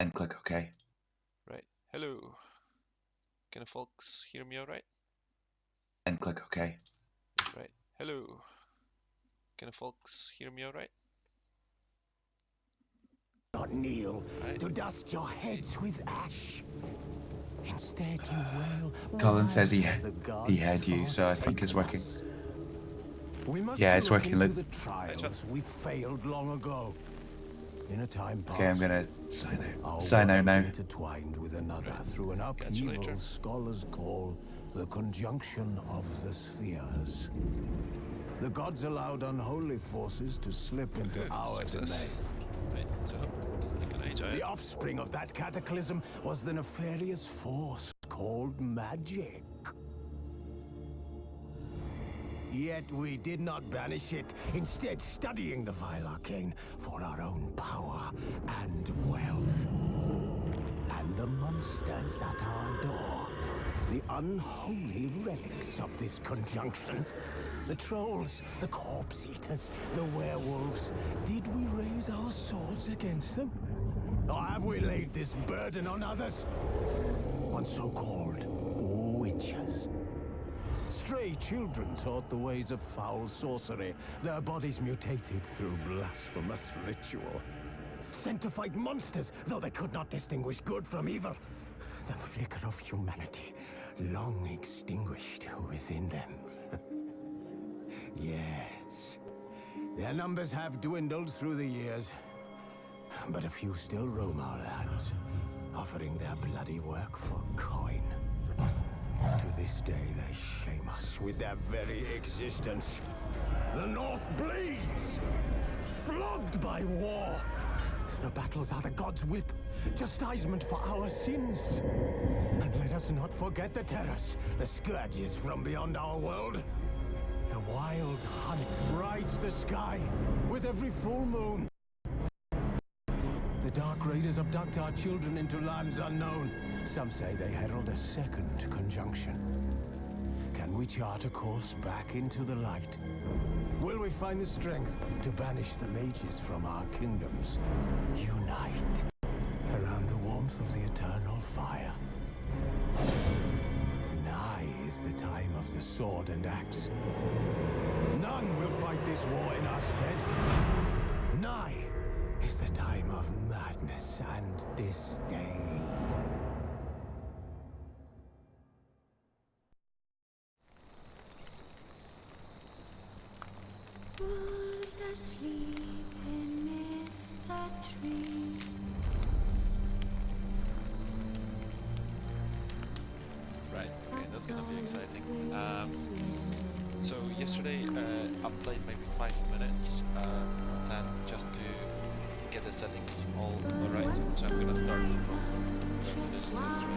and click OK. Right. Hello. Can folks hear me all right? And click OK. Right. Hello. Can folks hear me all right? Not kneel Right. to dust your heads with ash. Instead, you wail. Colin says he he heard you, so I think it's working. We must Yeah, it's look working. into Look. the trials we failed long ago. In a time past, Okay, I'm gonna sign out. our Sign out world now. intertwined with another through an upheaval scholars call the conjunction of the spheres. The gods allowed unholy forces to slip into our domain. Right, so can I enjoy it? The offspring of that cataclysm was the nefarious force called magic. Yet we did not banish it, instead studying the vile arcane for our own power and wealth. And the monsters at our door, the unholy relics of this conjunction. The trolls, the corpse eaters, the werewolves. Did we raise our swords against them? Or have we laid this burden on others? On so-called witches. Stray children taught the ways of foul sorcery, their bodies mutated through blasphemous ritual. Sent to fight monsters, though they could not distinguish good from evil. The flicker of humanity, long extinguished within them. Yes, their numbers have dwindled through the years, but a few still roam our lands, offering their bloody work for coin. To this day, they shame us with their very existence. The North bleeds, flogged by war. The battles are the gods' whip, chastisement for our sins. And let us not forget the terrors, the scourges from beyond our world. The wild hunt rides the sky with every full moon. The Dark Raiders abduct our children into lands unknown. Some say they herald a second conjunction. Can we chart a course back into the light? Will we find the strength to banish the mages from our kingdoms? Unite around the warmth of the eternal fire. Nigh is the time of the sword and axe. None will fight this war in our stead. Nigh is the time of madness and disdain. Who's asleep amidst that tree? Right, okay, that's gonna be exciting. So yesterday I played maybe 5 minutes and just to get the settings all right. So I'm gonna start from where this yesterday.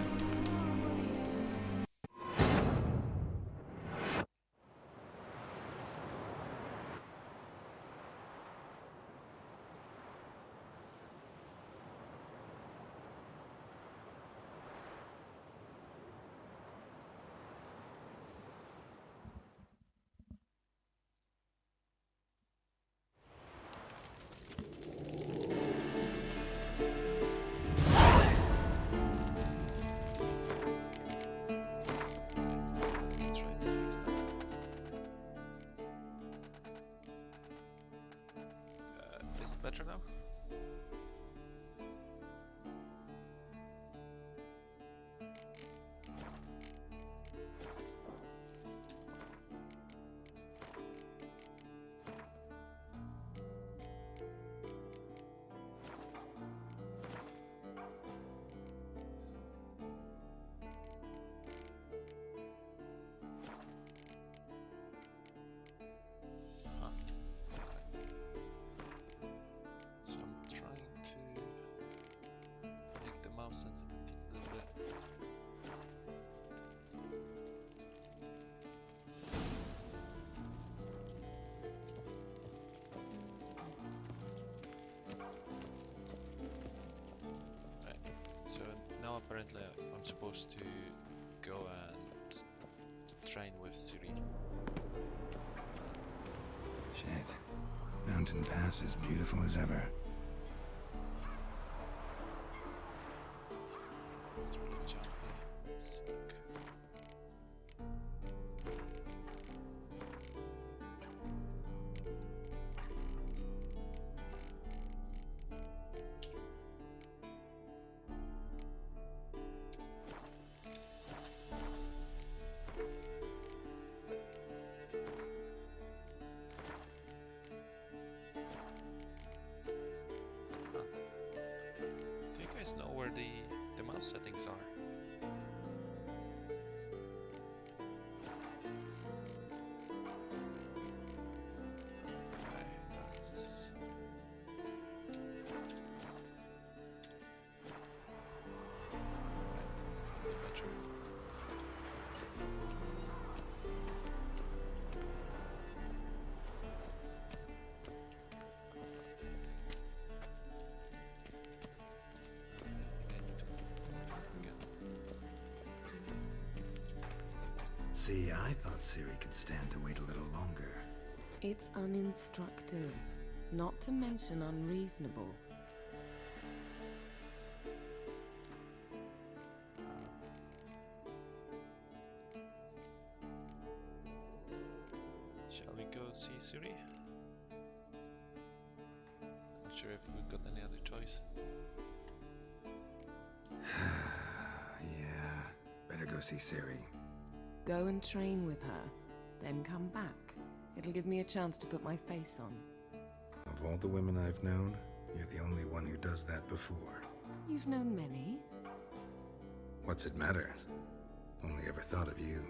Better now? So I'm trying to make the mouse sensitivity a little bit. Right, so now apparently I'm supposed to go and train with Siri. Shit. Mountain Pass is beautiful as ever. those settings are. Okay, that's... Right, that's gonna be better. See, I thought Siri could stand to wait a little longer. It's uninstructive, not to mention unreasonable. Shall we go see Siri? Not sure if we've got any other choice. Yeah, better go see Siri. Go and train with her, then come back. It'll give me a chance to put my face on. Of all the women I've known, you're the only one who does that before. You've known many. What's it matter? Only ever thought of you.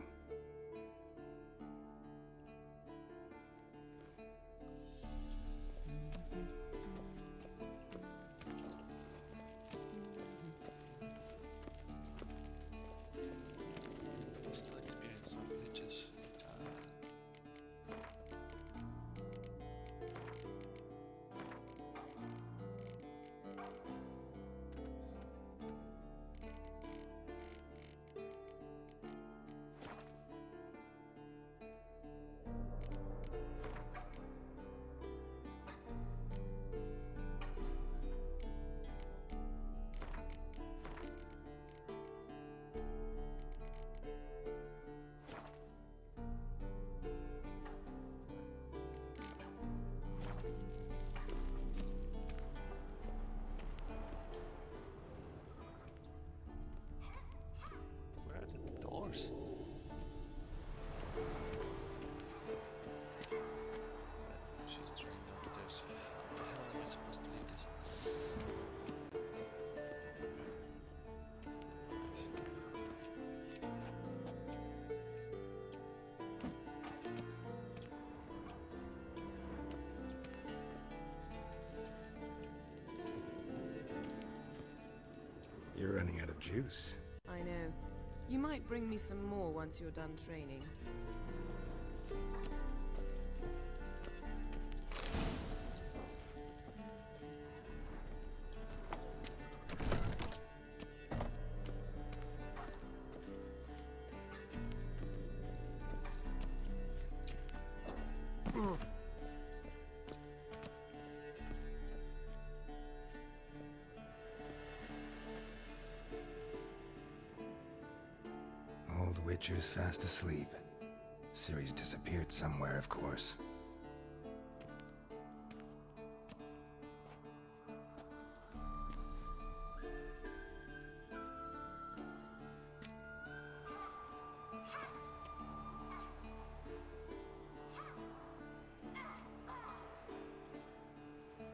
Still experience some glitches. Where are the doors? She's trying downstairs. How the hell am I supposed to leave this? Nice. You're running out of juice. I know. You might bring me some more once you're done training. Old Witcher's fast asleep. Siri's disappeared somewhere, of course.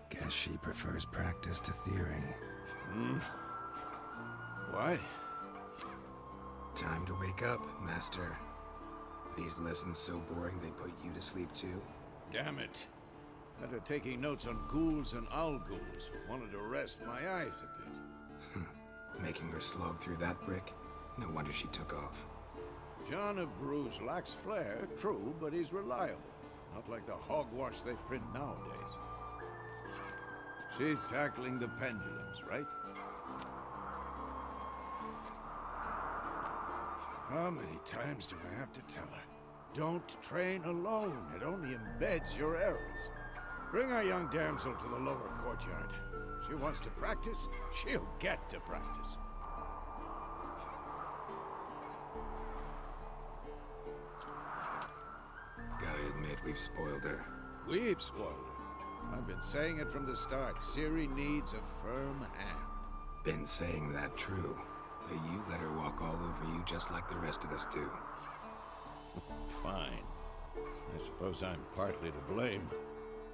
Guess she prefers practice to theory. What? Time to wake up, Master. These lessons so boring they put you to sleep too? Damn it. After taking notes on ghouls and owl ghouls, wanted to rest my eyes a bit. Making her slog through that brick? No wonder she took off. John of Bruges lacks flair, true, but he's reliable. Not like the hogwash they print nowadays. She's tackling the pendulums, right? How many times do I have to tell her? Don't train alone. It only embeds your errors. Bring our young damsel to the lower courtyard. She wants to practice, she'll get to practice. Gotta admit, we've spoiled her. We've spoiled her. I've been saying it from the start. Ciri needs a firm hand. Been saying that true. But you let her walk all over you just like the rest of us do. Fine. I suppose I'm partly to blame.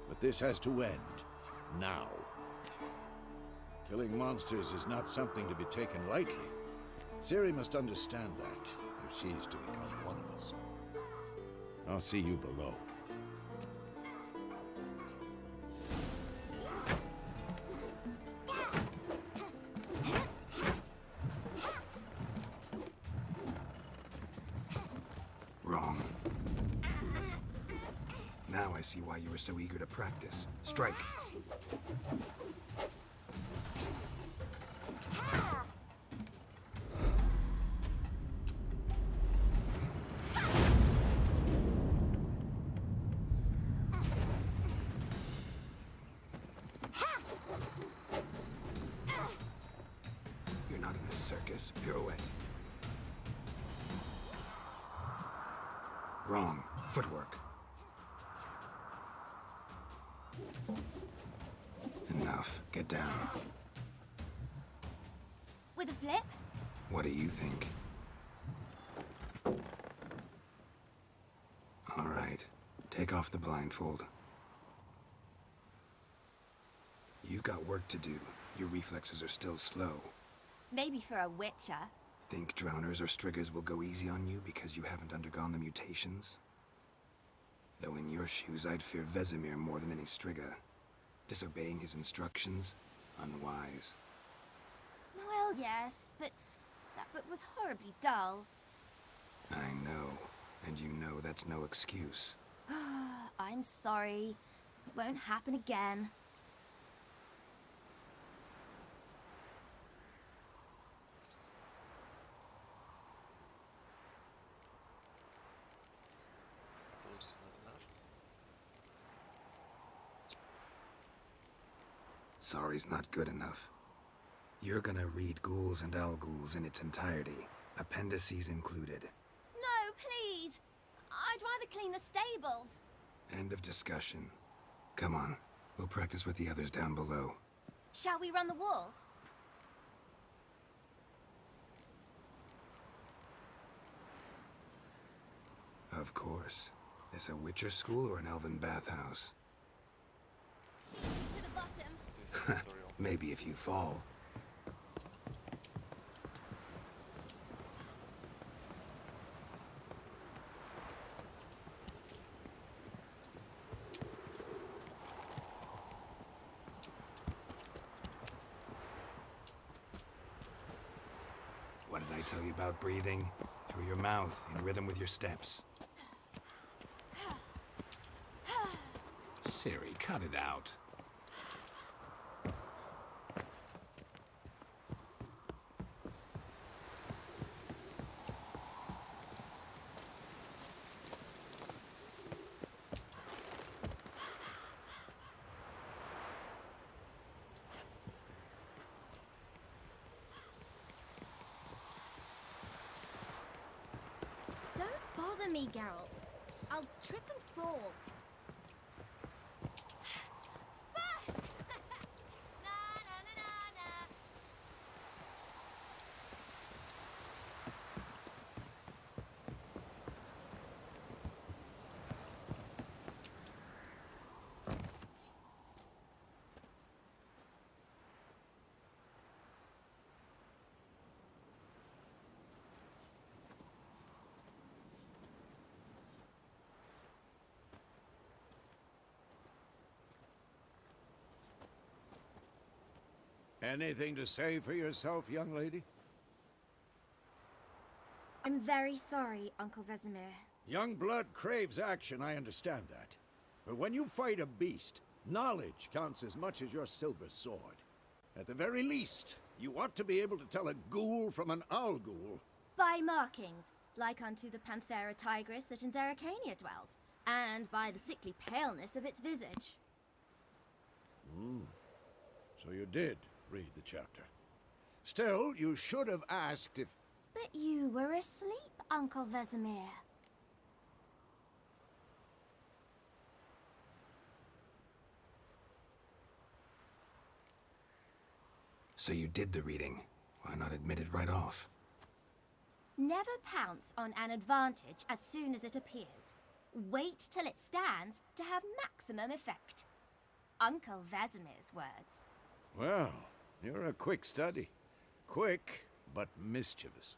But this has to end. Now. Killing monsters is not something to be taken lightly. Ciri must understand that, if she is to become one of us. I'll see you below. Wrong. Now I see why you were so eager to practice. Strike. You're not in a circus. Pirouette. Wrong. Footwork. Enough. Get down. With a flip? What do you think? All right. Take off the blindfold. You've got work to do. Your reflexes are still slow. Maybe for a witcher. Think drowners or striggers will go easy on you because you haven't undergone the mutations? Though in your shoes, I'd fear Vesemir more than any strigger. Disobeying his instructions? Unwise. Well, yes, but that book was horribly dull. I know. And you know that's no excuse. I'm sorry. It won't happen again. Apologies, not enough. Sorry's not good enough. You're gonna read Ghouls and Al-Ghouls in its entirety, appendices included. No, please! I'd rather clean the stables. End of discussion. Come on, we'll practice with the others down below. Shall we run the walls? Of course. This a Witcher school or an elven bathhouse? To the bottom. Let's do some tutorial. Maybe if you fall. What did I tell you about breathing? Through your mouth, in rhythm with your steps. Ciri, cut it out. Don't bother me, Geralt. I'll trip and fall. First! Na na na na na. Anything to say for yourself, young lady? I'm very sorry, Uncle Vesemir. Young blood craves action, I understand that. But when you fight a beast, knowledge counts as much as your silver sword. At the very least, you ought to be able to tell a ghoul from an owl ghoul. By markings, like unto the Panthera tigris that in Zerrikania dwells, and by the sickly paleness of its visage. So you did read the chapter. Still, you should have asked if... But you were asleep, Uncle Vesemir. So you did the reading. Why not admit it right off? Never pounce on an advantage as soon as it appears. Wait till it stands to have maximum effect. Uncle Vesemir's words. Well, you're a quick study. Quick, but mischievous.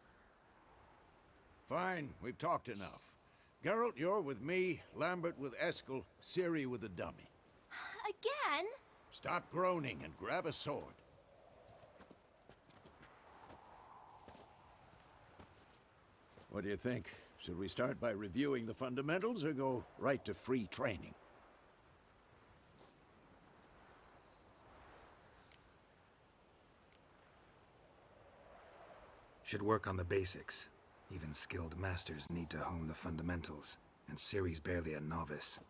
Fine, we've talked enough. Geralt, you're with me, Lambert with Eskel, Ciri with the dummy. Again? Stop groaning and grab a sword. What do you think? Should we start by reviewing the fundamentals or go right to free training? Should work on the basics. Even skilled masters need to hone the fundamentals, and Ciri's barely a novice.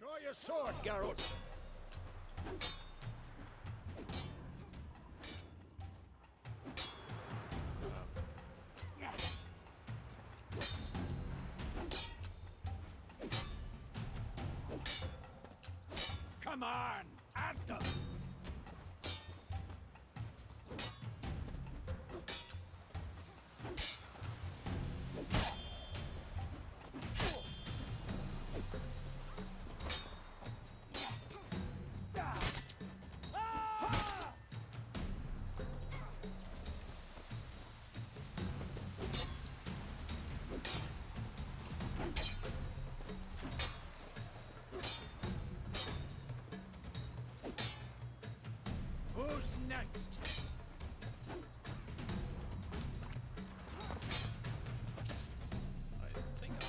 Draw your sword, Geralt! Come on! At them! Who's next? I think I'm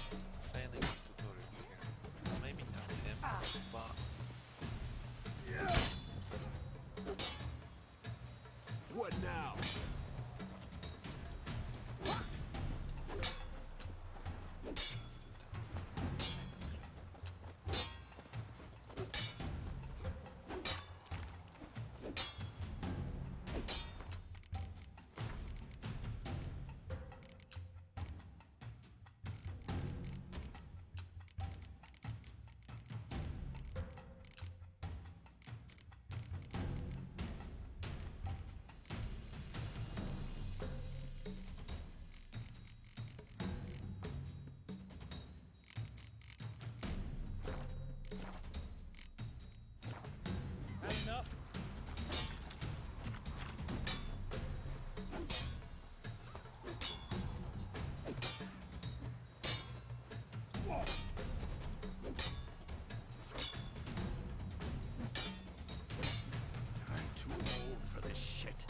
failing the tutorial here. Maybe not him, but What now? Enough. I'm too old for this shit.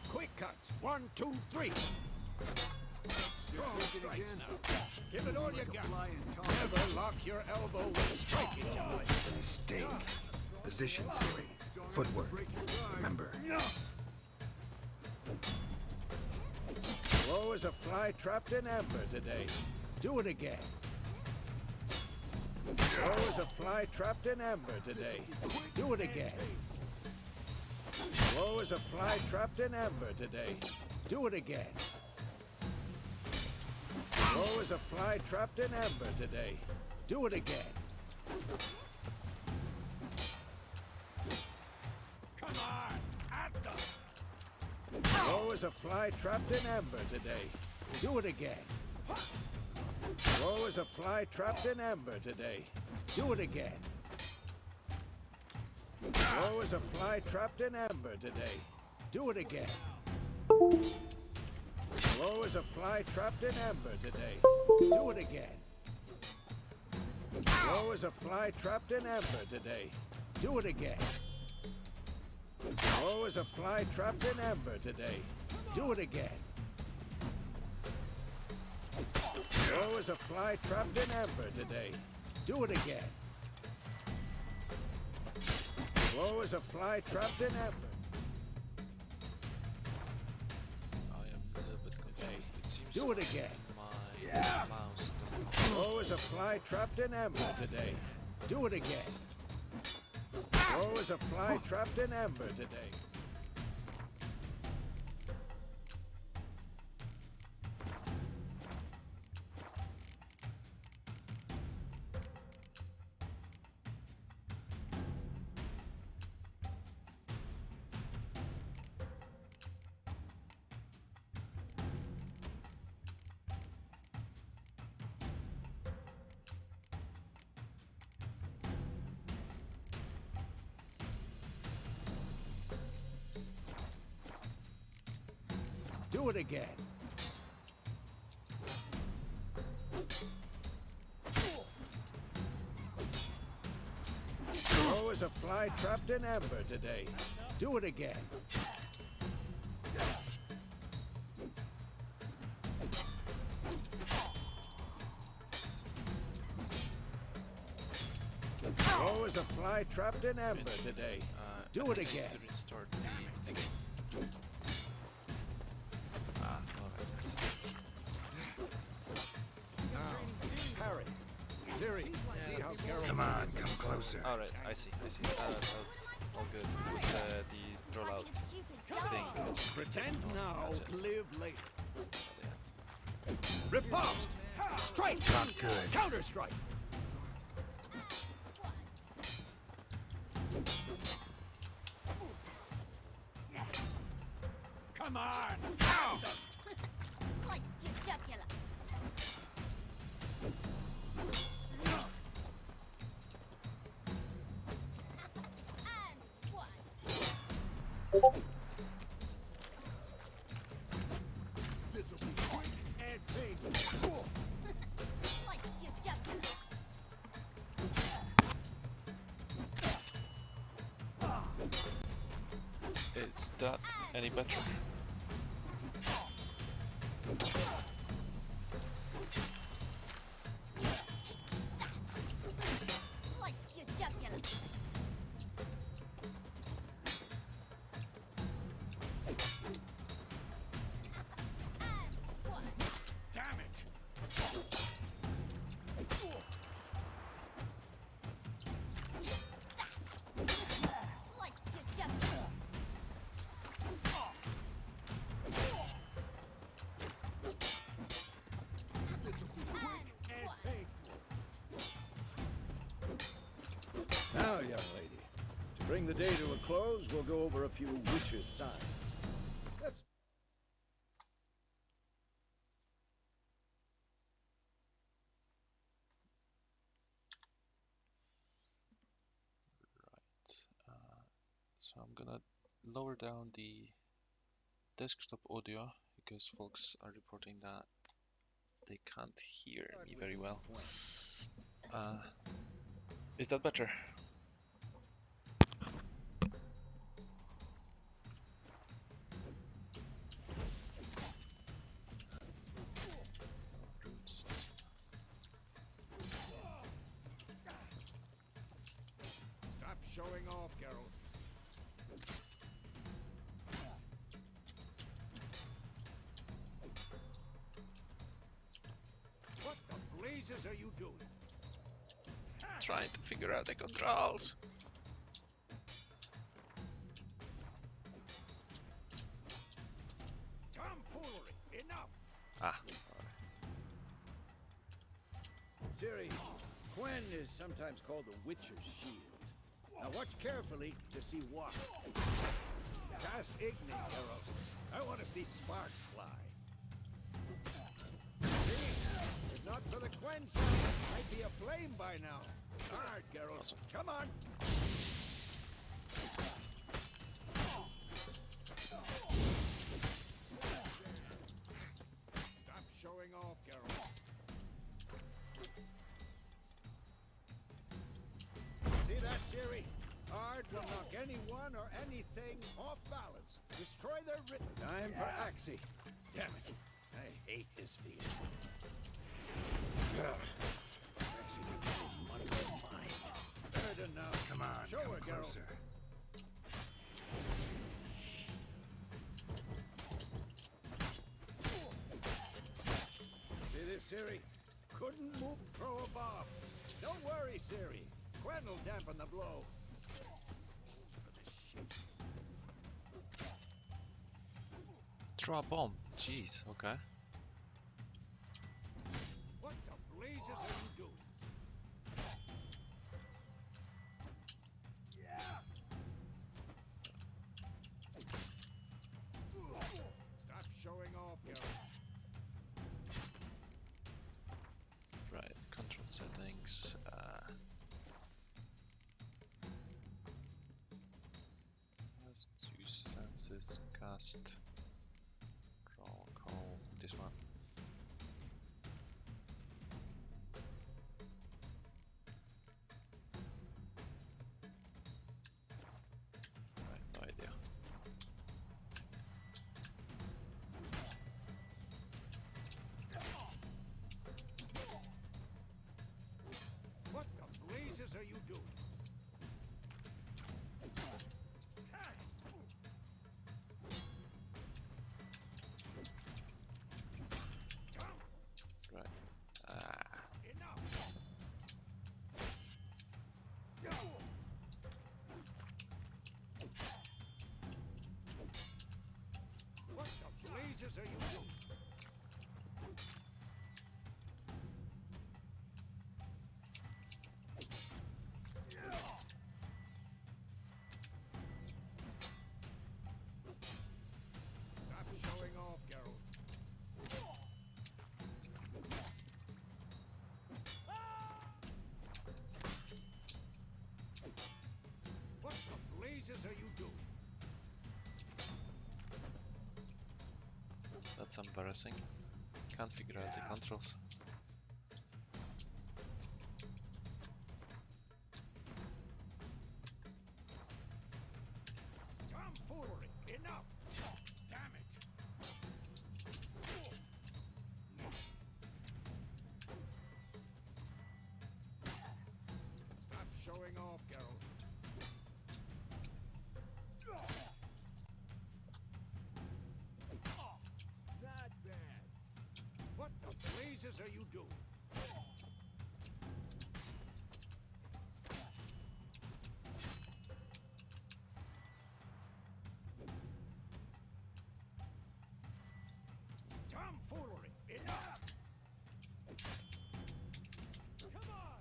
Quick cuts. 1, 2, 3. Strong strikes now. Give it all you got. Never lock your elbow when striking. Mistake. Position, Ciri. Footwork. Remember. Slow as a fly trapped in amber today. Do it again. Slow as a fly trapped in amber today. Do it again. Slow as a fly trapped in amber today. Do it again. Slow as a fly trapped in amber today. Do it again. Come on, at them. Slow as a fly trapped in amber today. Do it again. Slow as a fly trapped in amber today. Do it again. Slow as a fly trapped in amber today. Do it again. Slow as a fly trapped in amber today. Do it again. Slow as a fly trapped in amber today. Do it again. Slow as a fly trapped in amber today. Do it again. Slow as a fly trapped in amber today. Do it again. Slow as a fly trapped in amber. I am a little bit confused. It seems Do it like again. my mouse does not. Slow as a fly trapped in amber today. Do it again. Slow as a fly trapped in amber today. Do it again. Slow as a fly trapped in amber today. Do it again. Slow as a fly trapped in amber today. Do it again. To restart the game. Ah, alright. Now, Harry, Siri, see how Geralt... Come on, come closer. Alright, I see. That's all good. It was the rollout Cracking a stupid thing. dog. Pretend now, That's it. live later. Yeah. Riposte! Strike! Not good. Counter-strike! Come on! Now! Sliced your jugular. And one. This'll be quick and painful. Sliced your jugular. Is that any better? Sliced your jugular. And one. Damn it! Sliced your jugular. This'll be quick and one. painful. Now, young lady, to bring the day to a close, we'll go over a few witches' signs. Let's... So I'm gonna lower down the desktop audio because folks are reporting that they can't hear me very well. Is that better? Stop showing off, Geralt. What the blazes are you doing? Trying to figure out the controls. Tomfoolery! Enough! Ah, Ciri, Quen is sometimes called the Witcher's Shield. Now watch carefully to see why. Cast Igni, Geralt. I want to see sparks fly. See? If not for the Quen sign, I'd be aflame by now. Hard, Geralt. Awesome. Come on. Stop showing off, Geralt. See that, Ciri? Ard will knock anyone or anything off balance. Destroy their written. Time for Axie. Damn it. I hate this field. Axie can be money of mine. Better than now. Come on, Show come her, Geralt. closer. Siri. Couldn't move throw above. Don't worry, Siri. Gwen will dampen the blow. For the shit. Throw a bomb. Jeez, okay. What the blazes are you doing? Stop showing off, girl. Right, control settings. Let's use senses, cast, draw, call, this one. Right, no idea. What the blazes are you doing? Right. Enough! What the blazes are you doing? Stop showing off, Geralt. What the blazes are you doing? That's embarrassing. Can't figure out the controls. Tomfoolery! Enough! Damn it! Stop showing off, Geralt. Not bad. What the blazes are you doing? Tomfoolery! Enough! Come on!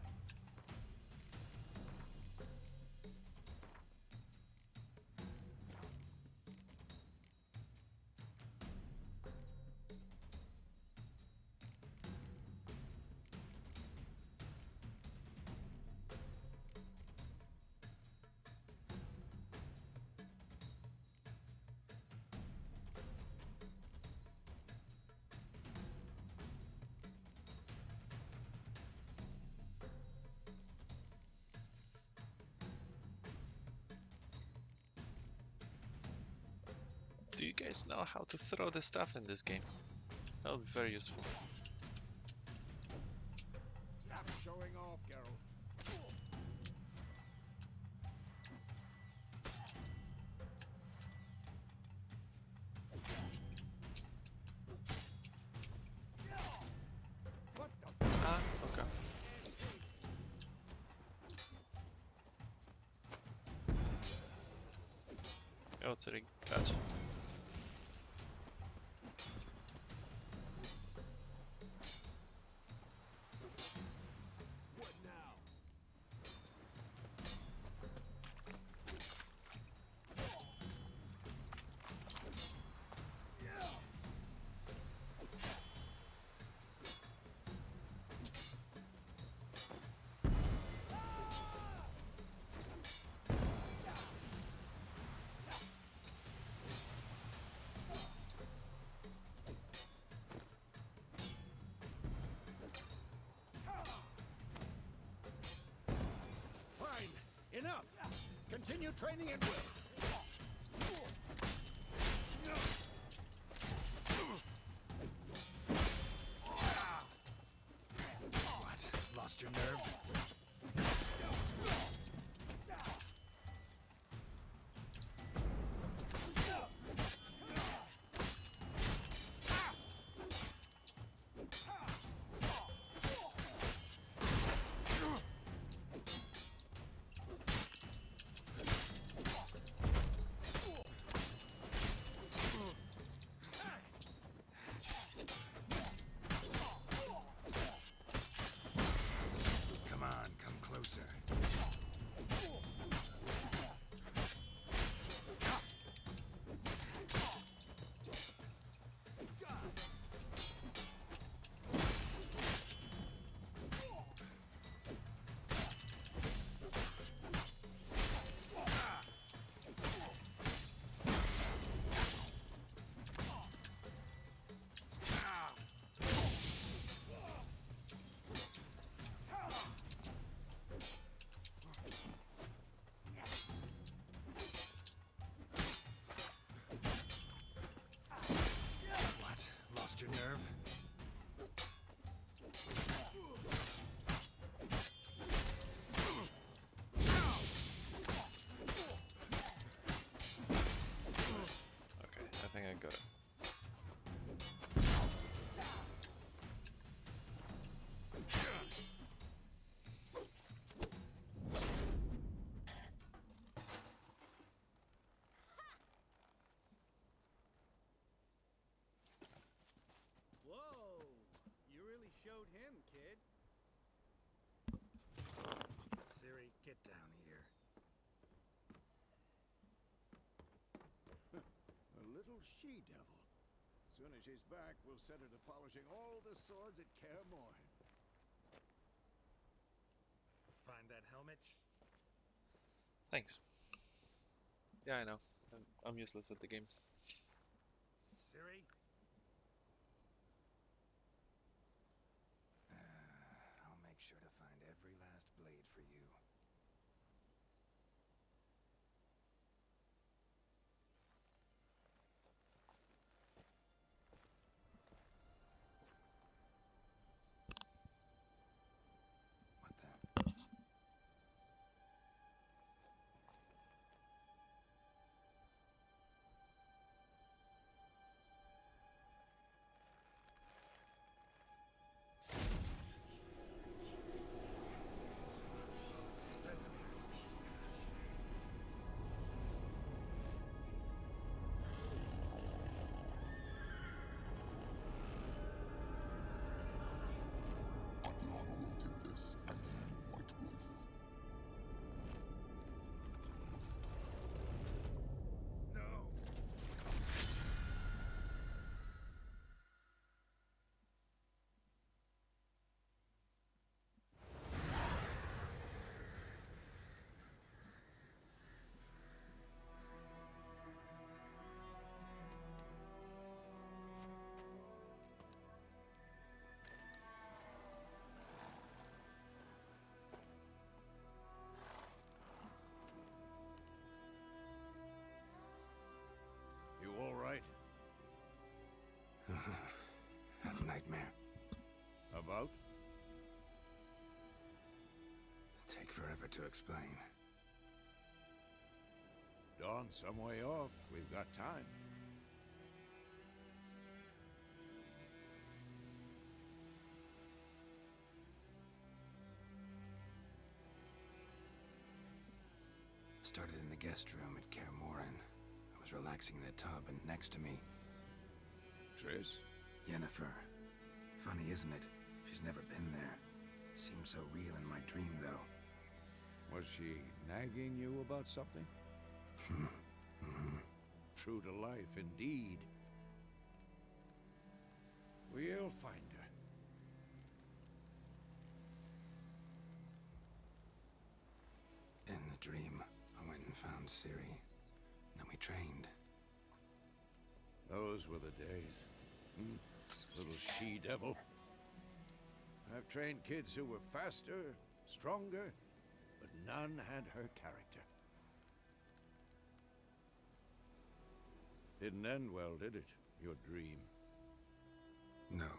Do you guys know how to throw the stuff in this game? That'll be very useful. Stop showing off, Geralt. What the? Ah, okay. Jo, Ciri, grać. What now? Fine. Enough. Continue training at will. What? Lost your nerve? Got it. Whoa! You really showed him, kid. Siri, get down here. A little she-devil. Soon as she's back, we'll set her to polishing all the swords at Kaer Morhen. Find that helmet? Thanks. Yeah, I know. I'm useless at the game. Siri? I'll make sure to find every last blade for you. What the? You all right? A nightmare. About? Take forever to explain. Dawn's some way off. We've got time. Started in the guest room at Kaer Morhen. I was relaxing in the tub, and next to me, Triss? Yennefer. Funny, isn't it? She's never been there. Seemed so real in my dream, though. Was she nagging you about something? True to life, indeed. We'll find her. In the dream, I went and found Ciri. Then we trained. Those were the days. Little she-devil. I've trained kids who were faster, stronger, but none had her character. Didn't end well, did it? Your dream? No.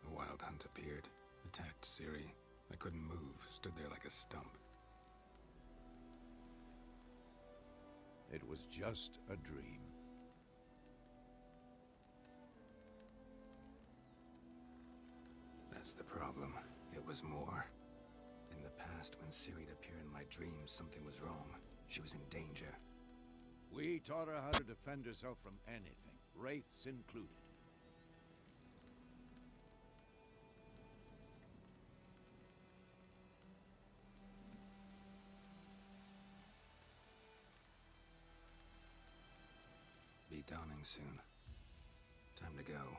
A wild hunt appeared, attacked Ciri. I couldn't move, stood there like a stump. It was just a dream. That's the problem. It was more. In the past, when Ciri'd appear in my dreams, something was wrong. She was in danger. We taught her how to defend herself from anything, wraiths included. Be dawning soon. Time to go.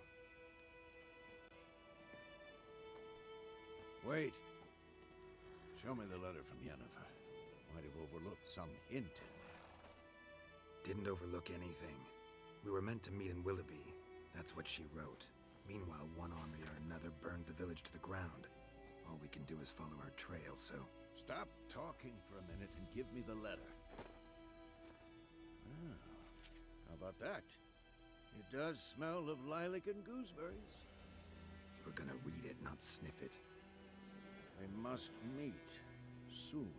Wait. Show me the letter from Yennefer. Might have overlooked some hint in there. Didn't overlook anything. We were meant to meet in Willoughby. That's what she wrote. Meanwhile, one army or another burned the village to the ground. All we can do is follow her trail, so... Stop talking for a minute and give me the letter. Ah, how about that? It does smell of lilac and gooseberries. You were gonna read it, not sniff it. We must meet soon.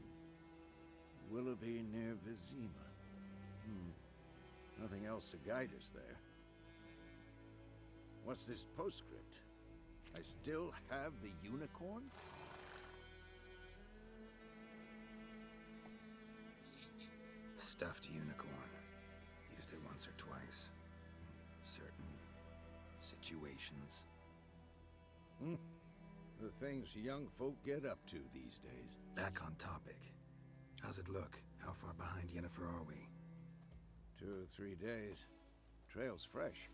Willoughby near Vizima. Nothing else to guide us there. What's this postscript? I still have the unicorn? Stuffed unicorn. Used it once or twice. In certain situations. The things young folk get up to these days. Back on topic. How's it look? How far behind Yennefer are we? 2 or 3 days. Trail's fresh.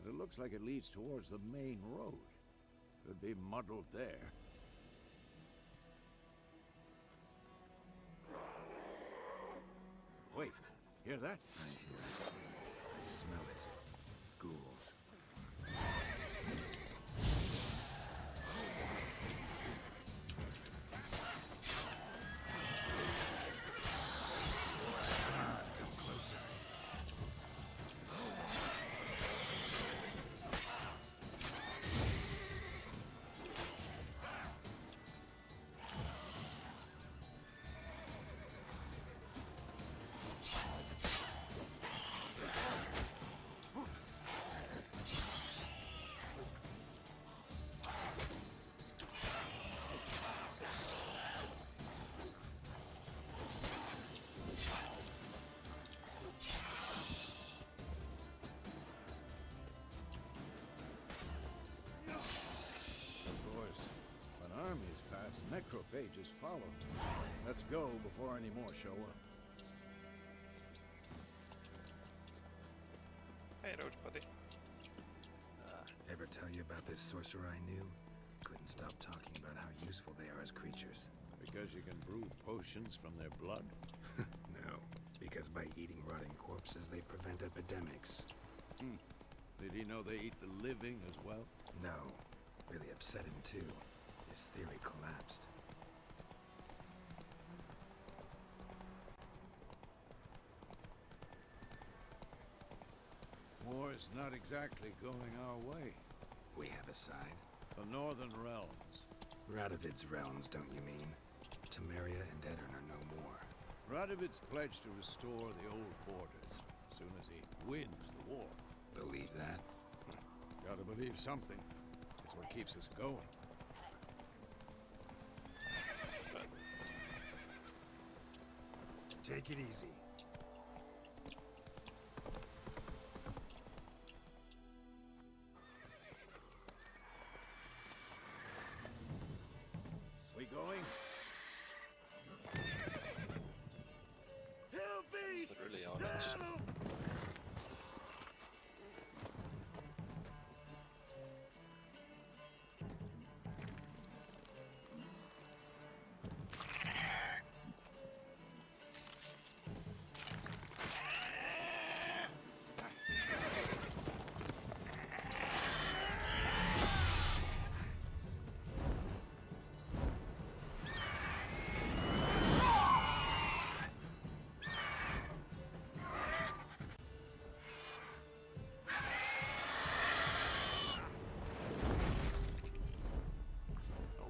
But it looks like it leads towards the main road. Could be muddled there. Wait, hear that? I hear it. I smell it. Ghouls. Come closer. Of course, when armies pass, necrophages follow. Let's go before any more show up. Hey, Roach Buddy. Ever tell you about this sorcerer I knew? Couldn't stop talking about how useful they are as creatures. Because you can brew potions from their blood? No, because by eating rotting corpses, they prevent epidemics. Did he know they eat the living as well? No, really upset him too. His theory collapsed. War's not exactly going our way. We have a side. The Northern Realms. Radovid's realms, don't you mean? Temeria and Edirn are no more. Radovid's pledged to restore the old borders as soon as he wins the war. Believe that? Gotta believe something. It's what keeps us going. Take it easy. We going? Help me! It's really orange.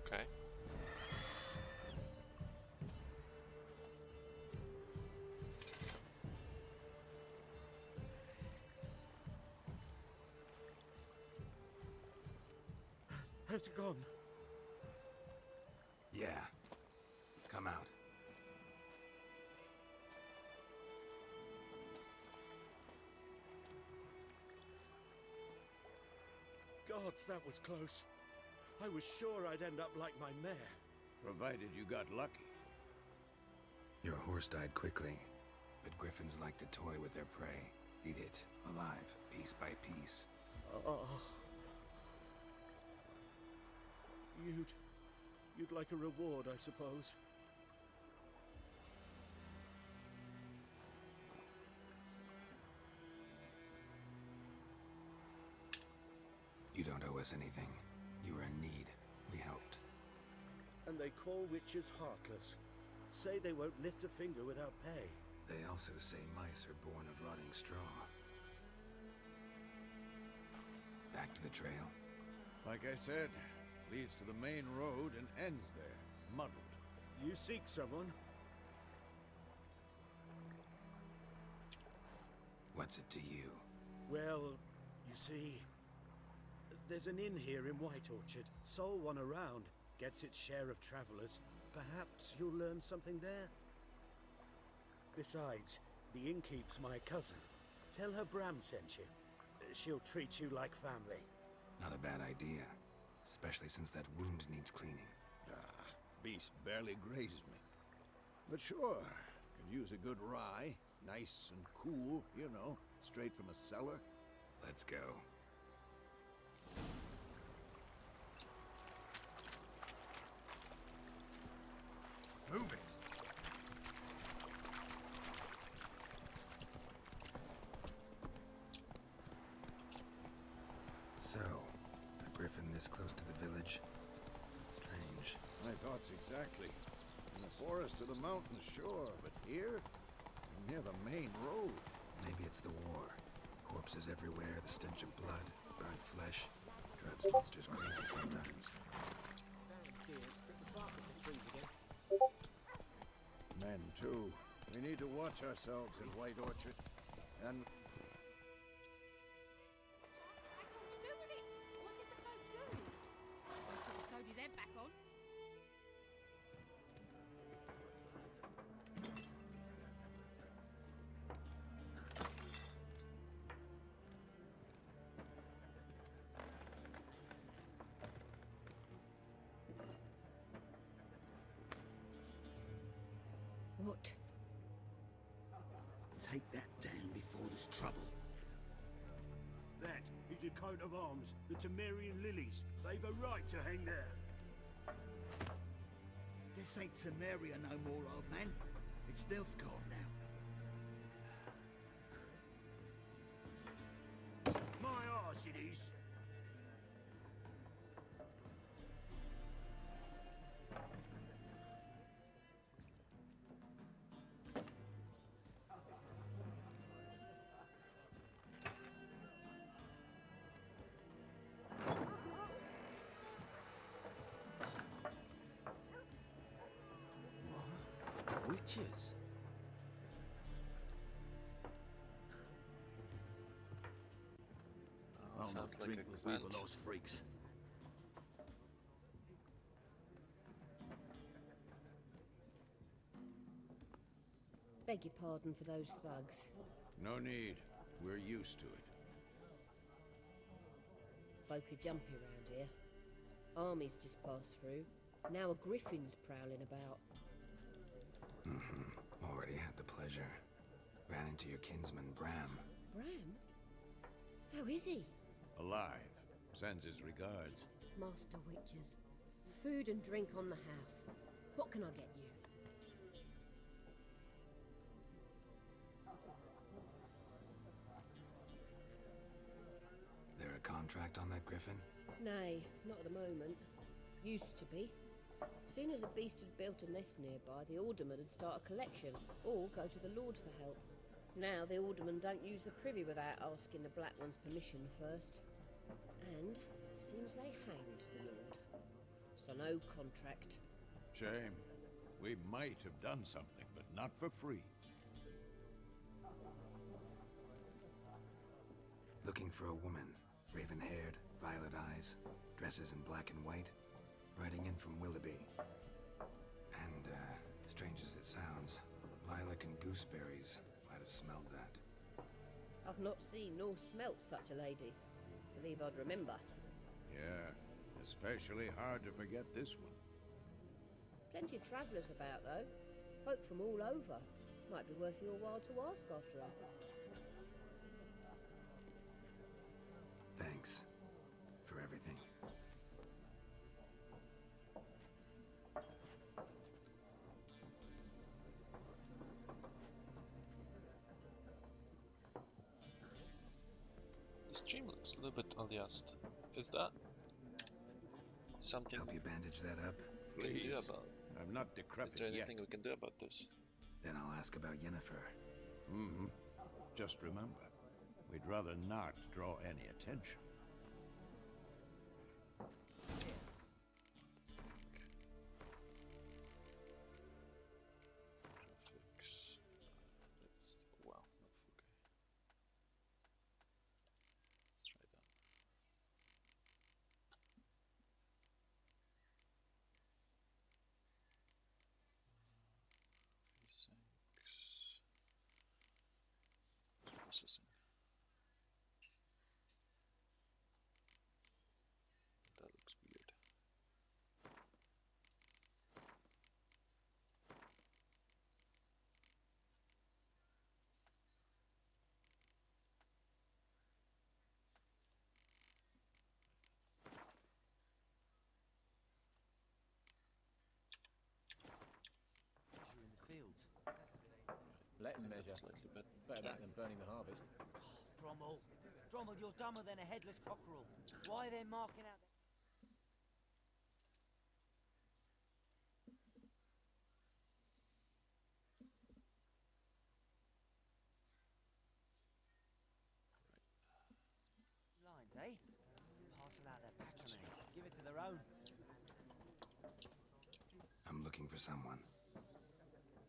Okay. Has it gone? Yeah. Come out. Gods, that was close. I was sure I'd end up like my mare. Provided you got lucky. Your horse died quickly, but griffins like to toy with their prey. Eat it, alive, piece by piece. Oh. You'd like a reward, I suppose. You don't owe us anything. You were in need. We helped. And they call witches heartless. Say they won't lift a finger without pay. They also say mice are born of rotting straw. Back to the trail. Like I said, leads to the main road and ends there, muddled. You seek someone? What's it to you? Well, you see, There's an inn here in White Orchard. Sole one around. Gets its share of travelers. Perhaps you'll learn something there? Besides, the innkeep's my cousin. Tell her Bram sent you. She'll treat you like family. Not a bad idea. Especially since that wound needs cleaning. Ah, beast barely grazed me. But sure, could use a good rye. Nice and cool, you know, straight from a cellar. Let's go. Move it! So, a griffin this close to the village? Strange. My thoughts exactly. In the forest or the mountains, sure, but here? Near the main road. Maybe it's the war. Corpses everywhere, the stench of blood, burnt flesh. Drives monsters crazy sometimes. Men, too. We need to watch ourselves in White Orchard. And What to do with it? What did the folk do? Put the soldier's head back on. What? Take that down before there's trouble. That is a coat of arms, the Temerian lilies. They've a right to hang there. This ain't Temeria no more, old man. It's Nilfgaard now. My arse it is. Witches? Oh, sounds like a with Gwent. those freaks. Beg your pardon for those thugs. no need. We're used to it. Folk are jumpy round here. Armies just passed through. Now a griffin's prowling about. Already had the pleasure. Ran into your kinsman, Bram. Bram? How is he? Alive. Sends his regards. Master Witches. Food and drink on the house. What can I get you? There a contract on that griffin? Nay, not at the moment. Used to be. Soon as a beast had built a nest nearby, the alderman would start a collection, or go to the Lord for help. Now the aldermen don't use the privy without asking the Black One's permission first. And seems they hanged the Lord. So no contract. Shame. We might have done something, but not for free. Looking for a woman. Raven-haired, violet eyes, dresses in black and white. Riding in from Willoughby. And, strange as it sounds, lilac and gooseberries might have smelled that. I've not seen nor smelt such a lady. Believe I'd remember. Yeah, especially hard to forget this one. Plenty of travellers about, though. Folk from all over. Might be worth your while to ask after her. Thanks. For everything. The stream looks a little bit oleast. Is that something Help you bandage that up? we can do Please. about? I'm not Is decrepit there yet. anything we can do about this? Then I'll ask about Yennefer. Mm-hmm. Just remember, we'd rather not draw any attention. Graphics. Let's wow, not full. Let's try that. processing. That looks weird. In the fields. Let him I think measure. that's slightly Better that than burning the harvest. Drommel. Drommel, you're dumber than a headless cockerel. Why are they marking out... lines, eh? Parcel out their patronage. Give it to their own. I'm looking for someone.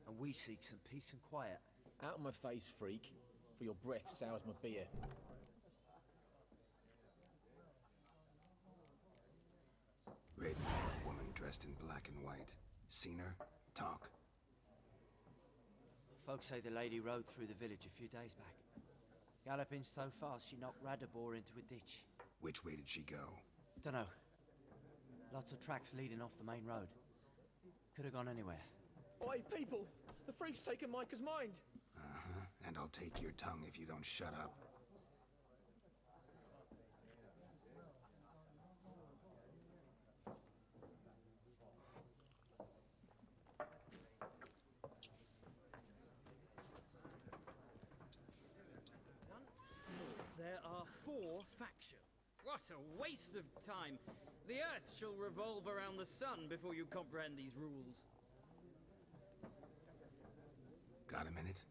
And we seek some peace and quiet. Out of my face, freak. For your breath sours my beer. Raven-haired woman dressed in black and white. Seen her? Talk. Folks say the lady rode through the village a few days back. Galloping so fast she knocked Radabor into a ditch. Which way did she go? Dunno. Lots of tracks leading off the main road. Could have gone anywhere. Oi, people! The freak's taken Micah's mind! Uh-huh. And I'll take your tongue if you don't shut up. Once more, there are 4 factions. What a waste of time! The Earth shall revolve around the sun before you comprehend these rules. Got a minute?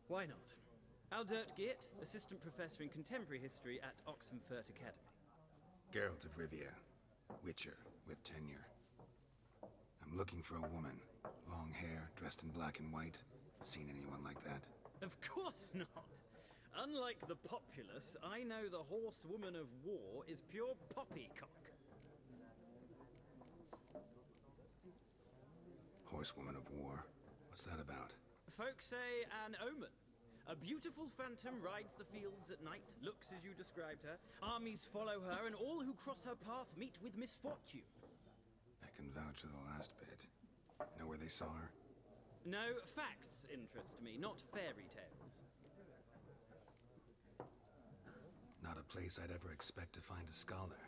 Why not? Aldert Geert, Assistant Professor in Contemporary History at Oxenfurt Academy. Geralt of Rivia. Witcher, with tenure. I'm looking for a woman. Long hair, dressed in black and white. Seen anyone like that? Of course not! Unlike the populace, I know the horsewoman of war is pure poppycock. Horsewoman of war? What's that about? Folks say an omen. A beautiful phantom rides the fields at night, looks as you described her. Armies follow her, and all who cross her path meet with misfortune. I can vouch for the last bit. Know where they saw her? No, facts interest me, not fairy tales. Not a place I'd ever expect to find a scholar.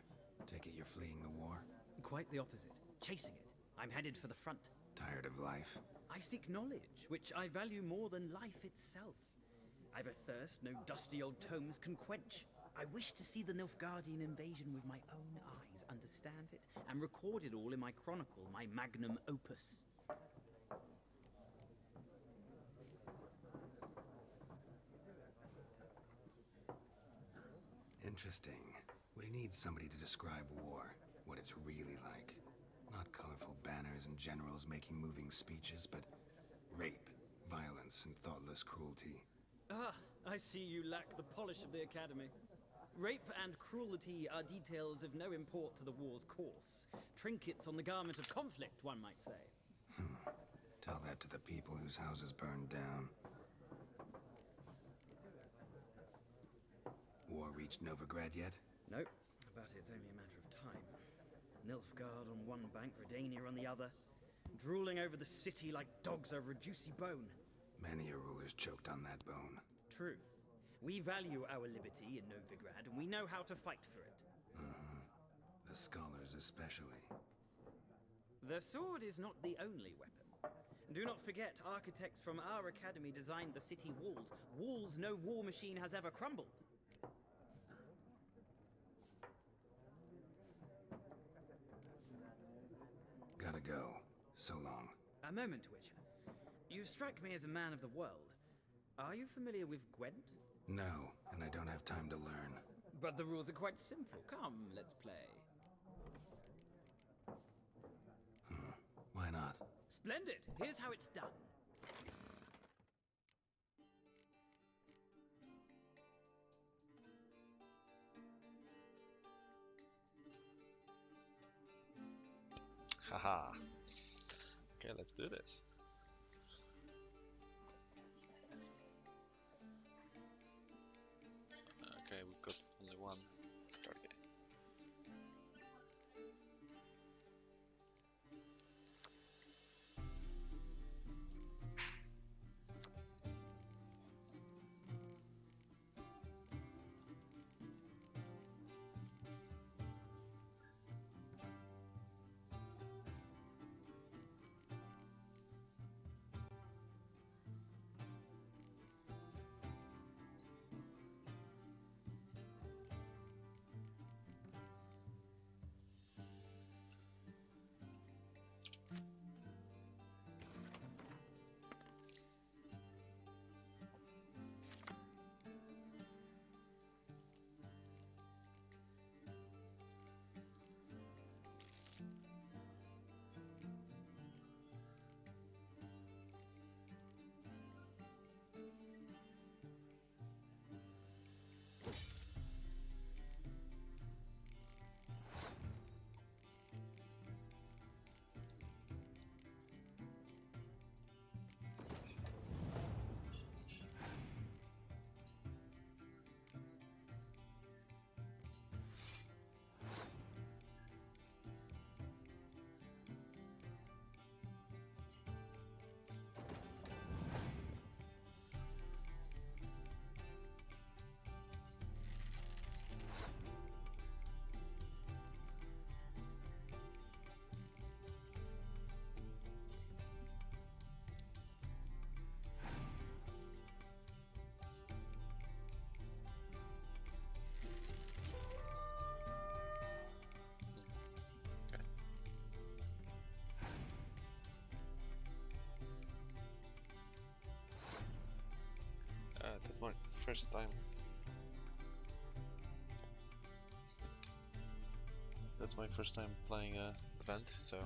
Take it you're fleeing the war? Quite the opposite. Chasing it. I'm headed for the front. Tired of life? I seek knowledge, which I value more than life itself. I've a thirst no dusty old tomes can quench. I wish to see the Nilfgaardian invasion with my own eyes, understand it, and record it all in my chronicle, my magnum opus. Interesting. We need somebody to describe war, what it's really like. Not colorful banners and generals making moving speeches, but rape, violence, and thoughtless cruelty. Ah, I see you lack the polish of the Academy. Rape and cruelty are details of no import to the war's course. Trinkets on the garment of conflict, one might say. Tell that to the people whose houses burned down. War reached Novigrad yet? Nope, but it's only a matter of time. Nilfgaard on one bank, Redania on the other, drooling over the city like dogs over a juicy bone. Many a ruler's choked on that bone. True. We value our liberty in Novigrad, and we know how to fight for it. The scholars especially. The sword is not the only weapon. Do not forget, architects from our academy designed the city walls. Walls no war machine has ever crumbled. Gotta go. So long. A moment, Witcher. You strike me as a man of the world. Are you familiar with Gwent? No, and I don't have time to learn. But the rules are quite simple. Come, let's play. Why not? Splendid. Here's how it's done. Haha. Okay, let's do this. my first time. That's my first time playing a event, so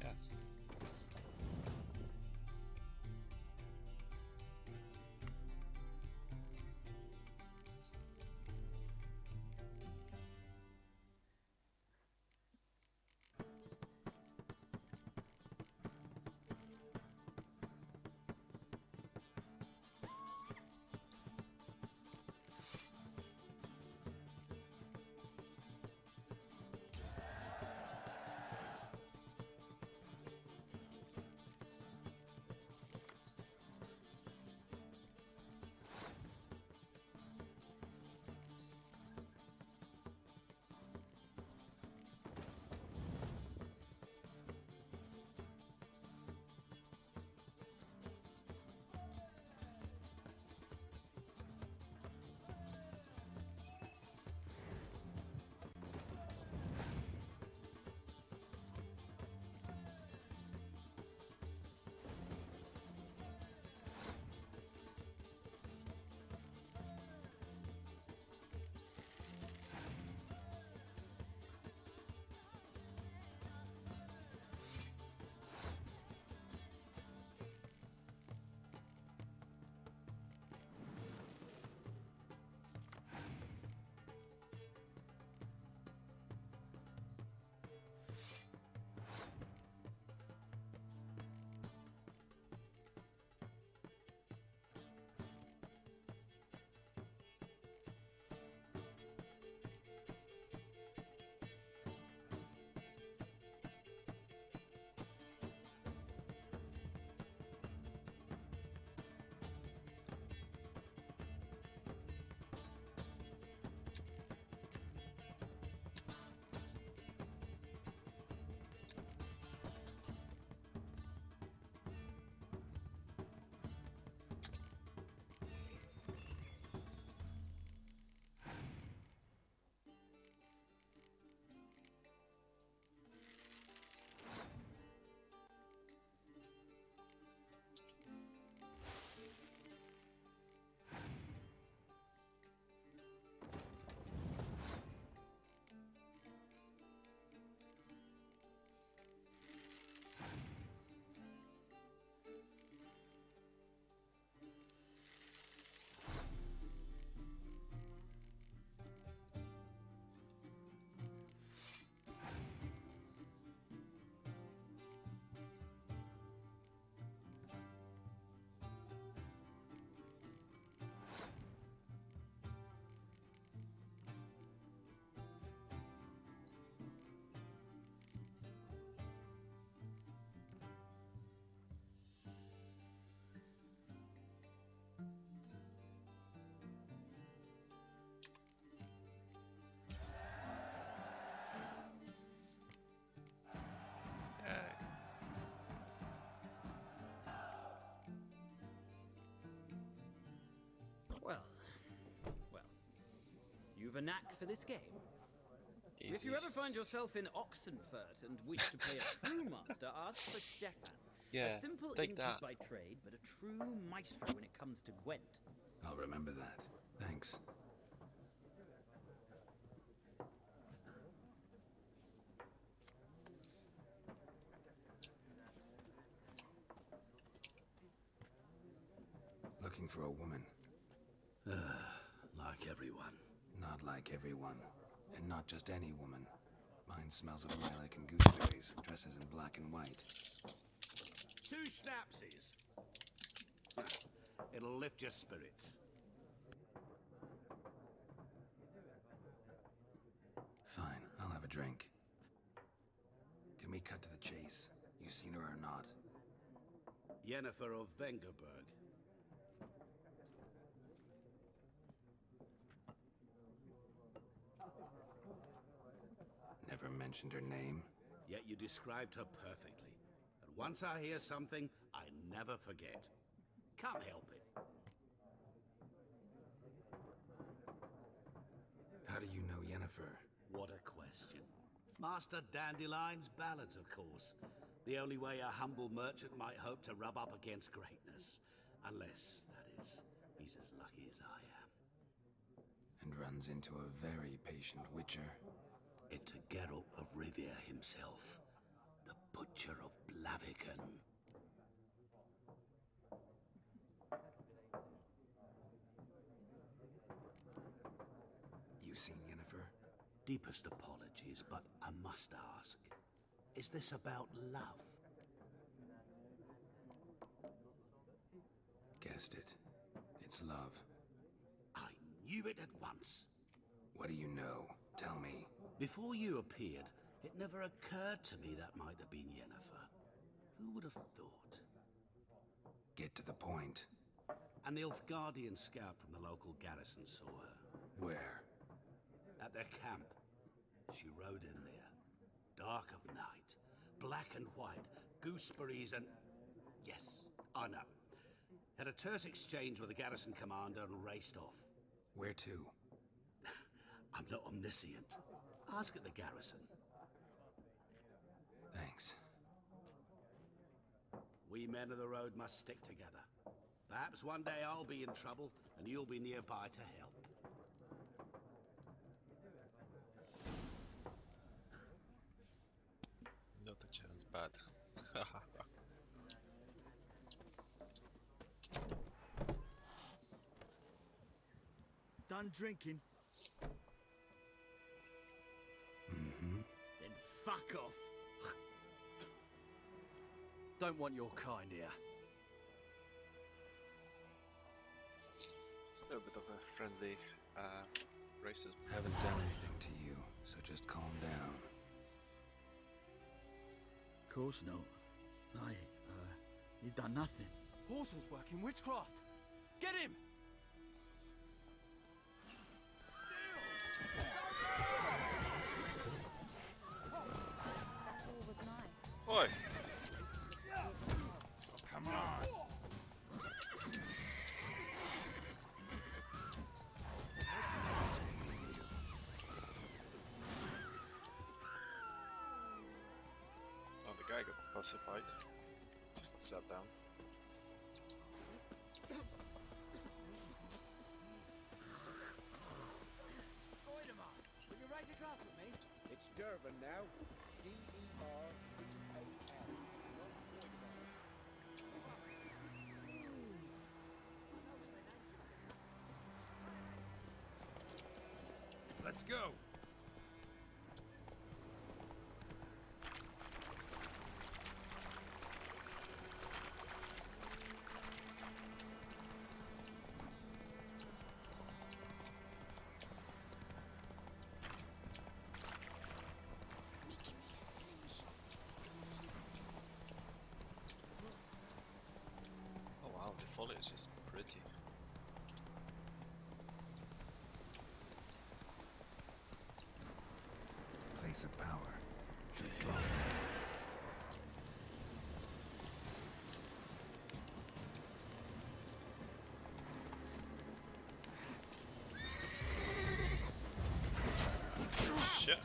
yeah. Well, you've a knack for this game. If you ever find yourself in Oxenfurt and wish to play a true master, ask for Stepan. Yeah, A simple take innkeep that. by trade, but a true maestro when it comes to Gwent. I'll remember that. Thanks. Looking for a woman. Like everyone. Not like everyone. And not just any woman. Mine smells of lilac and gooseberries, dresses in black and white. 2 schnapsies. It'll lift your spirits. Fine, I'll have a drink. Can we cut to the chase? You seen her or not? Yennefer of Vengerberg. Never mentioned her name. Yet you described her perfectly. And once I hear something, I never forget. Can't help it. How do you know Yennefer? What a question. Master Dandelion's ballads, of course. The only way a humble merchant might hope to rub up against greatness. Unless, that is, He's as lucky as I am. And runs into a very patient witcher. It's a Geralt of Rivia himself, the Butcher of Blaviken. You seen Yennefer? Deepest apologies, but I must ask, is this about love? Guessed it. It's love. I knew it at once. What do you know? Tell me. Before you appeared, it never occurred to me that might have been Yennefer. Who would have thought? Get to the point. An Nilfgaardian scout from the local garrison saw her. Where? At their camp. She rode in there. Dark of night. Black and white. Gooseberries and... Yes, I know. Had a terse exchange with the garrison commander and raced off. Where to? I'm not omniscient. Ask at the garrison. Thanks. We men of the road must stick together. Perhaps one day I'll be in trouble and you'll be nearby to help. Not a chance, bad. Done drinking? Mm-hmm. Then fuck off. Don't want your kind here. A bit of a friendly racism. Haven't done anything to you, so just calm down. Of course not. You done nothing. Horson's working witchcraft. Get him! Oi! Come on! Oh, the guy got pacified. Just sat down. Will you raise a glass with me? It's Durban now. D-E-R-V-A-N. Let's go! Oh wow, the foliage is pretty. Place of power. Should draw from it. Shit.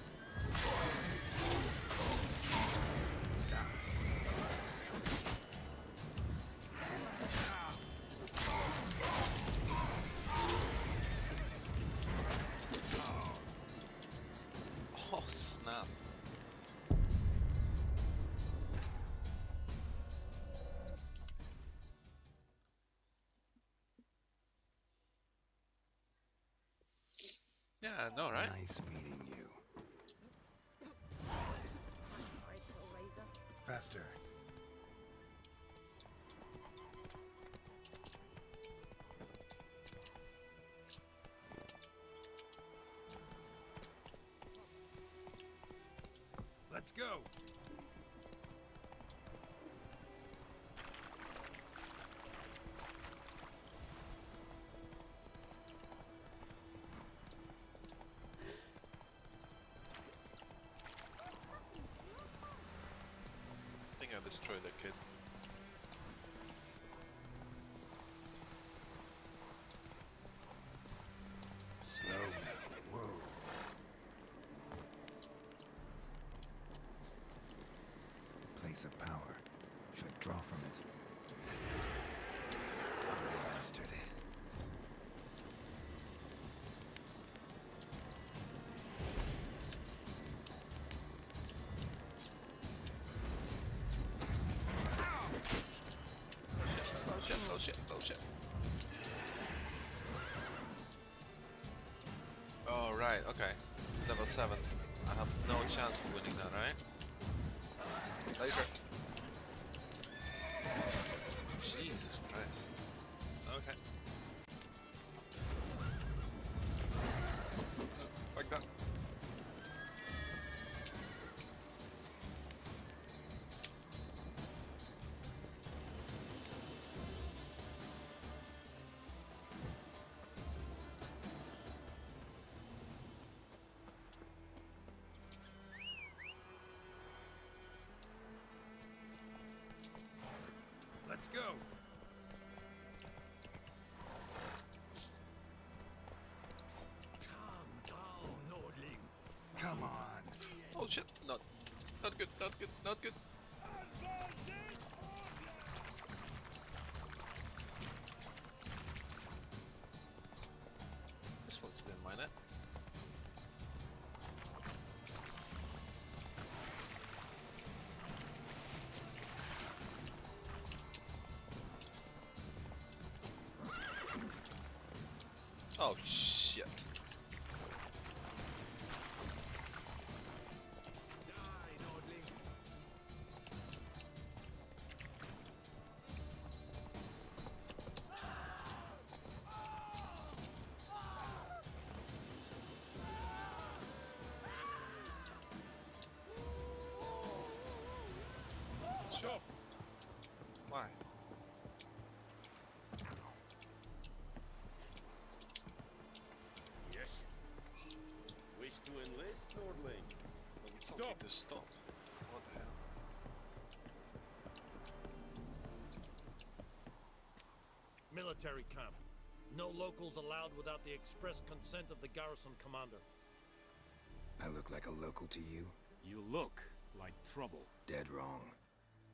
Oh snap. Yeah, I know, right? Nice meeting you. Faster. Let's go! I think I destroyed the kid. Slow now. Whoa. Place of power. Should draw from it. Ugly bastard. shit. Oh, right, okay. It's level 7. I have no chance of winning that, right? Later. Jesus Christ. Okay. Like that. Let's go. Calm down, Nordling. Come on. Oh shit, not good, not good, not good. This one's still mine, eh? Oh shit. Stop. Why? Yes. Wish to enlist, Nordling? Stop. To stop. What the hell? Military camp. No locals allowed without the express consent of the garrison commander. I look like a local to you? You look like trouble. Dead wrong.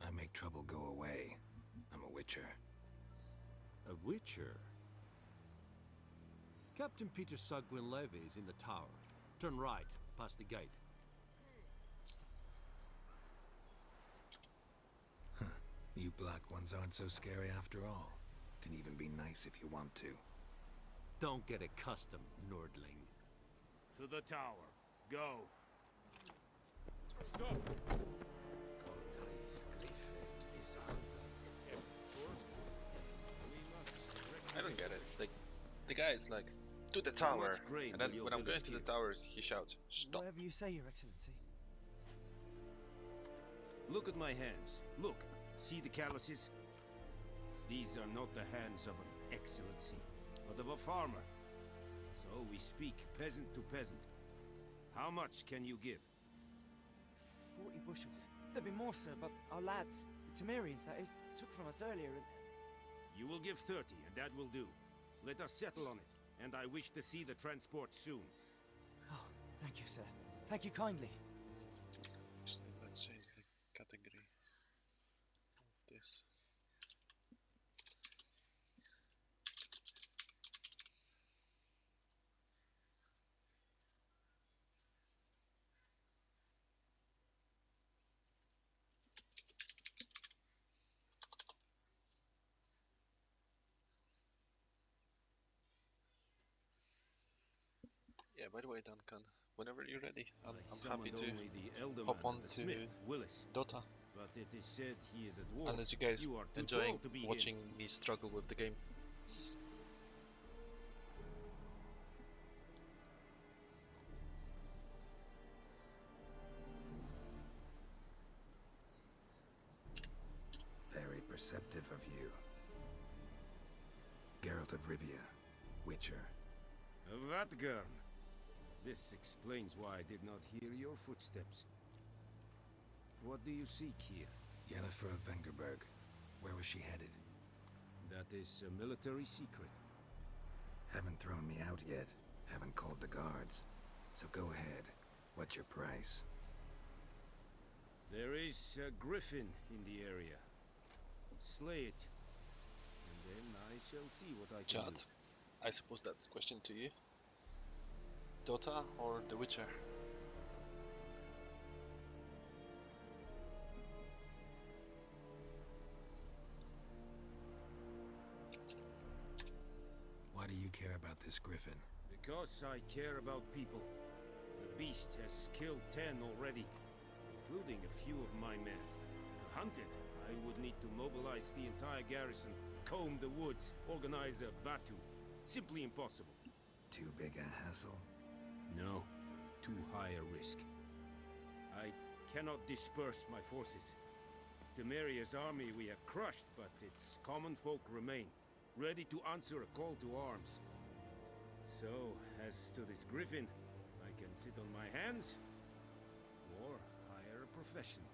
I make trouble go away. I'm a witcher. A witcher? Captain Peter Sugwin Levy is in the tower. Turn right, past the gate. Huh. You black ones aren't so scary after all. Can even be nice if you want to. Don't get accustomed, Nordling. To the tower. Go. Stop. I don't get it. Like, the guy is like, to the tower, and then when I'm going to the tower, he shouts, stop. Whatever you say, Your Excellency. Look at my hands. Look. See the calluses? These are not the hands of an excellency, but of a farmer. So we speak peasant to peasant. How much can you give? 40 bushels. There'd be more, sir, but our lads, the Temerians, that is, took from us earlier and... You will give 30, and that will do. Let us settle on it, and I wish to see the transport soon. Oh, thank you, sir. Thank you kindly. Let's change the category of this. Yeah, by the way, Duncan, whenever you're ready, I'm happy to hop on to DotA. But it is said he is a dwarf. Unless you guys You are too enjoying tall to be watching him. me struggle with the game. Very perceptive of you. Geralt of Rivia, Witcher. Vatgern. This explains why I did not hear your footsteps. What do you seek here? Yennefer of Vengerberg. Where was she headed? That is a military secret. Haven't thrown me out yet. Haven't called the guards. So go ahead. What's your price? There is a griffin in the area. Slay it. And then I shall see what I can Chad, do. I suppose that's a question to you. DotA or The Witcher? this griffin? Because I care about people. The beast has killed 10 already, including a few of my men. To hunt it, I would need to mobilize the entire garrison, comb the woods, organize a batu. Simply impossible. Too big a hassle? No, too high a risk. I cannot disperse my forces. Temeria's army we have crushed, but its common folk remain, ready to answer a call to arms. So, as to this griffin, I can sit on my hands, or hire a professional.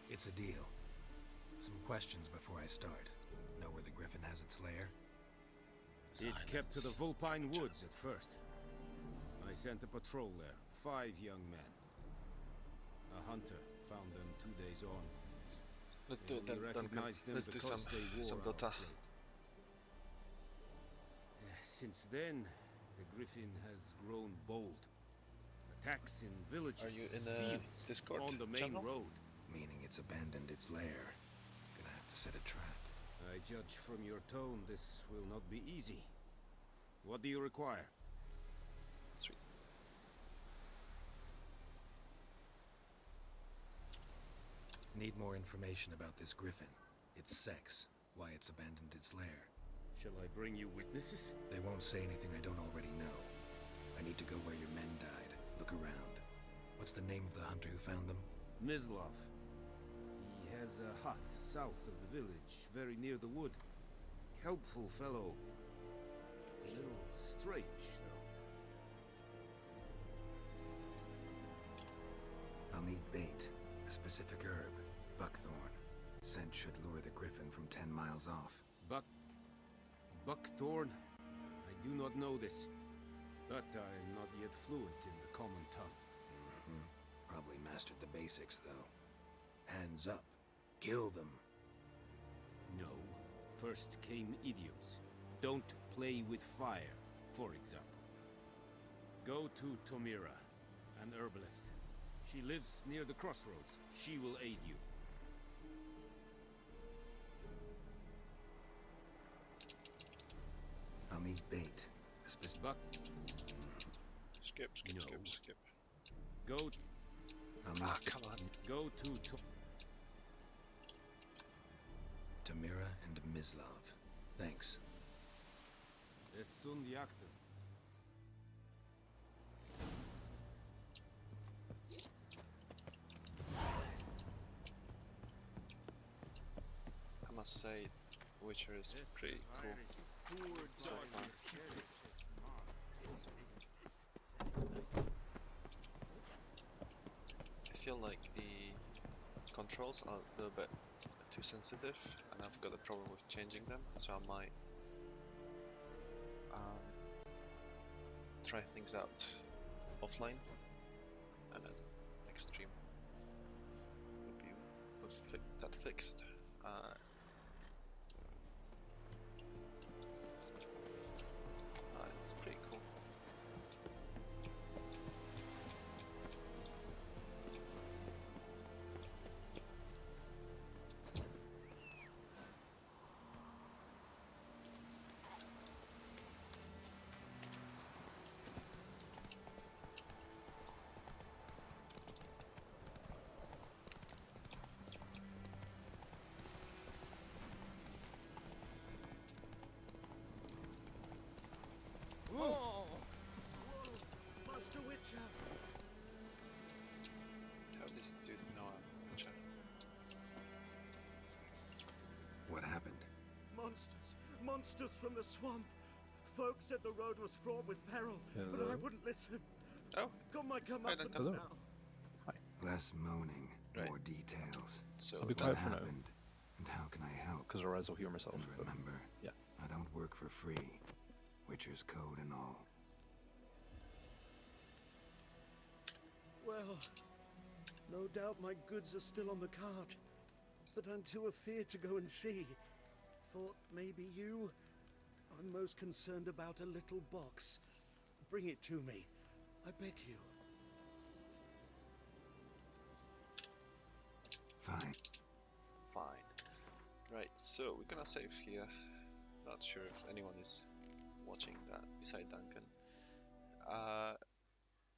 It's a deal. Some questions before I start. Know where the griffin has its lair? It kept to the Vulpine Woods at first. I sent a patrol there, 5 young men. A hunter found them 2 days on. Let's do it then, Duncan. Let's do some DotA. Since then, the griffin has grown bold. Attacks in villages, Are you in the fields, Discord on the main channel? road. Meaning it's abandoned its lair. Gonna have to set a trap. I judge from your tone this will not be easy. What do you require? Sweet. Need more information about this griffin. Its sex, why it's abandoned its lair. Shall I bring you witnesses? They won't say anything I don't already know. I need to go where your men died. Look around. What's the name of the hunter who found them? Mislav. He has a hut south of the village, very near the wood. Helpful fellow. A little strange, though. I'll need bait. A specific herb. Buckthorn. Scent should lure the griffin from 10 miles off. Buckthorn? I do not know this, but I am not yet fluent in the common tongue. Probably mastered the basics, though. Hands up. Kill them. No. First came idioms. Don't play with fire, for example. Go to Tomira, an herbalist. She lives near the crossroads. She will aid you. I'll need bait. A specific... Skip. Go... come on. Go to... Tamira and Mislav. Thanks. Es sunt jakten. I must say, Witcher is pretty cool so far. I feel like the controls are a little bit too sensitive, and I've got a problem with changing them, so I might try things out offline, and then next stream will be with that fixed. It's pretty cool. Whoa! Master Witcher! How this dude know I'm Witcher? What happened? Monsters from the swamp! Folk said the road was fraught with peril, but I wouldn't listen. Oh. Got my comeuppance Hello. now. Less moaning, more details. So I'll be What quiet for now, happened? And how can I help? because otherwise I'll hear myself. And but- remember, yeah. I don't work for free. Witcher's code and all. Well, no doubt my goods are still on the cart, but I'm too afeard to go and see. Thought maybe you... I'm most concerned about a little box. Bring it to me. I beg you. Fine. Fine. Right, so we're gonna save here. not sure if anyone is watching that beside Duncan.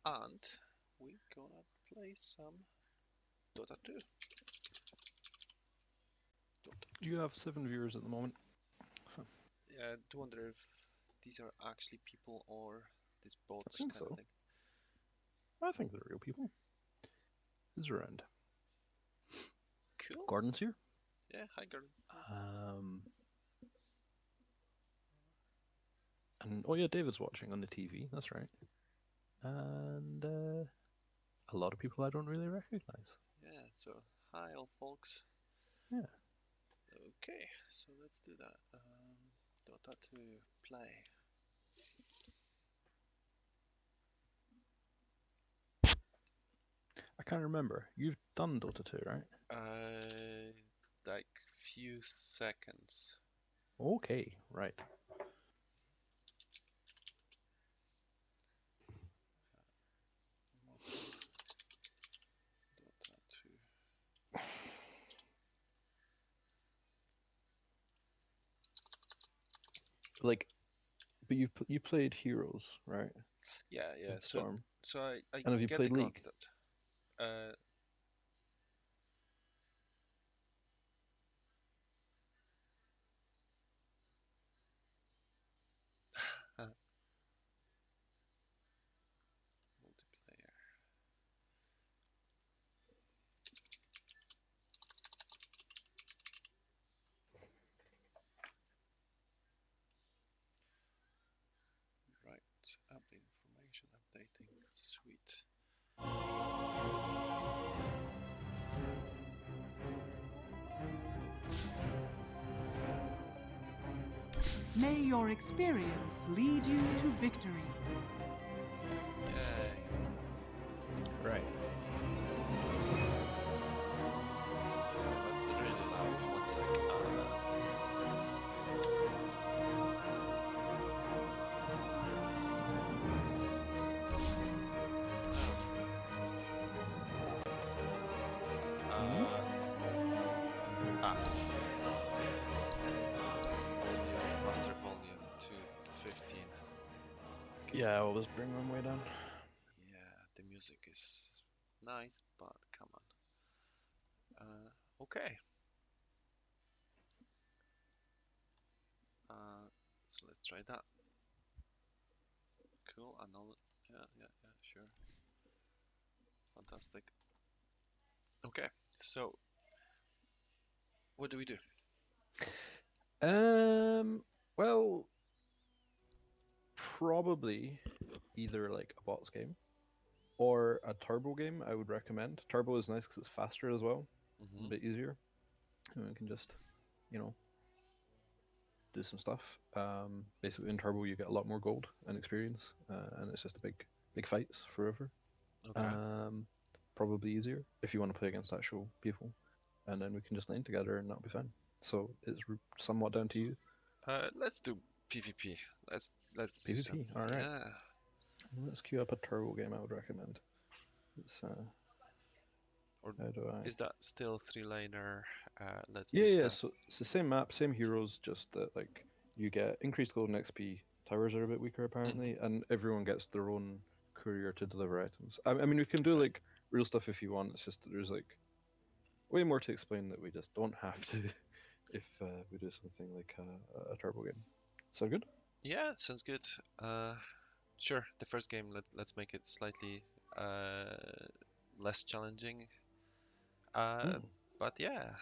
And we're gonna play some Dota 2. You have 7 viewers at the moment. So. Yeah, I do wonder if these are actually people or these bots I think kind of so. thing. I think they're real people. Who's around? Cool. Gordon's here. Yeah, hi Gordon. And oh yeah, David's watching on the TV. That's right. And a lot of people I don't really recognize. Yeah, so hi all folks. Yeah. Okay, so let's do that. Dota 2 play. I can't remember. You've done Dota 2, right? Like few seconds. Okay, right. Dota 2. Like, but you played Heroes, right? Yeah, yeah. Storm. So I and have you get played the League? concept. Multiplayer. Right, app information updating. Sweet. May your experience lead you to victory. Yay. Right. That's really loud. One sec. Master volume to 15. Yeah, I'll just bring them way down. Yeah, the music is nice, but come on. Okay. So let's try that. Cool. Yeah, sure. Fantastic. Okay, so what do we do? Well, probably either like a bots game or a turbo game. I would recommend. Turbo is nice because it's faster as well, a bit easier, and we can just, do some stuff. Basically, in turbo you get a lot more gold and experience, and it's just a big fights forever. Okay. Probably easier if you want to play against actual people, and then we can just lane together and that'll be fine. So it's somewhat down to you. Let's do PvP. Let's do PvP. something. All right. Yeah. Let's queue up a turbo game. I would recommend. It's Or how do I? is that still 3-laner? Let's Yeah, do yeah. stuff. So it's the same map, same heroes, just that like you get increased gold and XP. Towers are a bit weaker apparently, and everyone gets their own courier to deliver items. I mean, we can do like real stuff if you want. It's just that there's like way more to explain that we just don't have to if we do something like a turbo game. Sound good? Yeah, sounds good. Sure. The first game, let's make it slightly less challenging. But yeah.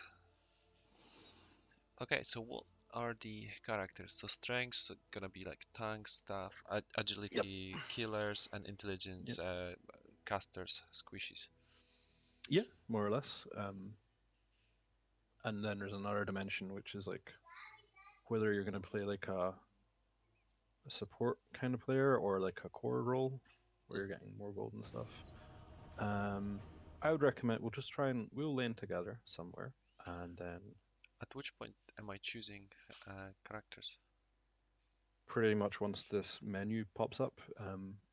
Okay, so what are the characters? So strengths are gonna be like tank stuff, agility, killers, and intelligence, casters, squishies. Yeah, more or less. And then there's another dimension which is like whether you're gonna play like a support kind of player or like a core role where you're getting more gold and stuff. I would recommend we'll lane together somewhere, and then At which point am I choosing characters? pretty much once this menu pops up,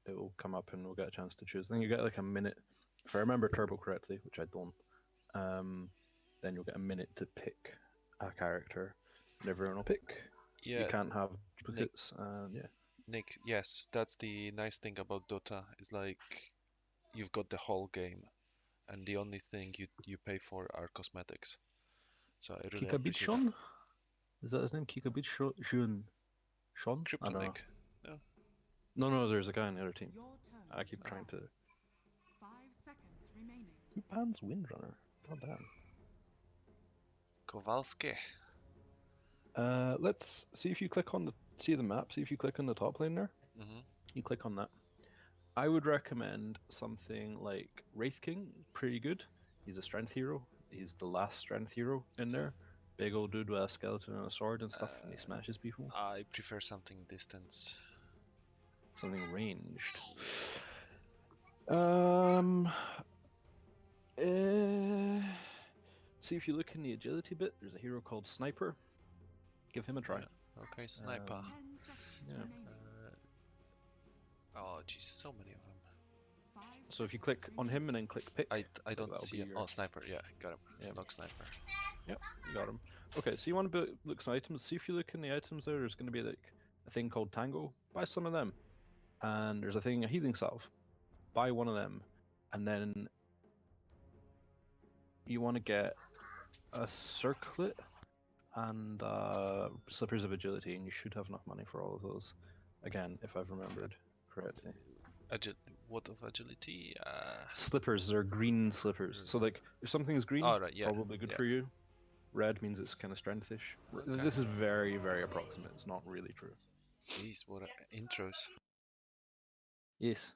it will come up and we'll get a chance to choose. Then you get like a minute, if I remember turbo correctly, which I don't. Then you'll get a minute to pick a character, and everyone will pick Yeah. You can't have duplicates, yeah. Nick, yes, that's the nice thing about Dota, is like you've got the whole game, and the only thing you pay for are cosmetics. So I really appreciate that. Kikabichon? Is that his name? Kikabichon? Sean? I don't know. Nick. No. No, there's a guy on the other team. Your turn. I keep trying to... 5 seconds remaining. Who bans Windrunner? God damn. Kowalski. Let's see if you click on the... See the map? See if you click on the top lane there? Mhm. You click on that. I would recommend something like Wraith King. Pretty good. He's a strength hero. He's the last strength hero in there. Big old dude with a skeleton and a sword and stuff, and he smashes people. I prefer something distance. Something ranged. See if you look in the agility bit, there's a hero called Sniper. Give him a try. Yeah. Okay, Sniper. Yeah. Oh, jeez, so many of them. So if you click on him and then click pick, I don't that'll see be it. your- Oh, Sniper. Yeah, got him. Yeah. Lock Sniper. Yep, you got him. Okay, so you want to look some items. See if you look in the items there. There's going to be like a thing called Tango. Buy some of them. And there's a healing salve. Buy one of them, and then you want to get a circlet and slippers of agility, and you should have enough money for all of those. Again, if I've remembered correctly. What of agility? Slippers, they're green slippers. So like, if something is green, Oh, right, yeah, probably good yeah. for you. Red means it's kind of strengthish. Okay. This is very, very approximate. It's not really true. Jeez, what intros. Yes.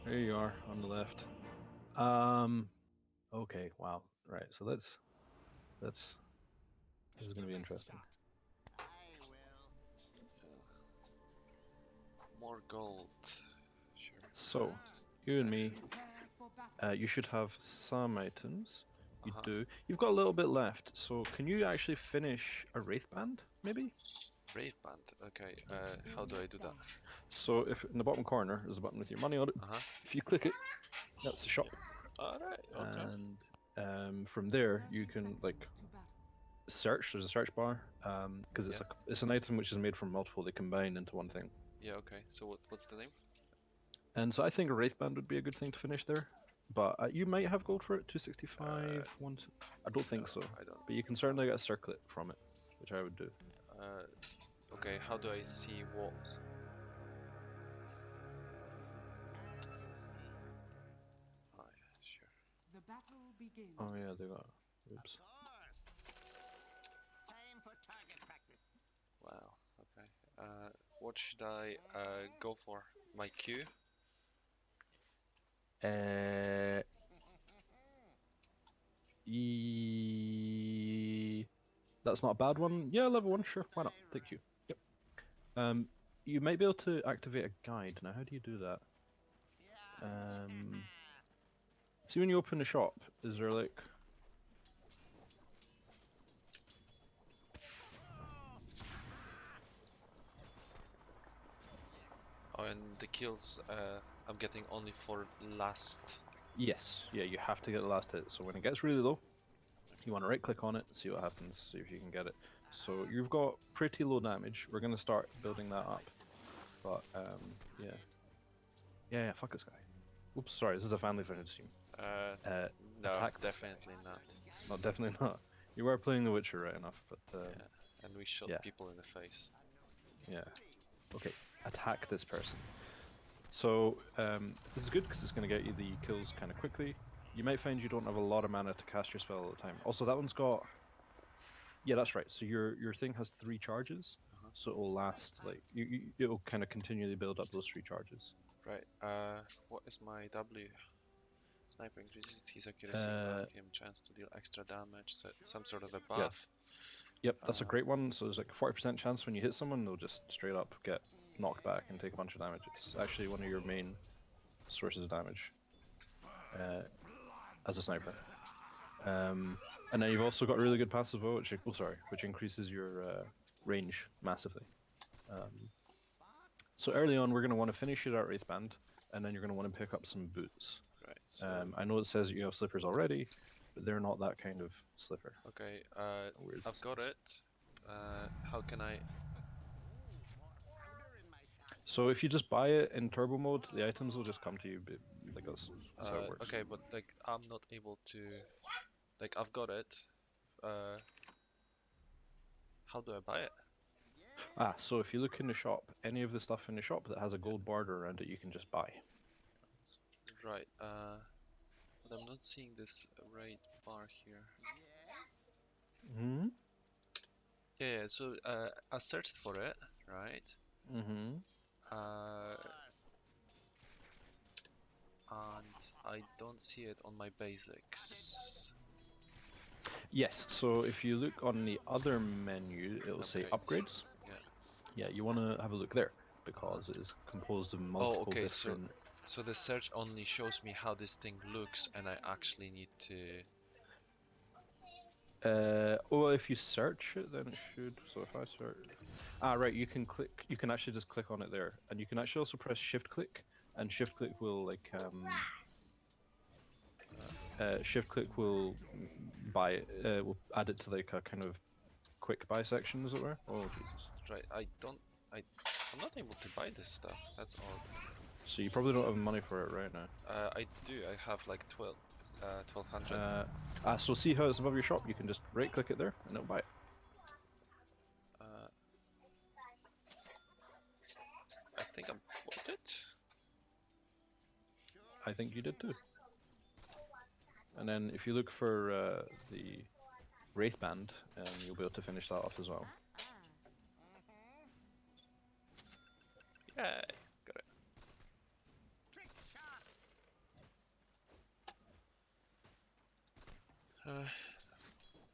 There you are on the left. Okay, wow. Right, so this is going to be interesting. More gold. Sure. So, you and me, you should have some items. You do. You've got a little bit left, so can you actually finish a Wraith Band, maybe? Wraith Band. Okay. How do I do that? So, if in the bottom corner, there's a button with your money on it. If you click it, that's the shop. Alright, okay. And from there, you can, like, search. There's a search bar, because it's an item which is made from multiple. They combine into one thing. Yeah, okay. So what's the name? And so I think a Wraith Band would be a good thing to finish there. But you might have gold for it, 265, I don't think so. I don't. But you can certainly get a circlet from it, which I would do. Okay, how do I see what? Oh, yeah, sure. The battle begins. Oh yeah, they got. Oops. Time for target practice. Wow, okay. What should I go for? My Q? That's not a bad one. Yeah, level 1, sure, why not? Thank you. Yep. You might be able to activate a guide. Now, how do you do that? See, when you open the shop, is there like... Oh, and the kills I'm getting only for last. Yes, yeah, you have to get the last hit. So when it gets really low, you want to right click on it, see what happens, see if you can get it. So you've got pretty low damage. We're going to start building that up. But, yeah, fuck this guy. Oops, sorry, this is a family-friendly stream. No, attack definitely not. No, definitely not. You are playing The Witcher right enough, but... yeah, and we shot people in the face. Yeah. Okay, attack this person. So, this is good because it's going to get you the kills kind of quickly. You might find you don't have a lot of mana to cast your spell all the time. Also, that one's got... Yeah, that's right. So your thing has 3 charges, so it will last, like, it'll kind of continually build up those 3 charges. Right, what is my W? Sniper increases his accuracy, allowing him chance to deal extra damage, so some sort of a buff. Yep, that's a great one. So there's like a 40% chance when you hit someone, they'll just straight up get knocked back and take a bunch of damage. It's actually one of your main sources of damage as a sniper. And then you've also got a really good passive bow, which increases your range massively. So early on, we're going to want to finish it at Wraith Band, and then you're going to want to pick up some boots. Right. So I know it says that you have slippers already, but they're not that kind of sliver. Okay, Where's I've got it. How can I... So if you just buy it in turbo mode, the items will just come to you. Like that's how it works. Okay, but like I'm not able to... Like I've got it. How do I buy it? Ah, so if you look in the shop, any of the stuff in the shop that has a gold border around it, you can just buy. Right, but I'm not seeing this raid bar here. Hmm. Yeah, so I searched for it, right? Mm-hmm. And I don't see it on my basics. Yes. So if you look on the other menu, it'll say upgrades. Yeah. Yeah, you want to have a look there because it is composed of multiple okay, different. So the search only shows me how this thing looks, and I actually need to. Well, if you search it, then it should. So if I search, right, you can click. You can actually just click on it there, and you can actually also press Shift click, and Shift click will like Shift click will buy it. Will add it to like a kind of quick buy section, as it were. Oh Jesus! Right, I'm not able to buy this stuff. That's odd. So you probably don't have money for it right now. I do. I have like 1200. So see how it's above your shop? You can just right click it there, and it'll buy it. I think I bought it. I think you did too. And then if you look for the Wraith Band, you'll be able to finish that off as well. Yeah, got it.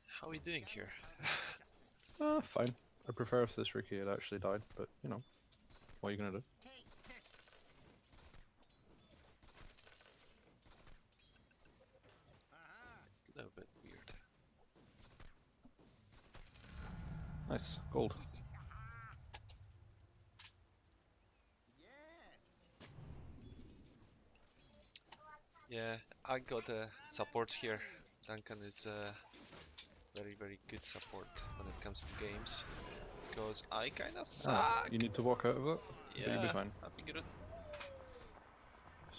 How are we doing here? Fine. I prefer if this Ricky had actually died, but you know, what are you gonna do? It's a little bit weird. Nice, gold. Yeah, I got support here. Duncan is very, very good support when it comes to games. Because I kinda suck! You need to walk out of it? Yeah, but you'll be fine. I figured it.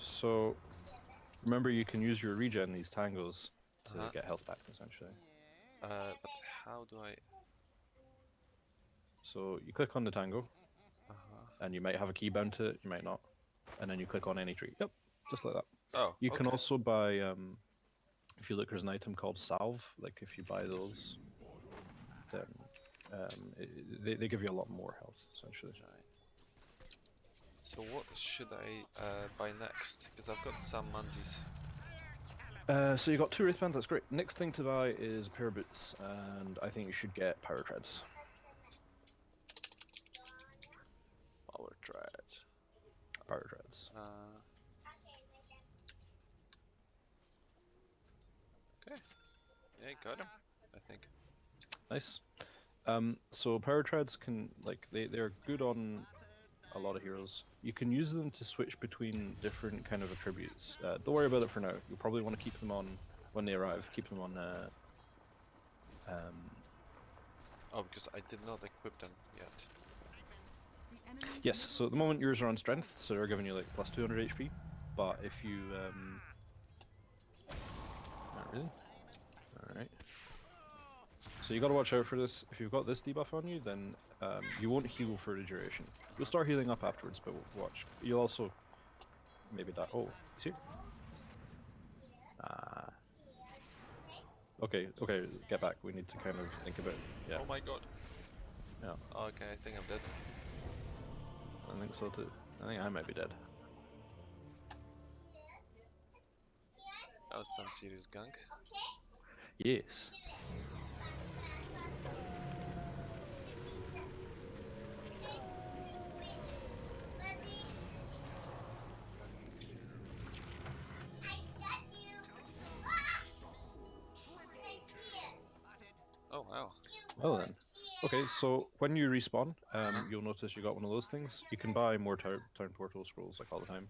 So, remember you can use your regen these tangos to get health back, essentially. But how do I... So, you click on the tango, and you might have a key bound to it, you might not. And then you click on any tree. Yep, just like that. Oh, you can also buy, if you look, there's an item called Salve. Like, if you buy those, then they give you a lot more health, essentially. Right. So what should I buy next? Because I've got some manzis. So you got 2 Wraith Bands, that's great. Next thing to buy is a pair of boots, and I think you should get Power Treads. Power Treads. Power Treads. Okay. Yeah, got him, I think. Nice. So Power Treads can, like, they're good on a lot of heroes. You can use them to switch between different kind of attributes. Don't worry about it for now. You'll probably want to keep them on when they arrive. Keep them on. Oh, because I did not equip them yet. Yes. So at the moment yours are on strength, so they're giving you like plus 200 HP. But if you not really. All right. So you got to watch out for this. If you've got this debuff on you, then you won't heal for the duration. You'll start healing up afterwards, but watch. You'll also maybe die. Oh, he's here. Okay, get back. We need to kind of think about. Yeah. Oh my god. Yeah. Okay, I think I'm dead. I think so too. I think I might be dead. That was some serious gunk. Yes. Oh wow. Well then. Okay, so when you respawn, you'll notice you got one of those things. You can buy more town portal scrolls like all the time.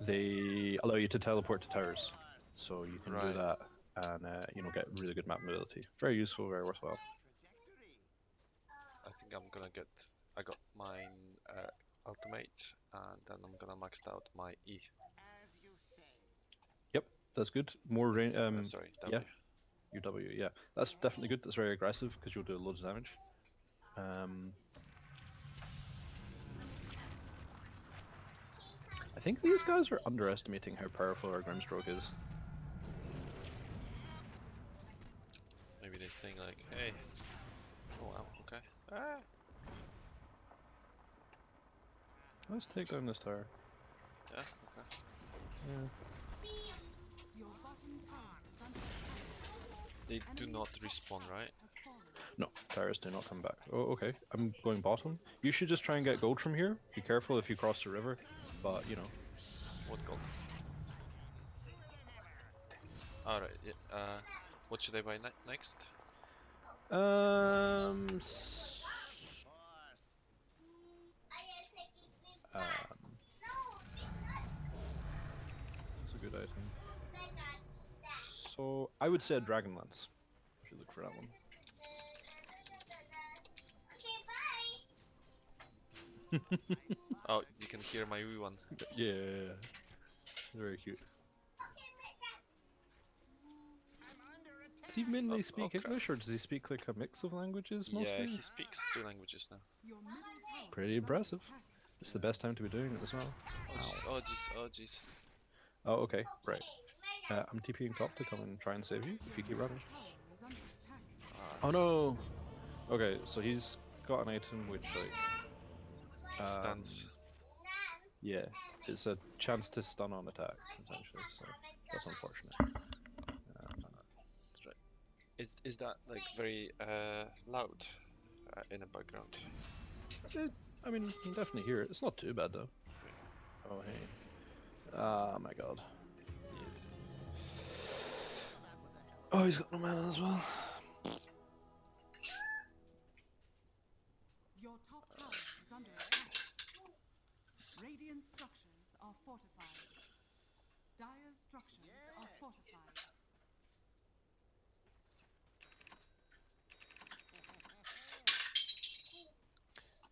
They allow you to teleport to towers. so you can do Right. that and you know, get really good map mobility. Very useful, very worthwhile. I think I'm gonna get. I got mine ultimate, and then I'm gonna max out my E. Yep, that's good. More range. Sorry, Yeah, W. UW. Yeah, that's definitely good. That's very aggressive because you'll do loads of damage. I think these guys are underestimating how powerful our Grimstroke is. Maybe they think like, hey, oh wow, okay. Ah. Let's take down this tower. Yeah, okay. Yeah. They do not respawn, right? No, towers do not come back. Oh, okay. I'm going bottom. You should just try and get gold from here. Be careful if you cross the river, but you know. What gold? Alright, yeah, what should I buy next? That's a good item. So I would say a dragon lance. We should look for that one. Oh, you can hear my wee one. Yeah, very cute. Does he mainly speak English, or does he speak like a mix of languages mostly? Yeah, he speaks 2 languages now. Pretty impressive. It's the best time to be doing it as well. Oh jeez, oh jeez. Oh, okay, right. I'm TPing top to come and try and save you if you keep running. Oh no! Okay, so he's got an item which like Stuns. Yeah, it's a chance to stun on attack essentially. So that's unfortunate. That's right. Is that like very loud in the background? I mean, you can definitely hear it. It's not too bad though. Oh hey. Oh my god. Oh, he's got no mana as well. Your top tower is under attack. Radiant structures are fortified. Dire's structures are fortified.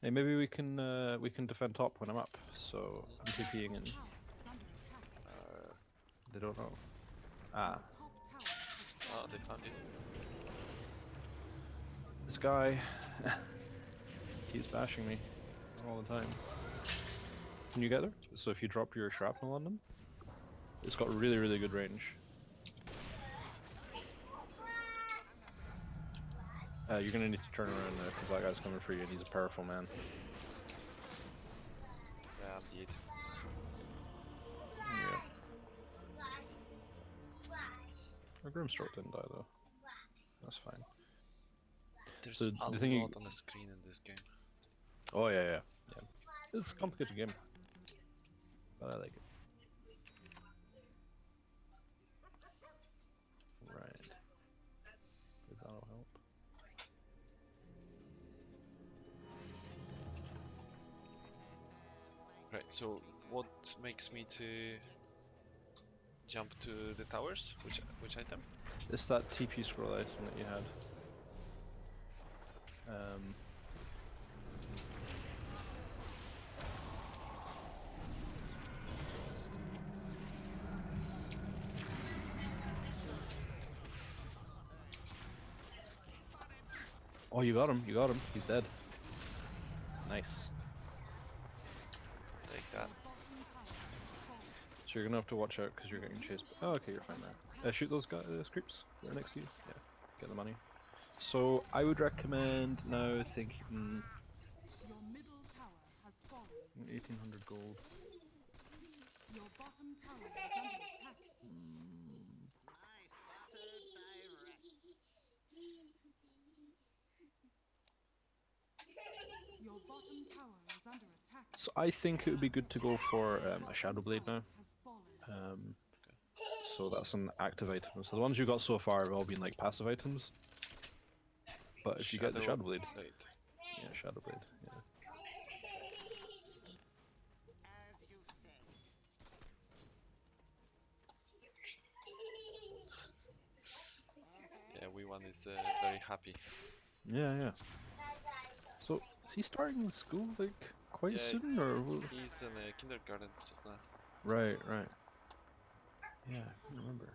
Hey, maybe we can defend top when I'm up. So I'm TPing in. They don't know. Ah. Oh, they found you. This guy keeps bashing me all the time. Can you get there? So if you drop your shrapnel on them, it's got really, really good range. You're gonna need to turn around there because that guy's coming for you and he's a powerful man. Yeah, indeed. Yeah. Our Grimstroke didn't die though. That's fine. There's So a the lot thing on the screen in this game. Oh yeah. It's a complicated game, but I like it. Right. That'll help. Right, so what makes me to jump to the towers? Which item? It's that TP scroll item that you had. Oh, you got him, he's dead. Nice. Take that. So you're gonna have to watch out because you're getting chased. Oh, okay, you're fine there. Shoot those guys, creeps that are next to you. Yeah, get the money. So I would recommend now thinking. Your middle tower has fallen. 1800 gold. Your bottom tower is under attack. Your bottom tower is under attack. So I think it would be good to go for a Shadow Blade now. So that's an active item. So the ones you got so far have all been like passive items. But if you get the Shadow Blade, yeah, Shadow Blade, yeah. everyone is very happy. Yeah. So, is he starting school like quite Yeah, soon, or? he's in kindergarten just now. Right. Yeah, I couldn't remember.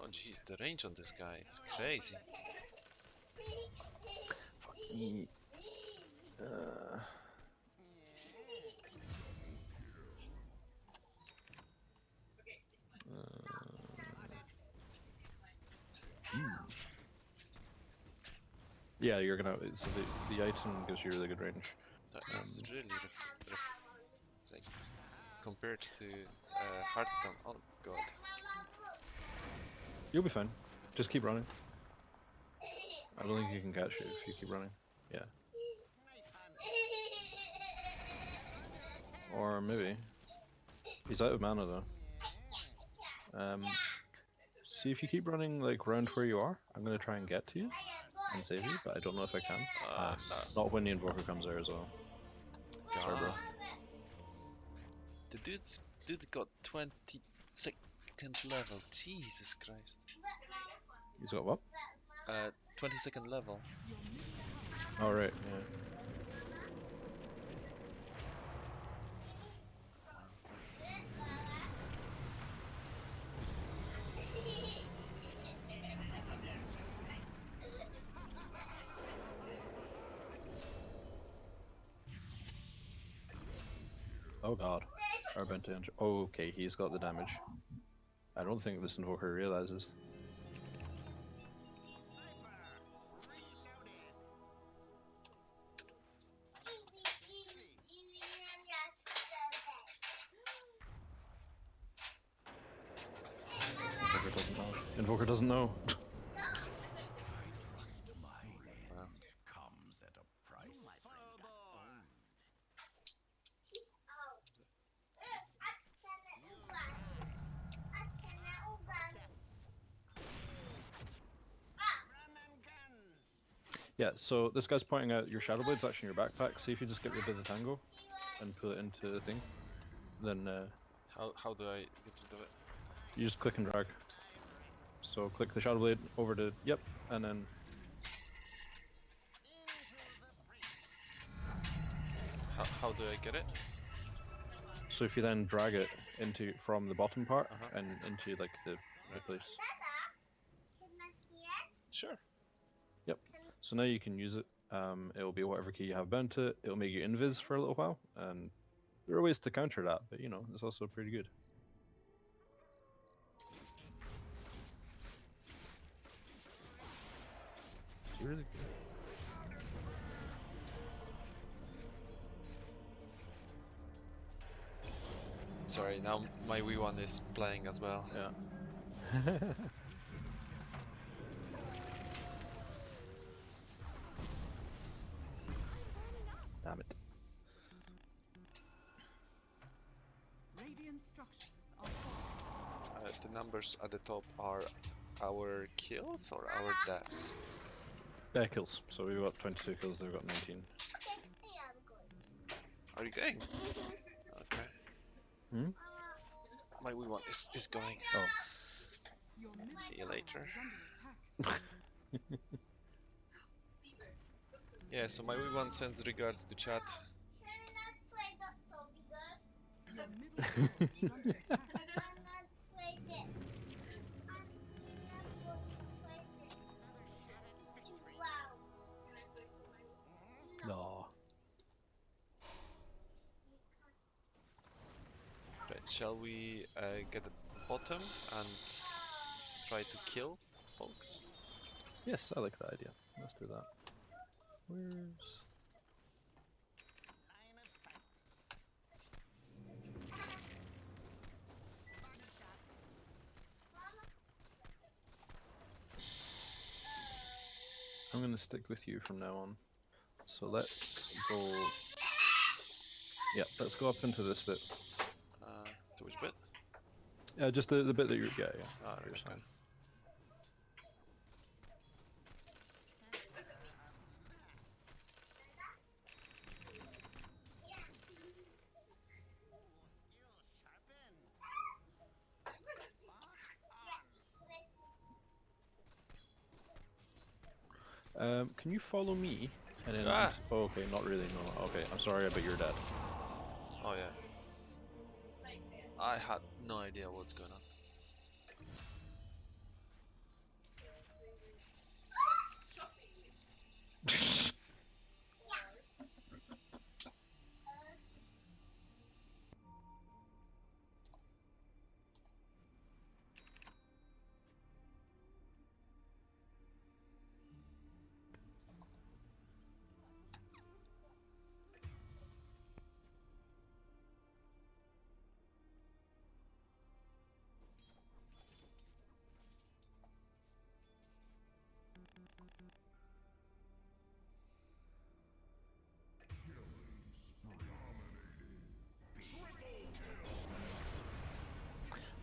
Oh jeez, the range on this guy is crazy. Yeah, you're gonna. So the item gives you really good range. That is really like compared to Hearthstone. Oh god. You'll be fine. Just keep running. I don't think you can catch it if you keep running. Yeah. Or maybe. He's out of mana though. See if you keep running like round where you are. I'm gonna try and get to you and save you, but I don't know if I can. Not when the invoker comes there as well. Sorry, bro. The dude got 22nd level. Jesus Christ. He's got what? 22nd level. Oh right, yeah. Oh god. Our bounty hunter. Oh, okay, he's got the damage. I don't think this invoker realizes. Invoker doesn't know. Comes at a price. Yeah, so this guy's pointing out your Shadow Blade's actually in your backpack. See if you just get rid of the tango and put it into the thing. Then how do I get rid of it? you just click and drag. So click the Shadow Blade over to yep, and then how do I get it? so if you then drag it into from the bottom part and into like the place. Sure. Yep. So now you can use it. It'll be whatever key you have bound to it. It'll make you invis for a little while, and there are ways to counter that, but you know, it's also pretty good. It's really good. Sorry, now my Wii one is playing as well. Yeah. Damn it. Radiant structures are The numbers at the top are our kills or our deaths? Kills. So we've got 22 kills, they've got 19. Are you going? Okay. Hmm? My Wii one is going. Oh. See you later. Yeah, so my Wii one sends regards to chat. No. Right, shall we get at the bottom and try to kill folks? Yes, I like that idea. Let's do that. Where's... I'm gonna stick with you from now on. So let's go... Yeah, let's go up into this bit. To which bit? Yeah, just the bit that you're... Yeah. Ah, You're okay. fine. Can you follow me? And then. Ah! Oh, okay, not really. No. Okay, I'm sorry, but you're dead. Oh yeah. I had no idea what's going on.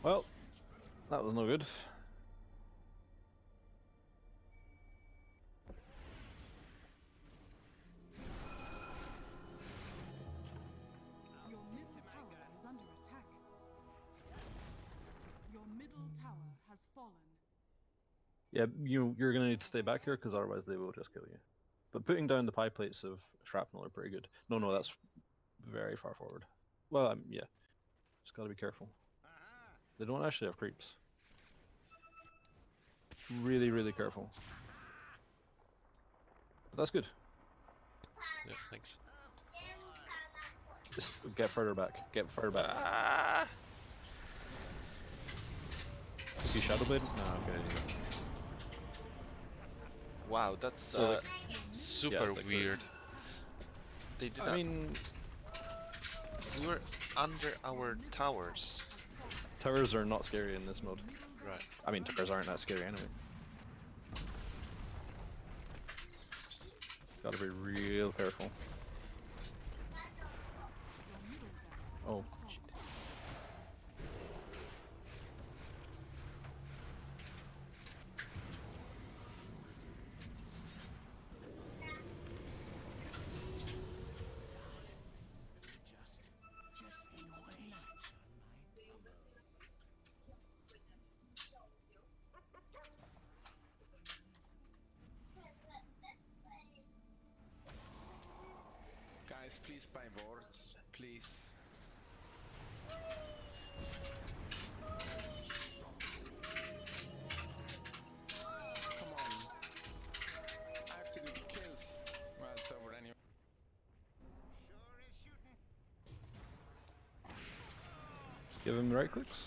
Well, that was no good. Your middle tower is under attack. Your middle tower has fallen. Yeah, you're gonna need to stay back here because otherwise they will just kill you. But putting down the pie plates of shrapnel are pretty good. No, that's very far forward. Well, yeah, just gotta be careful. They don't actually have creeps. Really, really careful. But that's good. Yeah, thanks. Just get further back. Get further back. Ah! Could be Shadowblade? No, okay. Wow, that's So, like, super like weird. They did that. I mean, we were under our towers. towers are not scary in this mode. Right. I mean, towers aren't that scary anyway. Gotta be real careful. Oh. Guys, please buy boards, please. Come on. I have to do the kills. Well, it's over anyway. Give him the right clicks.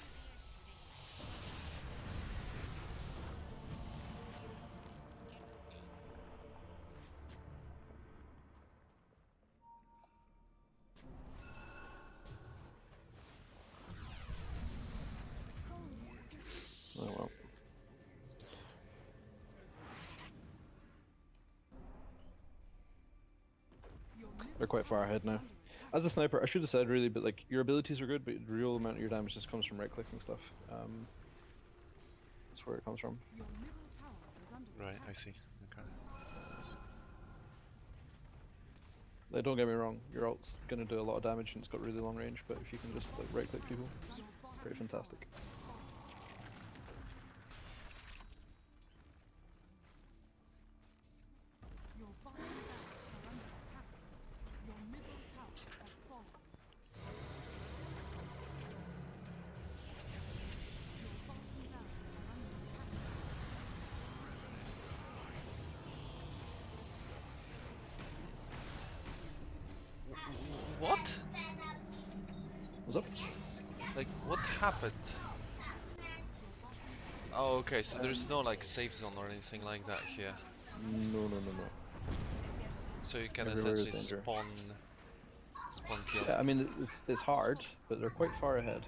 Oh well. They're quite far ahead now. As a sniper, I should have said really, but like your abilities are good, but the real amount of your damage just comes from right clicking stuff. That's where it comes from. Right, I see. Okay. Like, don't get me wrong, your ult's gonna do a lot of damage and it's got really long range, but if you can just like right click people, it's pretty fantastic. Your bottom barracks are under attack. Your middle tower has fallen. Your bottom barracks are under attack. What? What's up? Like, what happened? Oh, okay, so there's no like safe zone or anything like that here. No. So you can Everywhere is essentially danger. spawn kill. Yeah, I mean it's hard, but they're quite far ahead.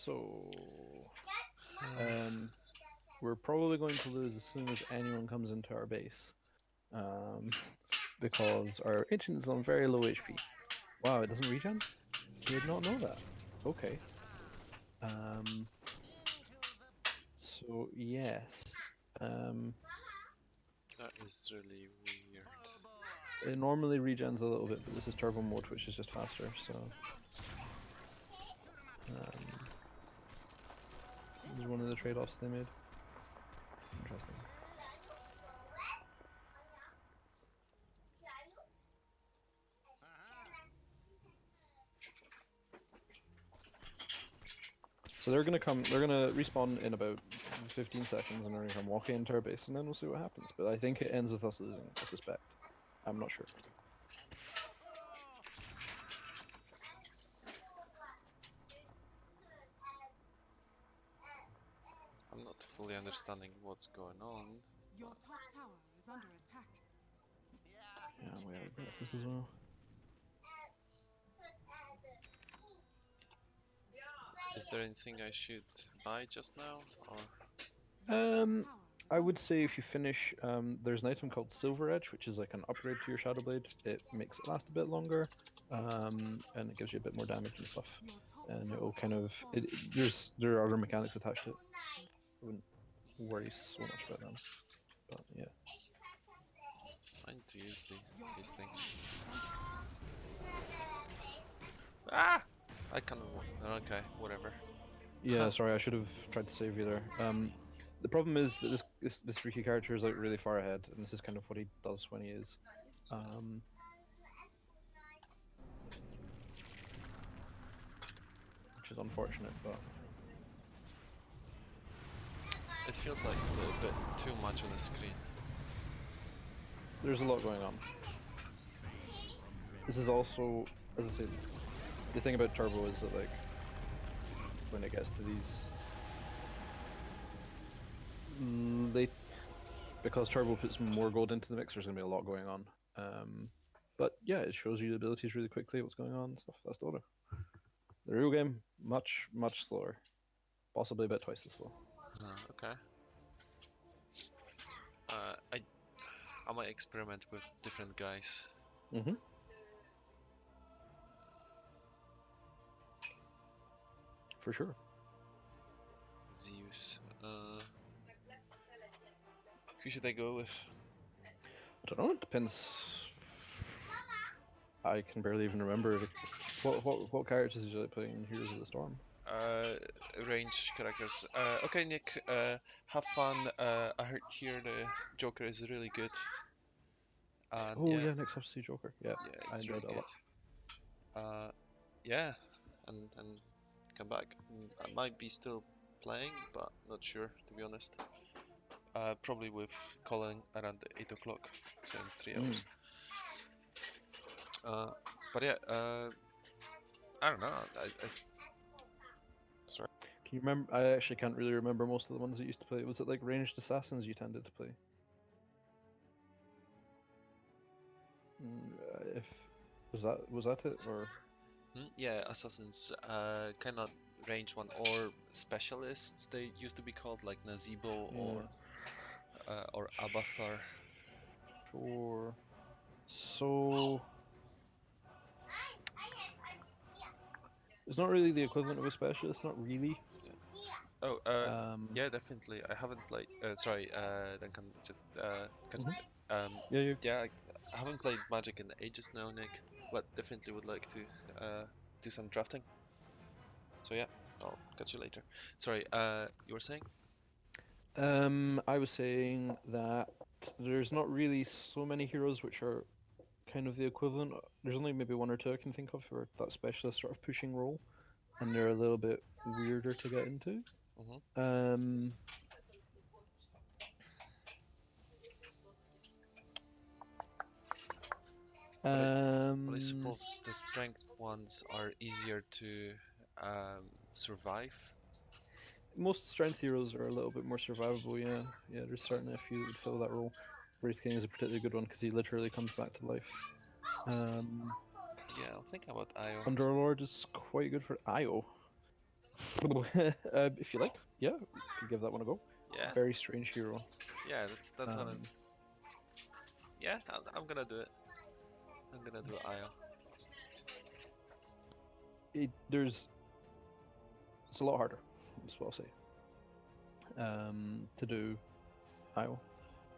So, we're probably going to lose as soon as anyone comes into our base, because our ancient is on very low HP. Wow, it doesn't regen? Did not know that. Okay. So yes. That is really weird. It normally regens a little bit, but this is turbo mode, which is just faster. So this is one of the trade-offs they made. Interesting. So they're gonna respawn in about 15 seconds, and they're gonna come walking into our base, and then we'll see what happens. But I think it ends with us losing, I suspect. I'm not sure. I'm not fully understanding what's going on. Your top tower is under attack. Yeah, we have this as well. Is there anything I should buy just now, or? I would say if you finish, there's an item called Silver Edge, which is like an upgrade to your Shadow Blade. It makes it last a bit longer, and it gives you a bit more damage and stuff. And it will kind of there are other mechanics attached to it. I wouldn't worry so much about them, but yeah. Fine to use these things. Ah! I kind of okay, whatever. Yeah, sorry, I should have tried to save you there. The problem is that this freaky character is like really far ahead, and this is kind of what he does when he is. Which is unfortunate, but it feels like a little bit too much on the screen. There's a lot going on. This is also, as I said, the thing about Turbo is that like when it gets to these, because Turbo puts more gold into the mix, there's gonna be a lot going on. But yeah, it shows you the abilities really quickly, what's going on and stuff. That's DotA. The real game, much slower, possibly about twice as slow. Okay. I might experiment with different guys. For sure. Zeus. Who should I go with? I don't know. It depends. I can barely even remember what characters did you like playing in Heroes of the Storm. Range characters. Okay, Nick. Have fun. I heard here the Joker is really good. Oh yeah, next up see Joker. Yeah, it's I enjoyed really it a lot. Yeah, and come back. I might be still playing, but not sure to be honest. Probably with Colin around 8 o'clock, so in 3 hours. But yeah, I don't know. Sorry. Can you remember? I actually can't really remember most of the ones that you used to play. Was it like ranged assassins you tended to play? If was that it or? Yeah, assassins. Kind of range one or specialists. They used to be called like Nazeebo or Abathar. Sure. So it's not really the equivalent of a specialist. Not really. Oh, yeah, definitely. I haven't played. Sorry, Duncan. Just yeah, I haven't played Magic in ages now, Nick. But definitely would like to do some drafting. So yeah, I'll catch you later. Sorry, you were saying? I was saying that there's not really so many heroes which are kind of the equivalent. There's only maybe one or two I can think of for that specialist sort of pushing role, and they're a little bit weirder to get into. But I suppose the strength ones are easier to survive. Most strength heroes are a little bit more survivable, yeah. Yeah, there's certainly a few that would fill that role. Wraith King is a particularly good one because he literally comes back to life. Yeah, I'll think about Io. Underlord is quite good for Io. If you like, yeah, you could give that one a go. Yeah. Very strange hero. Yeah, that's what Um, it's. Yeah, I'm gonna do it. I'm gonna do IO. It's a lot harder. That's what I'll say. To do IO.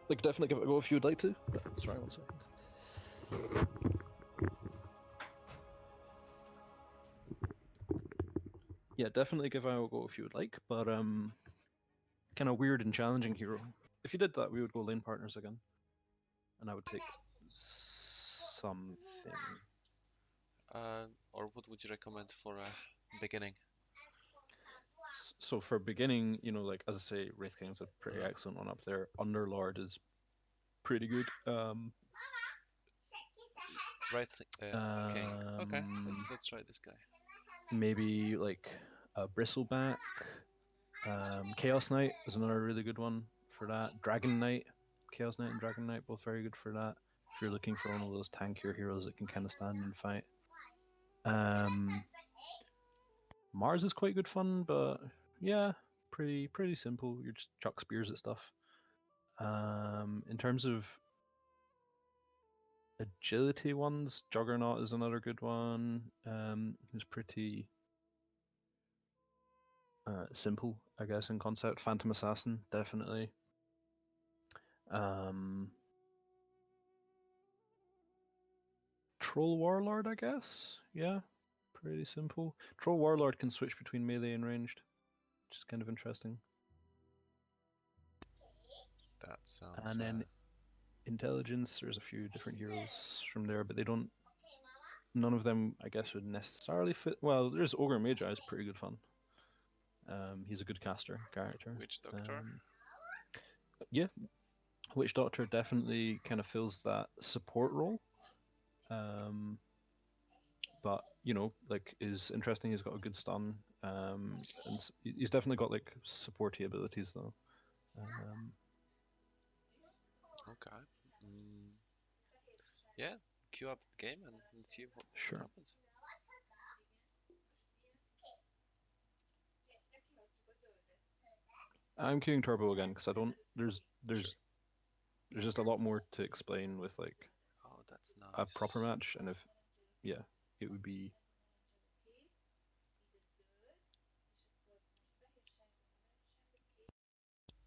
Like, definitely give it a go if you would like to. Sorry, 1 second. Yeah, definitely give IO a go if you would like, but kind of weird and challenging hero. If you did that, we would go lane partners again, and I would take something. Or what would you recommend for beginning? So for beginning, you know, like as I say, Wraith King's a pretty excellent one up there. Underlord is pretty good. Right, King. Okay, let's try this guy. Maybe like a Bristleback. Chaos Knight is another really good one for that. Dragon Knight, Chaos Knight and Dragon Knight, both very good for that. If you're looking for one of those tankier heroes that can kind of stand and fight. Mars is quite good fun, but yeah, pretty simple. You just chuck spears at stuff. In terms of agility ones, Juggernaut is another good one. It's pretty simple, I guess, in concept. Phantom Assassin, definitely. Troll Warlord, I guess. Yeah, pretty simple. Troll Warlord can switch between melee and ranged, which is kind of interesting. That sounds. And then intelligence, there's a few different heroes from there, but they don't. None of them, I guess, would necessarily fit. Well, there's Ogre Magi, is pretty good fun. He's a good caster character. Witch Doctor. Yeah, Witch Doctor definitely kind of fills that support role. But you know, like, is interesting. He's got a good stun, and he's definitely got like supporty abilities though. Okay. Yeah, queue up the game and let's see what happens. I'm queuing Turbo again because I don't. There's just a lot more to explain with like that's nice. a proper match, and if it would be.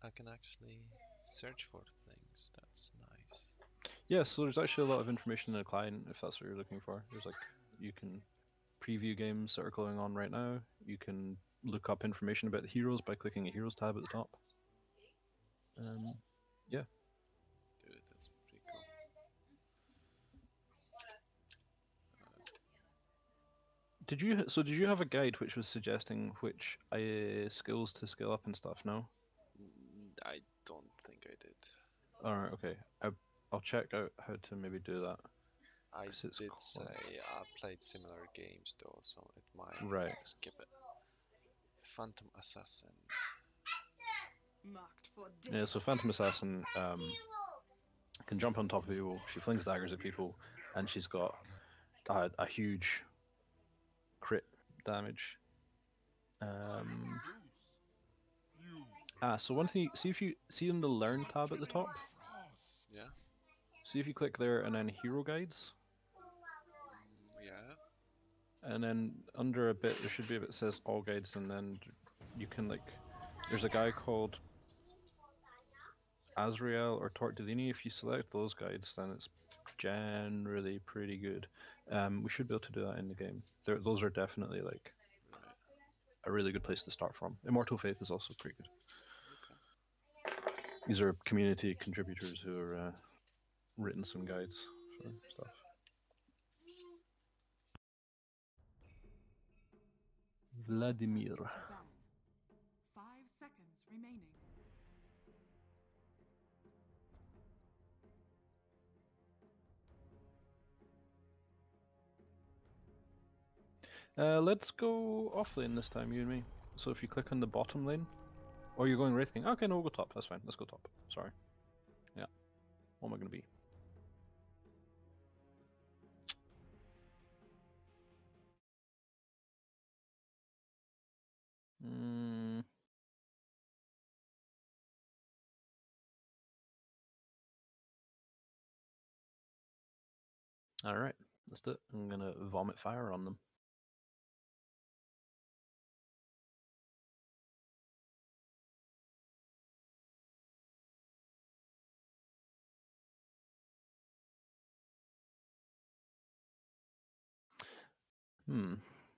I can actually search for things. That's nice. Yeah, so there's actually a lot of information in the client if that's what you're looking for. There's like, you can preview games that are going on right now. You can look up information about the heroes by clicking a heroes tab at the top. Yeah. Dude, that's pretty cool. Did you have a guide which was suggesting which skills to skill up and stuff? No. I don't think I did. All right. Okay. I'll check out how to maybe do that. I did say I played similar games though, so it might skip it. Phantom Assassin. Yeah, so Phantom Assassin can jump on top of people. She flings daggers at people, and she's got a huge crit damage. So one thing, see if you see in the Learn tab at the top. Yeah. See if you click there and then Hero Guides. Yeah. And then under a bit, there should be a bit that says All Guides, and then you can like, there's a guy called Azrael or Tortellini. If you select those guides, then it's generally pretty good. We should be able to do that in the game. Those are definitely like a really good place to start from. Immortal Faith is also pretty good. These are community contributors who are written some guides for stuff. Vladimir. 5 seconds remaining. Let's go off lane this time, you and me. So if you click on the bottom lane, or you're going Wraith King. Okay, no, we'll go top. That's fine. Let's go top. Sorry. Yeah. What am I going to be? Mm. All right, let's do it. I'm gonna vomit fire on them.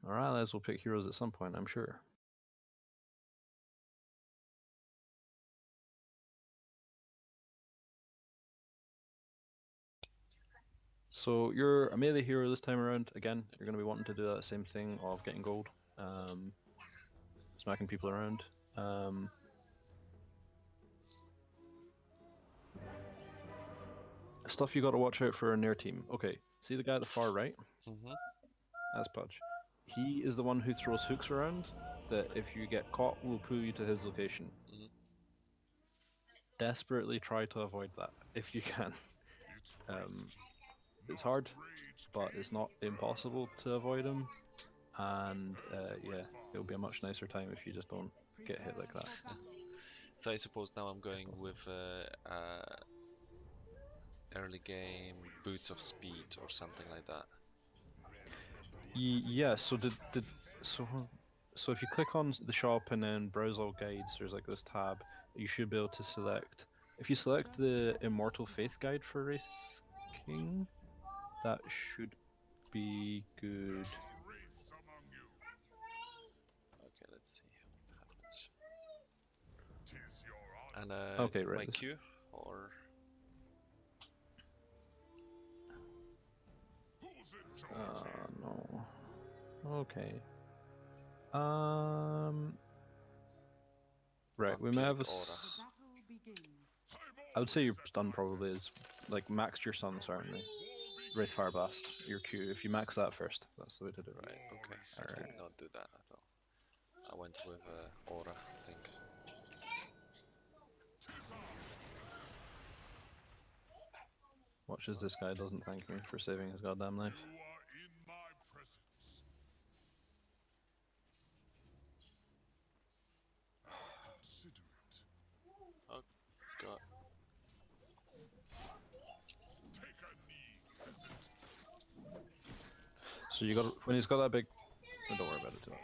Our allies will pick heroes at some point, I'm sure. So you're a melee hero this time around. Again, you're going to be wanting to do that same thing of getting gold, smacking people around. Stuff you got to watch out for in their team. Okay, see the guy at the far right? That's Pudge. He is the one who throws hooks around that if you get caught will pull you to his location. Desperately try to avoid that if you can. It's hard, but it's not impossible to avoid him. And yeah, it'll be a much nicer time if you just don't get hit like that. Yeah. So I suppose now I'm going with early game boots of speed or something like that. Yeah. So so if you click on the shop and then browse all guides, there's like this tab. You should be able to select. If you select the Immortal Faith guide for Wraith King, that should be good. Okay, let's see what happens. And okay, right. my Q or no. Okay. Right, we may have a. I would say your stun probably is like maxed your stun certainly. Wraith Fire Blast, your Q. If you max that first, that's the way to do it. Right. Okay. I did not do that at all. I went with aura, I think. Watch as this guy doesn't thank me for saving his goddamn life. Oh god. So you got when he's got that big. Oh, don't worry about it too much.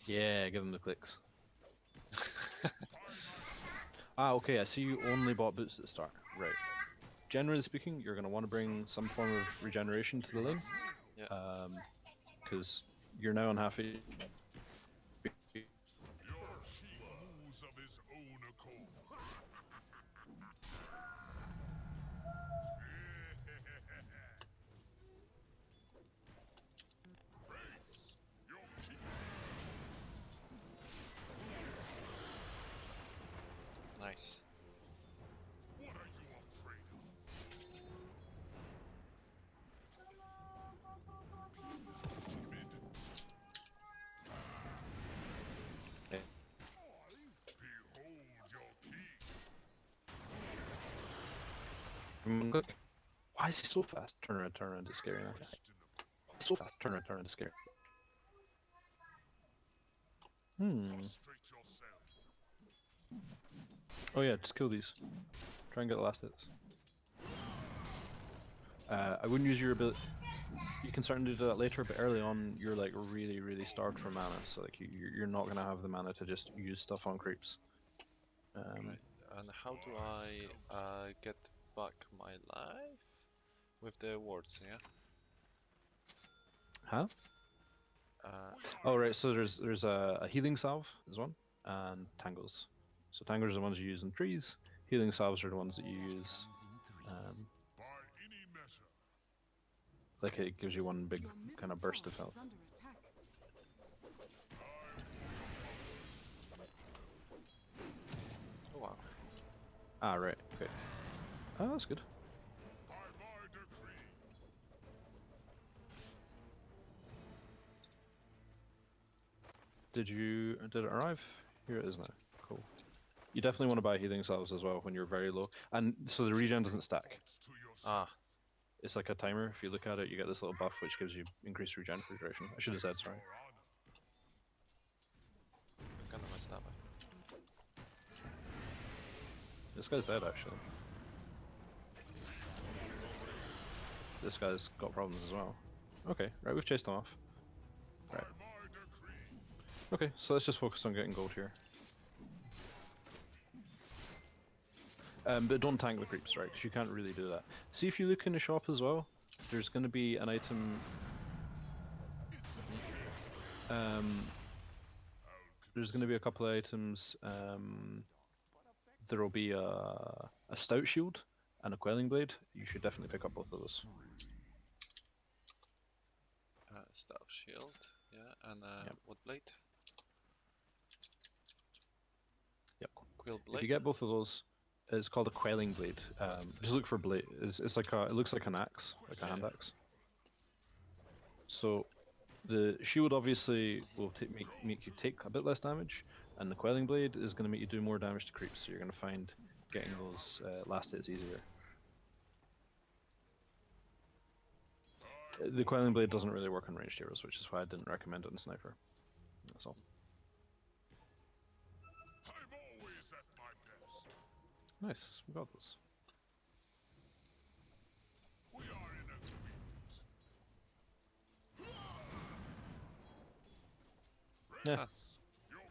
Yeah, give him the clicks. Okay, I see you only bought boots at the start. Right. Generally speaking, you're going to want to bring some form of regeneration to the lane. Yeah. Because you're now on half HP. Nice. Why is he so fast? Turn around, it's scary. So fast, turn around, it's scary. Oh yeah, just kill these. Try and get the last hits. I wouldn't use your ability. You can certainly do that later, but early on you're like really starved for mana, so like you're not gonna have the mana to just use stuff on creeps. Right. And how do I get back my life? With the wards, yeah? Huh? Oh right, so there's a healing salve is one, and tangles. So tangles are the ones you use in trees. Healing salves are the ones that you use. Like it gives you one big kind of burst of health. Oh wow. Ah right, okay. Oh, that's good. Did it arrive? Here it is now. Cool. You definitely want to buy healing salves as well when you're very low. And so the regen doesn't stack. Ah. It's like a timer. If you look at it, you get this little buff which gives you increased regen for duration. I should have said, sorry. I'm kind of messed up. This guy's dead, actually. This guy's got problems as well. Okay, right, we've chased him off. Right. Okay, so let's just focus on getting gold here. But don't tank the creeps, right? Because you can't really do that. See if you look in the shop as well. There's going to be an item. There's going to be a couple of items. There will be a stout shield and a quelling blade. You should definitely pick up both of those. Staff shield, yeah, and Yep. wood blade. Yep. Quill blade. If you get both of those, it's called a quelling blade. Just look for blade. It's like it looks like an axe, like a hand axe. So the shield obviously will make you take a bit less damage, and the quelling blade is going to make you do more damage to creeps. So you're going to find getting those last hits easier. The quelling blade doesn't really work on ranged heroes, which is why I didn't recommend it on sniper. That's all. I'm always at my best. Nice, we got this. We are in agreement. Yeah.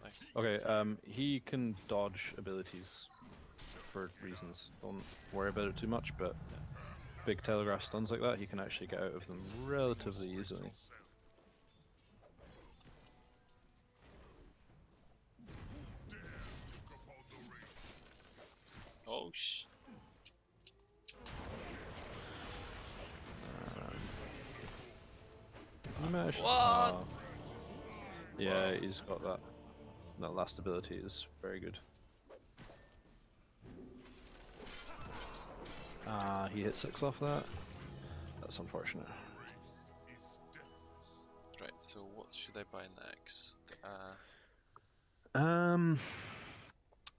Nice. Okay, he can dodge abilities for reasons. Don't worry about it too much, but big telegraph stuns like that, he can actually get out of them relatively easily. Oh sh. What? Yeah, he's got that. That last ability is very good. He hit 6 off that. That's unfortunate. Right, so what should I buy next?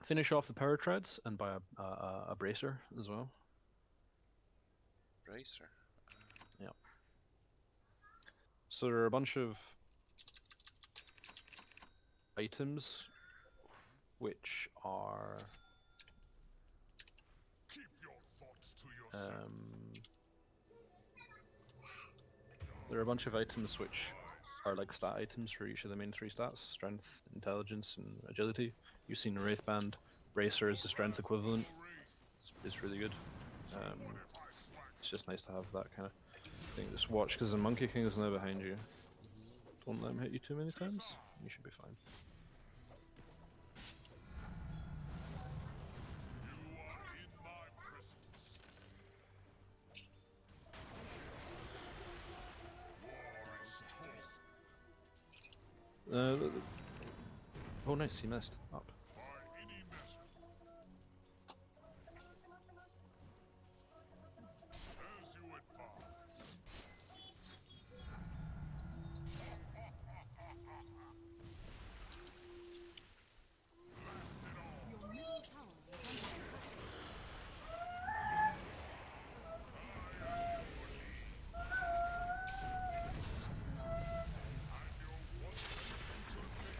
Finish off the power treads and buy a bracer as well. Bracer. Yep. So there are a bunch of items which are like stat items for each of the main 3 stats: strength, intelligence, and agility. You've seen the Wraith Band. Bracer is the strength equivalent. It's really good. It's just nice to have that kind of thing. Just watch, because the Monkey King is now behind you. Don't let him hit you too many times. You should be fine. Oh nice, he missed. Up.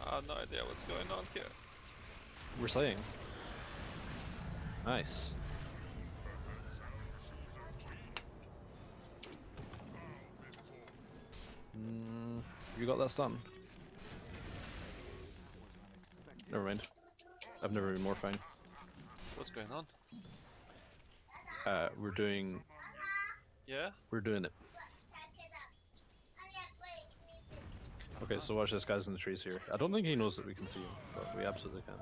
I have no idea what's going on here. We're saying. Nice. You got that stun? Never mind. I've never been more fine. What's going on? We're doing... Yeah? We're doing it. Okay, so watch this guy's in the trees here. I don't think he knows that we can see him, but we absolutely can.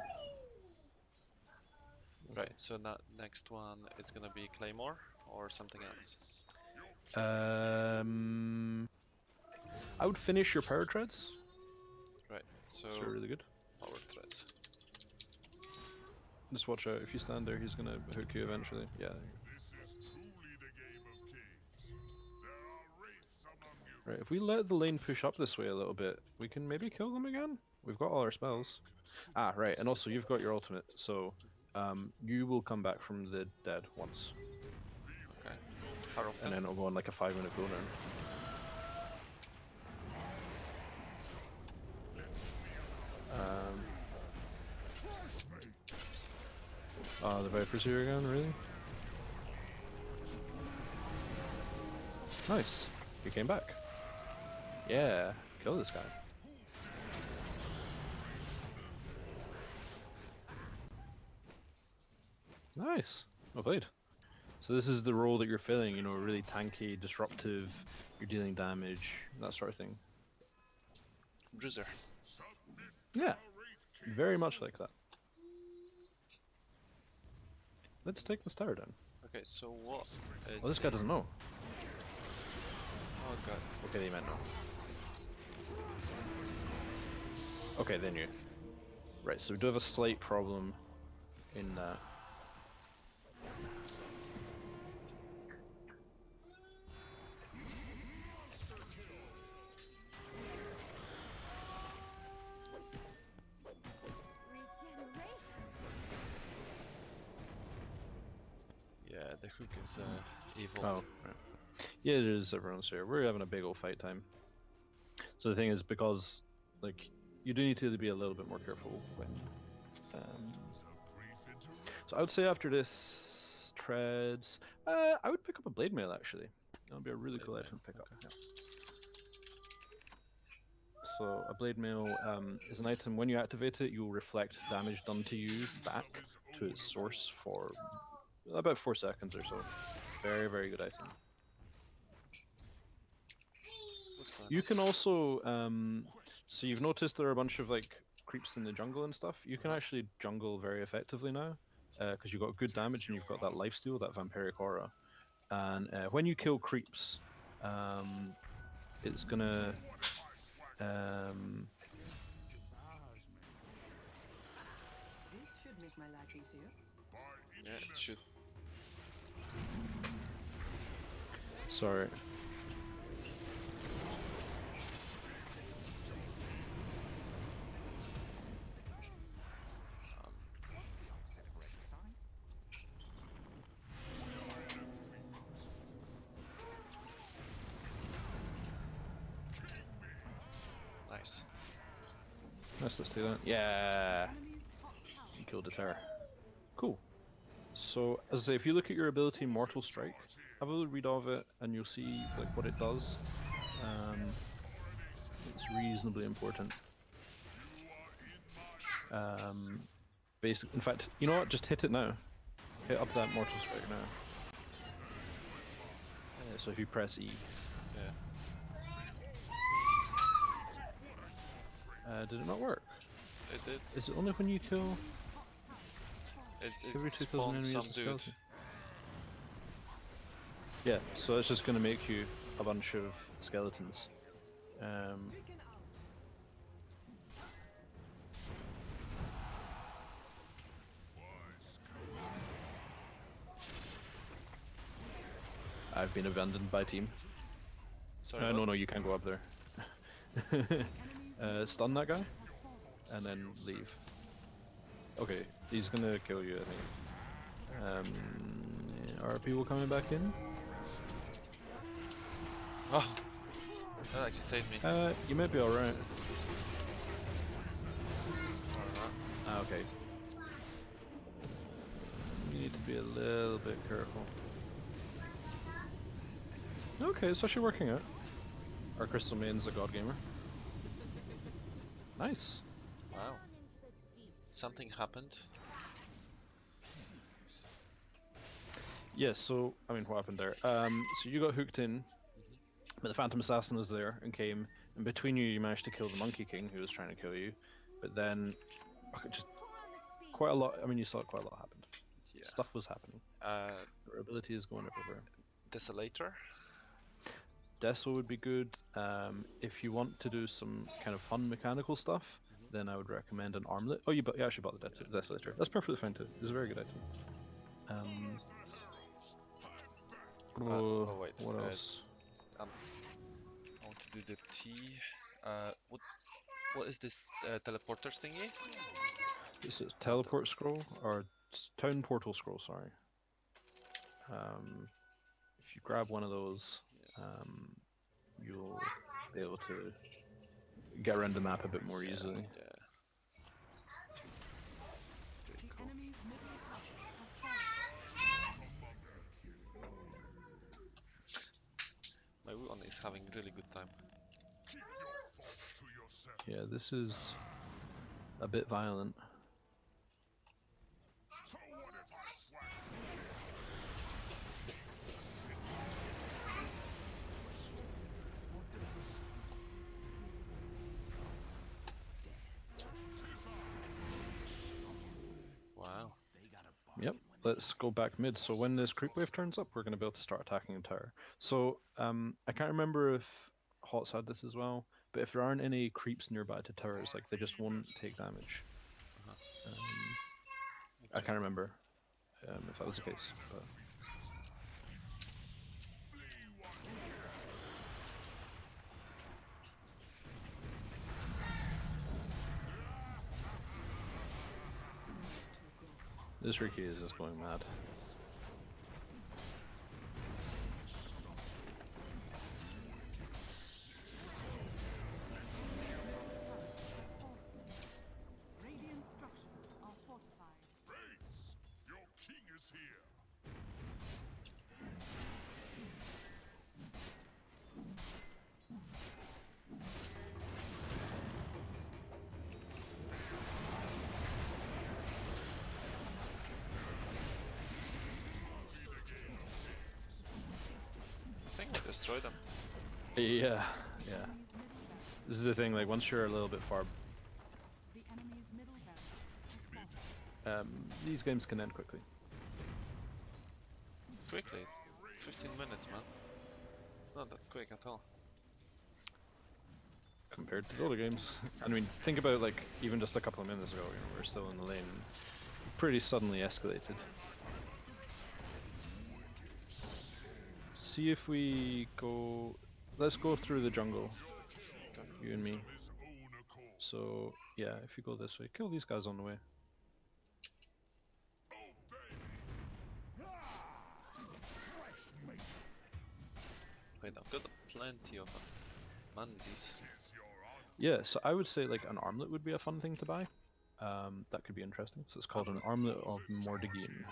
Right, so next one, it's gonna be Claymore or something else? I would finish your power treads. Right, so They're really good. Power threads. Just watch out, if you stand there, he's gonna hook you eventually. Yeah. This is truly the game of kings. There are wraiths among you. Right, if we let the lane push up this way a little bit, we can maybe kill them again? We've got all our spells. Ah, right, and also you've got your ultimate, so you will come back from the dead once. Okay. How often? And then it'll go on like a 5-minute cooldown. Oh, the Viper's here again, really? Nice. You came back. Yeah, kill this guy. Nice. Well played. So this is the role that you're filling, you know, really tanky, disruptive, you're dealing damage, that sort of thing. Bruiser. Yeah, very much like that. Let's take this tower down. Okay, so what is... Well, this guy doesn't know. Oh god. Okay, they meant no. Okay, they knew. Right, so we do have a slight problem in that. Yeah, the hook is evil. Oh, right. Yeah, it is. Everyone's here. We're having a big old fight time. So the thing is, because like you do need to be a little bit more careful when. So I would say after this treads, I would pick up a blade mail actually. That would be a really cool item to pick up. Yeah. So a blade mail is an item. When you activate it, you'll reflect damage done to you back to its source for about 4 seconds or so. Very, very good item. You can also, so you've noticed there are a bunch of like creeps in the jungle and stuff. You can actually jungle very effectively now, because you've got good damage and you've got that lifesteal, that vampiric aura. And when you kill creeps, it's gonna, This should make my life easier. Yeah, it should. sorry. Nice. Let's do that. Yeah! You killed the tower. Cool. So, as I say, if you look at your ability Mortal Strike, have a little read of it and you'll see like what it does. It's reasonably important. In fact, you know what? Just hit it now. Hit up that Mortal Strike now. So if you press E. Yeah. Did it not work? It did. Is it only when you kill? It Every 2 kills an spawned enemy some as a dude. skeleton? Yeah, so it's just going to make you a bunch of skeletons. I've been abandoned by team. Sorry, no, you can't go up there. Stun that guy, and then leave. Okay, he's gonna kill you, I think. Are people coming back in? Oh, that actually saved me. You might be alright. Ah, okay. You need to be a little bit careful. Okay, it's actually working out. Our Crystal Maiden's a god gamer. Nice. Wow. Something happened. Yeah, so, I mean, what happened there? So you got hooked in, but the Phantom Assassin was there and came, and between you, you managed to kill the Monkey King who was trying to kill you, but then, just quite a lot, I mean, you saw quite a lot happened. Yeah. Stuff was happening. Your ability is going everywhere. Desolator? Deso would be good. If you want to do some kind of fun mechanical stuff, then I would recommend an armlet. Oh, you actually bought the Desolator. That's perfectly fine too. It's a very good item. Oh wait. What else? I want do the T. What is this teleporters thingy? This is teleport scroll or town portal scroll. Sorry. If you grab one of those, you'll be able to get around the map a bit more easily. Yeah. The enemy's middle tower has fallen. My one is having really good time. Yeah, this is a bit violent. Wow. Yep, let's go back mid. So when this creep wave turns up, we're going to be able to start attacking the tower. So I can't remember if Hots had this as well, but if there aren't any creeps nearby to towers, like they just won't take damage. I can't remember if that was the case. But... This Riki is just going mad. Radiant structures are fortified. Your king is here. I think I destroyed them. Yeah. This is the thing, like once you're a little bit far... The enemy's middle barracks has fallen. these games can end quickly. Quickly, it's 15 minutes, man. It's not that quick at all. Compared to other games. I mean, think about like even just a couple of minutes ago, we were still in the lane. Pretty suddenly escalated. See if we go... Let's go through the jungle. You and me. So, yeah, if you go this way, kill these guys on the way. Wait, I've got plenty of manzis. Yeah, so I would say like an armlet would be a fun thing to buy. That could be interesting. So it's called an Armlet of Mordigine.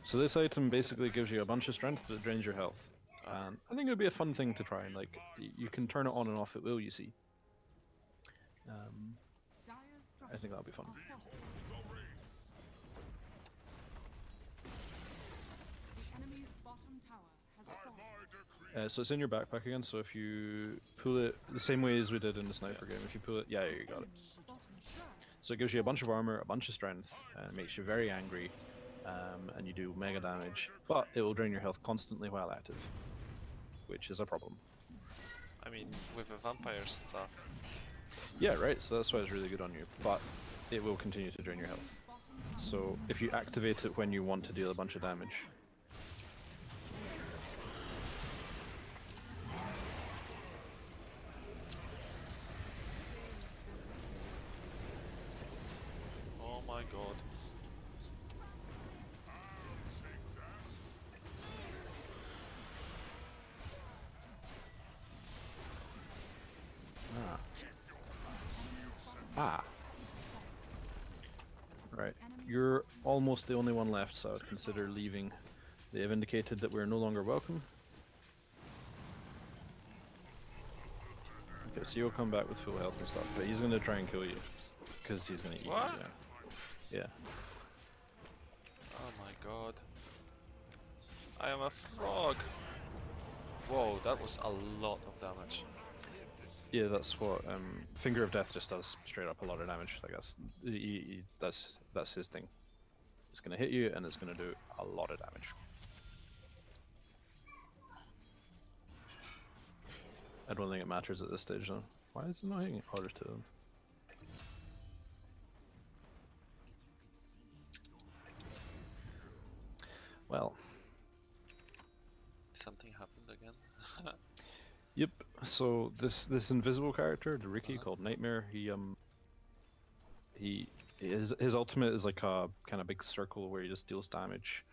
So this item basically gives you a bunch of strength, but it drains your health. And I think it would be a fun thing to try. And like, you can turn it on and off at will, you see. I think that'll be fun. The enemy's bottom tower has fallen. So it's in your backpack again, so if you pull it the same way as we did in the sniper game, if you pull it, yeah, you got it. So it gives you a bunch of armor, a bunch of strength, and makes you very angry, and you do mega damage, but it will drain your health constantly while active, which is a problem. I mean, with the vampire stuff. Yeah, right, so that's why it's really good on you, but it will continue to drain your health. So if you activate it when you want to deal a bunch of damage, oh my god. Right, you're almost the only one left, so I'd consider leaving. They have indicated that we're no longer welcome. Okay, so you'll come back with full health and stuff, but he's going to try and kill you, because he's going to eat you, yeah. Oh my god. I am a frog! Whoa, that was a lot of damage. Yeah, that's what Finger of Death just does, straight up a lot of damage. Like that's his thing. It's gonna hit you and it's gonna do a lot of damage. I don't think it matters at this stage though. Why is it not hitting harder to them? Well, again. Yep. So this invisible character, the Ricky called Nightmare, his ultimate is like a kind of big circle where he just deals damage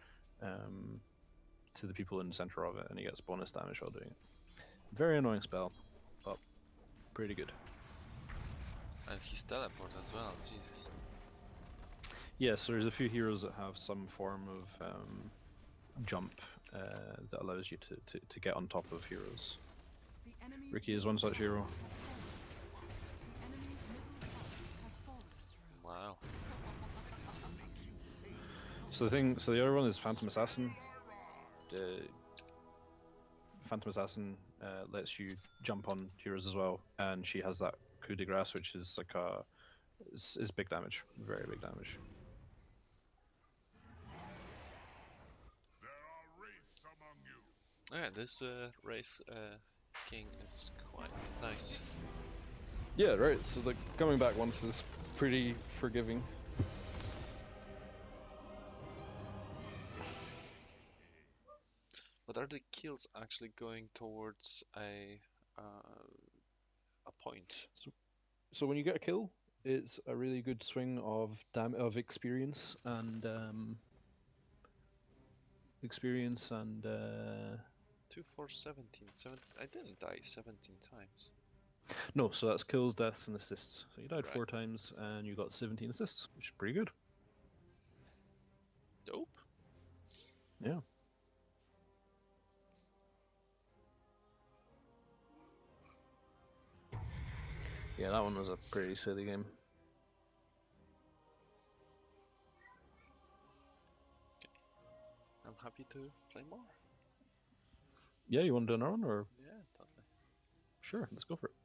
to the people in the center of it, and he gets bonus damage while doing it. Very annoying spell, but pretty good. And he's teleport as well, Jesus. Yeah, so there's a few heroes that have some form of jump that allows you to get on top of heroes. Ricky is one such hero. Wow. So the other one is Phantom Assassin. The Phantom Assassin lets you jump on heroes as well, and she has that coup de grace, which is like is big damage, very big damage. Yeah, this Wraith King is quite nice. Yeah, right. So like coming back once is pretty forgiving. But are the kills actually going towards a point? So when you get a kill, it's a really good swing of experience and 2, 4, 17. I didn't die 17 times. No, so that's kills, deaths, and assists. So you died Right. 4 times and you got 17 assists, which is pretty good. Dope. Yeah. Yeah, that one was a pretty silly game. I'm happy to play more. Yeah, you want to do another one, or? Yeah, totally. Sure, let's go for it.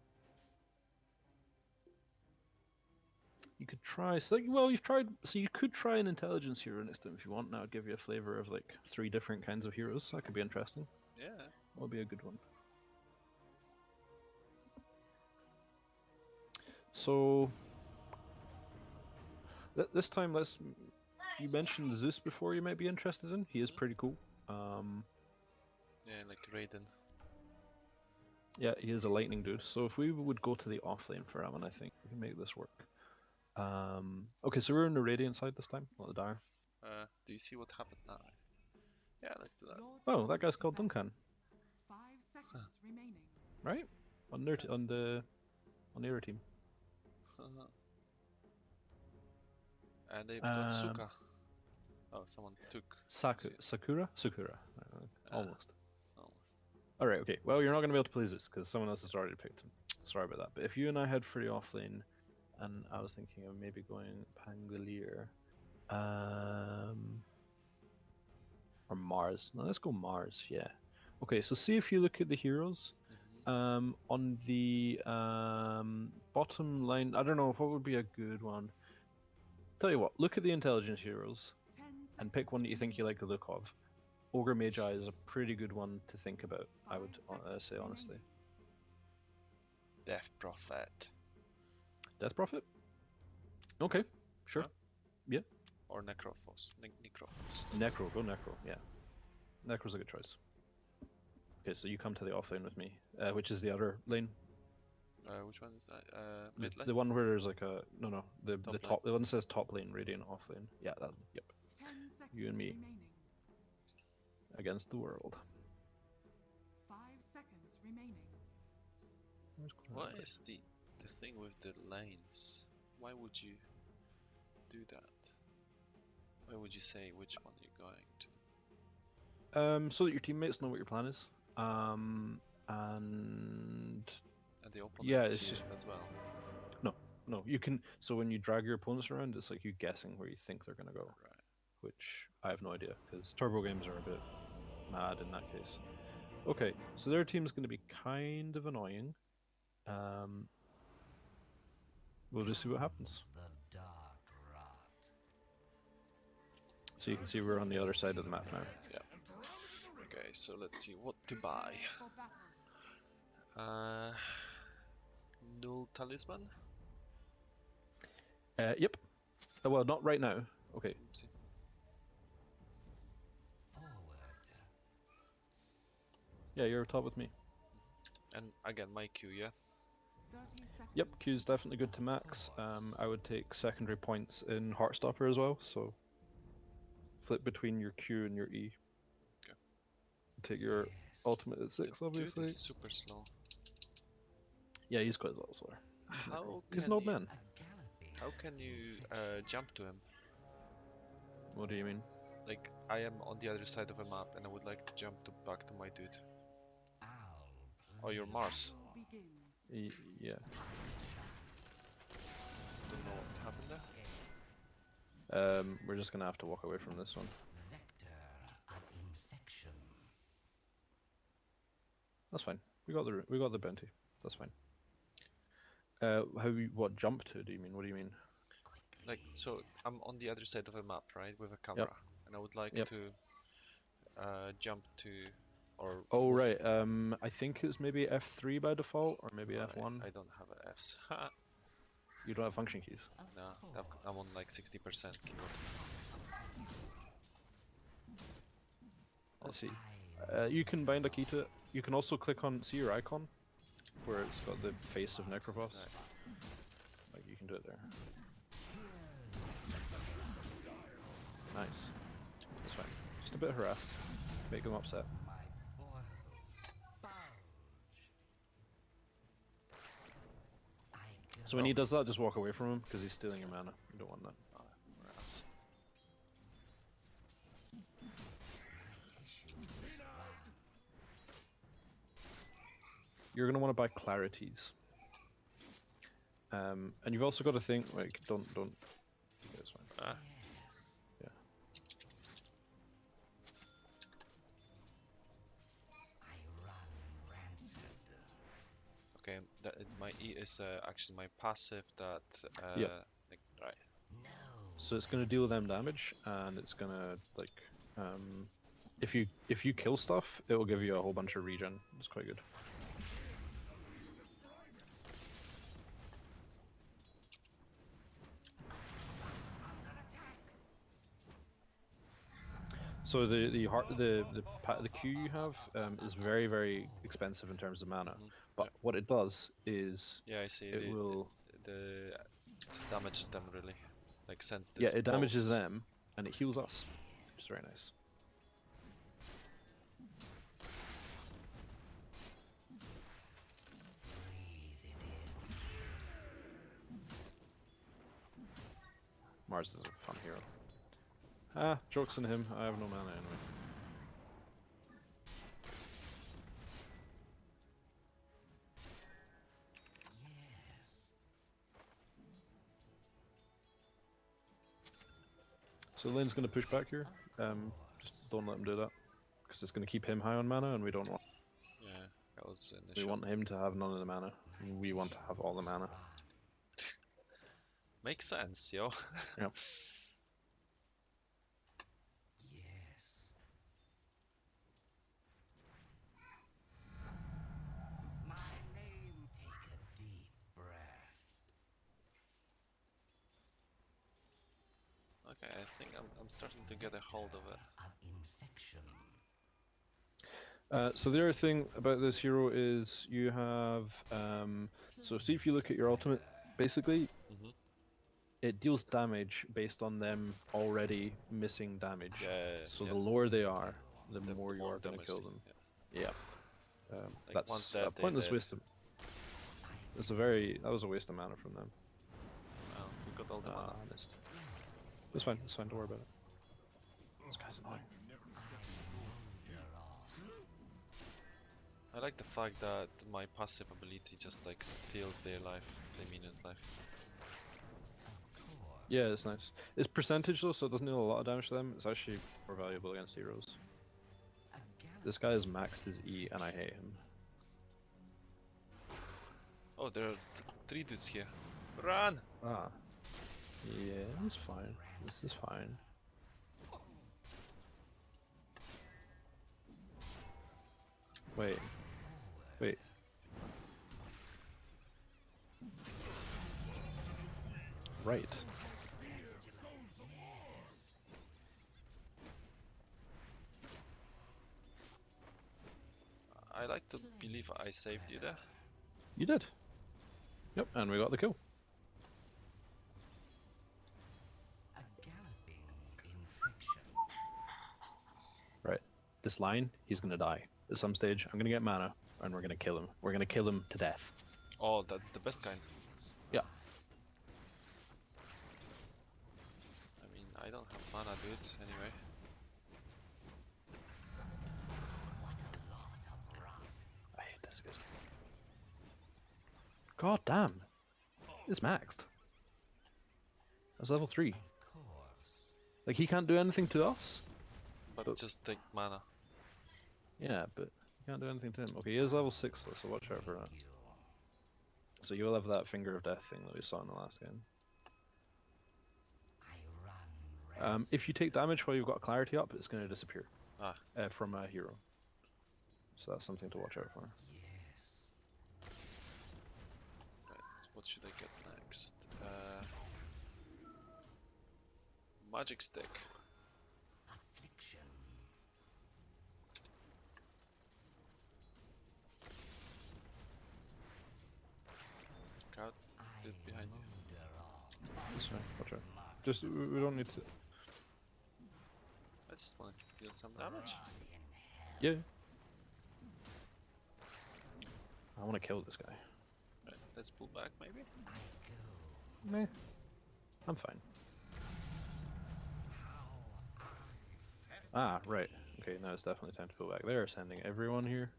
You could try, so you could try an intelligence hero next time if you want. Now, give you a flavor of like 3 different kinds of heroes. That could be interesting. Yeah. That would be a good one. So, this time, you mentioned Zeus before you might be interested in. He is pretty cool. Yeah, like Raiden. Yeah, he is a lightning dude. So if we would go to the offlane for him, and I think we can make this work. Okay, so we're in the Radiant side this time, not the Dire. Do you see what happened now? Yeah, let's do that. Oh, that guy's called Duncan. 5 seconds remaining. Right? On their on the other team. And they've got Suka. Oh, someone took Sakura? Almost. Almost. Alright, okay. Well, you're not going to be able to play Zeus because someone else has already picked him. Sorry about that. But if you and I head for the offlane, and I was thinking of maybe going Pangolier, or Mars. No, let's go Mars, yeah. Okay, so see if you look at the heroes. On the bottom line, I don't know, what would be a good one? Tell you what, look at the intelligence heroes and pick one that you think you like the look of. Ogre Magi is a pretty good one to think about, I would say honestly. Death Prophet. Death Prophet? Okay, sure. Yeah. Or Necrophos. Necrophos. Necro, go Necro, yeah. Necro's a good choice. Okay, so you come to the offlane with me, which is the other lane. Which one is that? Mid lane? The one where there's like a the Top top the one that says top lane, Radiant offlane. Yeah, that one. Yep. 10 seconds You and me remaining. against the world. 5 seconds remaining. What is the thing with the lanes? Why would you do that? Why would you say which one you're going to? So that your teammates know what your plan is. And the opponents yeah, it's just as well. No, you can. So when you drag your opponents around, it's like you guessing where you think they're gonna go. Right. Which I have no idea because turbo games are a bit mad in that case. Okay, so their team's gonna be kind of annoying. We'll just see what happens. So you can see we're on the other side of the map now. Yeah. Okay, so let's see what to buy. Null Talisman? Yep. Well, not right now. Okay. Yeah, you're top with me. And again, my Q, yeah? 30 seconds. Yep, Q's definitely good to max. I would take secondary points in Heartstopper as well, so flip between your Q and your E. Okay. Take your ultimate at 6, The dude obviously. is super slow. Yeah, he's quite a lot slower. He's an How old can you... man. How can you jump to him? What do you mean? Like, I am on the other side of a map and I would like to jump back to my dude. Oh, you're Mars. Yeah. Don't know what happened there. We're just gonna have to walk away from this one. That's fine. We got the bounty. That's fine. What jump to? Do you mean? What do you mean? Like, so I'm on the other side of a map, right, with a camera, and I would like to jump to, or. Oh right. I think it's maybe F3 by default, or maybe F1. I don't have a Fs. You don't have function keys. No, I'm on like 60% keyboard. Let's see. You can bind a key to it. You can also click on, see your icon, where it's got the face of Necrophos. Like, you can do it there. Nice. That's fine. Just a bit of harass. Make them upset. So when he does that, just walk away from him, because he's stealing your mana. You don't want that. You're going to want to buy clarities. And you've also got to think, like, don't... It's fine. Yeah. Okay, my E is actually my passive that... Yeah. Like, right. So it's going to deal them damage, and it's going to, like... if you kill stuff, it will give you a whole bunch of regen. It's quite good. So the Q you have is very, very expensive in terms of mana, but what it does is I see. It will just damages them really, like sends yeah, this. it damages bolts. them and it heals us, which is very nice. Mars is a fun hero. Ah, joke's on him. I have no mana anyway. So Lane's going to push back here. Just don't let him do that, because it's going to keep him high on mana, and we don't want. Yeah, that was an We issue. want him to have none of the mana. And we want to have all the mana. Makes sense, yo. Yep. Okay, I think I'm starting to get a hold of it. So the other thing about this hero is you have, so see if you look at your ultimate, basically, it deals damage based on them already missing damage. So the lower they are, the more you are going to kill them. Yeah. Like once That's dead, a pointless they're waste of... that was a waste of mana from them. Well, we got all the mana. It's fine, don't worry about it. This guy's annoying. I like the fact that my passive ability just like steals their life, the minion's life. Yeah, it's nice. It's percentage though, so it doesn't deal a lot of damage to them. It's actually more valuable against heroes. This guy has maxed his E, and I hate him. Oh, there are 3 dudes here. Run! Ah. Yeah, it's fine. This is fine. Wait. Right. believe I saved you there. You did. Yep, and we got the kill. Right. This line, he's gonna die. At some stage, I'm gonna get mana, and we're gonna kill him. We're gonna kill him to death. Oh, that's the best kind. Yeah. I mean, I don't have mana, dude, anyway. I hate this guy. God damn. It's maxed. That's level 3. Like, he can't do anything to us? But just take mana. Yeah, but you can't do anything to him. Okay, he is level 6 though, so watch out for that. So you will have that finger of death thing that we saw in the last game. If you take damage while you've got clarity up, it's going to disappear from a hero. So that's something to watch out for. Right, what should I get next? Magic stick. God, dude behind you. That's fine, watch out. Just, we don't need to... I just want to deal some damage. Yeah. I want to kill this guy. Right, let's pull back maybe? Meh. I'm fine. Ah, right. Okay, now it's definitely time to pull back. They're sending everyone here.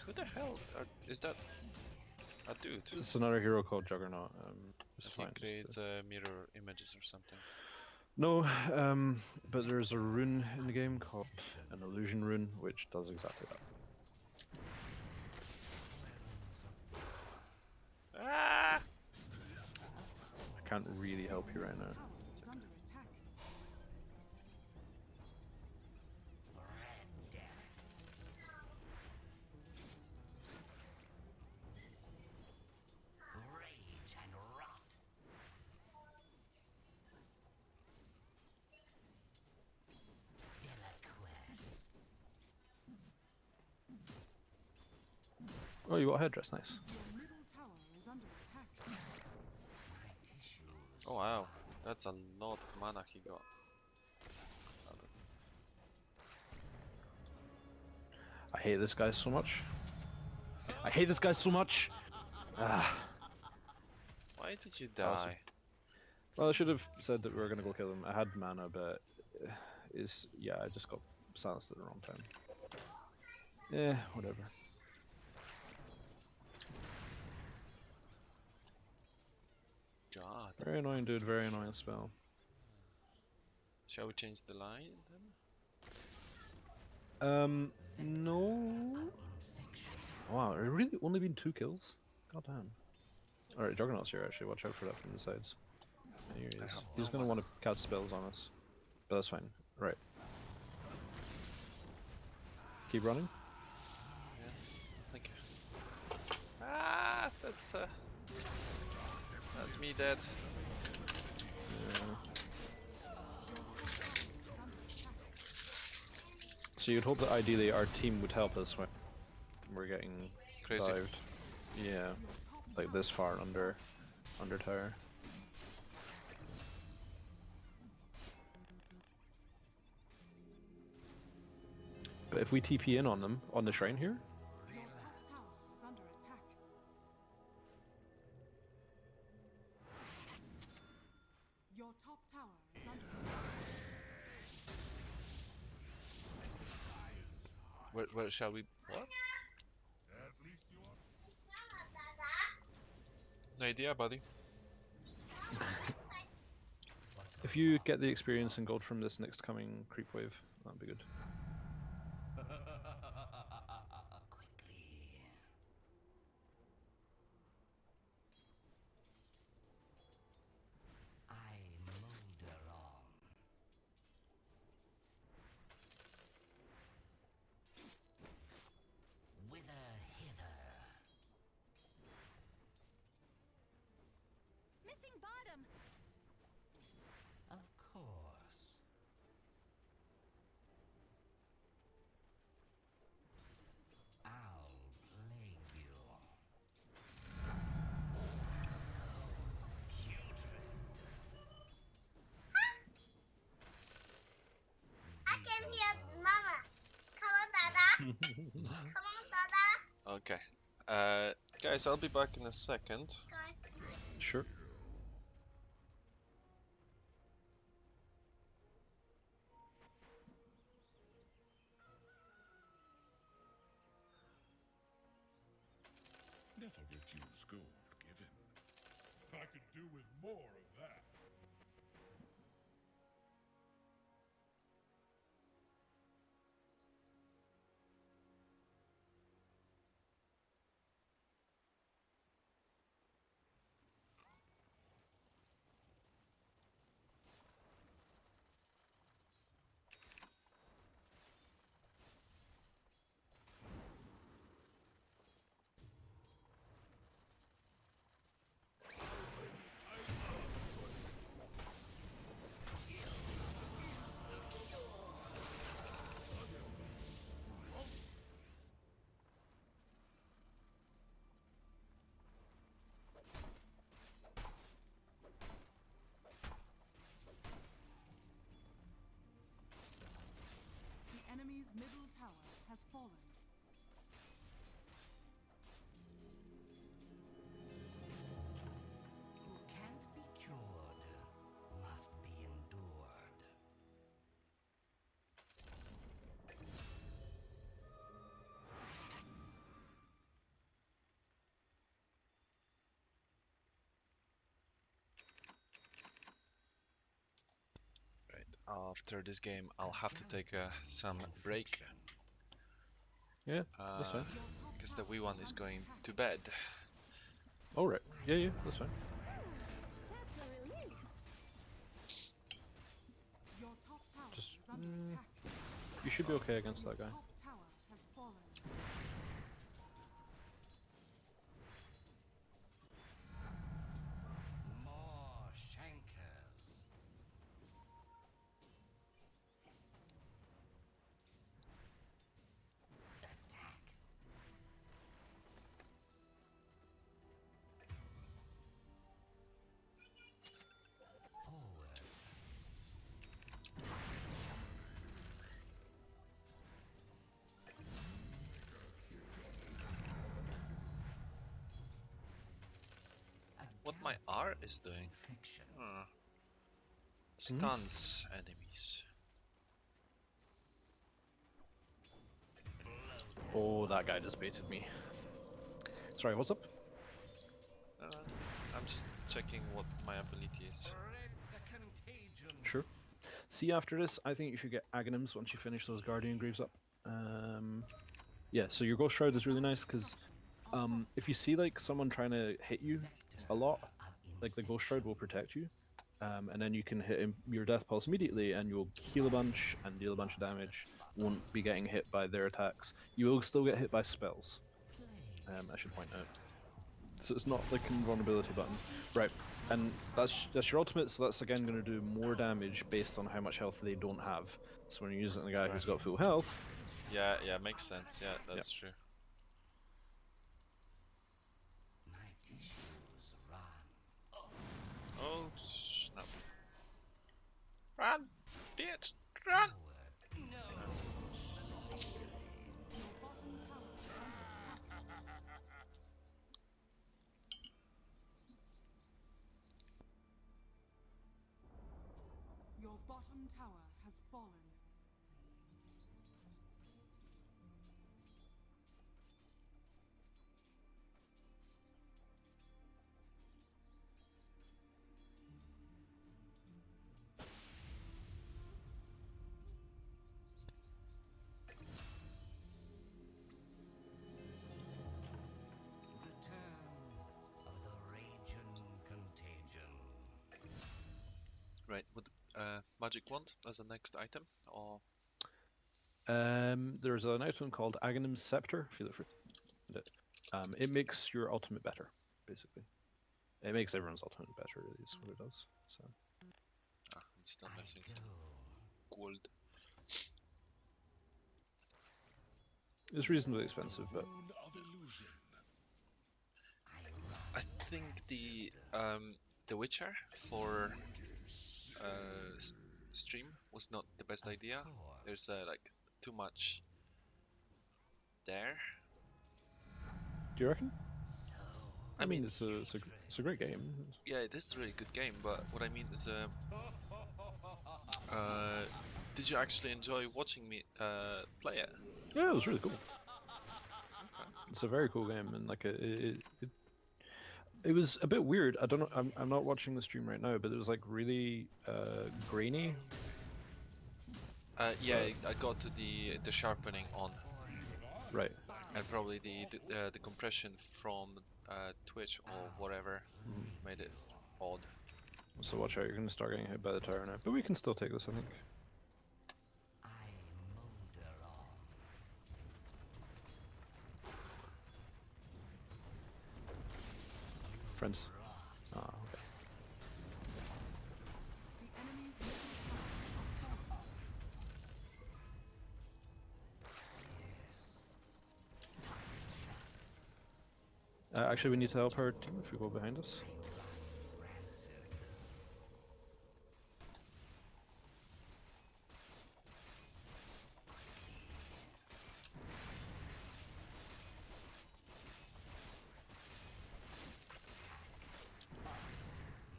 Who the hell is that? A dude? It's another hero called Juggernaut. It's He fine. creates mirror images or something. No, but there's a rune in the game called an illusion rune, which does exactly that. Ah! I can't really help you right now. Oh, you got a headdress, nice. Oh wow, that's a lot of mana he got. I hate this guy so much. I hate this guy so much! Ah. Why did you die? Well, I should have said that we were gonna go kill him. I had mana, but yeah, I just got silenced at the wrong time. Yeah, whatever. God. Very annoying dude, very annoying spell. Shall we change the line then? No. Wow, there really only been 2 kills? God damn. Alright, Juggernaut's here actually, watch out for that from the sides. Here he is. He's gonna want to cast spells on us. But that's fine. Right. Keep running. Yeah, thank you. Ah, that's me dead. Yeah. So you'd hope that ideally our team would help us when we're getting Crazy. dived. Yeah, like this far under tower. But if we TP in on them on the shrine here, Your top tower is under attack. Where shall we? What? No idea, buddy. if you get the experience and gold from this next coming creep wave, that'd be good. Missing bottom. Okay. Guys, I'll be back in a second. Sure. Never refuse gold given. I could do with more of that. The enemy's middle tower has fallen. Who can't be cured must be endured. After this game, I'll have to take some break. Yeah, that's fine. Because the wee one is going to bed. All right. Yeah, that's fine. Your top tower Just, is under attack. you should be okay against that guy. Top tower has fallen. More shankers. Attack. Forward. What my R is doing? Stuns enemies. Oh, that guy just baited me. Sorry, what's up? I'm just checking what my ability is. Sure. See, after this, I think you should get Aghanims once you finish those Guardian Greaves up. Yeah, so your Ghost Shroud is really nice because if you see like someone trying to hit you a lot, like the Ghost Shroud will protect you, and then you can hit your Death Pulse immediately, and you'll heal a bunch and deal a bunch of damage. Won't be getting hit by their attacks. You will still get hit by spells. I should point out. So it's not like an invulnerability button, right? And that's your ultimate. So that's again going to do more damage based on how much health they don't have. So when you're using the guy who's got full health. Yeah, makes sense. Yeah, that's true. My tissues run. Oh, snap. Run! Bitch! Run! Your bottom tower has fallen. Of the Raging Contagion. Right, would Magic Wand as the next item, or There's an item called Aghanim's Scepter. If you look for it, it makes your ultimate better, basically. It makes everyone's ultimate better, really, is what it does. So. I'm still missing some gold. It's reasonably expensive, but I think the Witcher for stream was not the best idea. There's like too much there. Do you reckon? I mean, it's a great game. Yeah, it is a really good game, but what I mean is, did you actually enjoy watching me play it? Yeah, it was really cool. It's a very cool game, and like it was a bit weird. I don't know. I'm not watching the stream right now, but it was like really grainy. Yeah, I got the sharpening on. Right. And probably the compression from Twitch or whatever made it odd. So watch out, you're going to start getting hit by the tower now. But we can still take this, I think. Friends. Ah, okay. Actually, we need to help our team if we go behind us.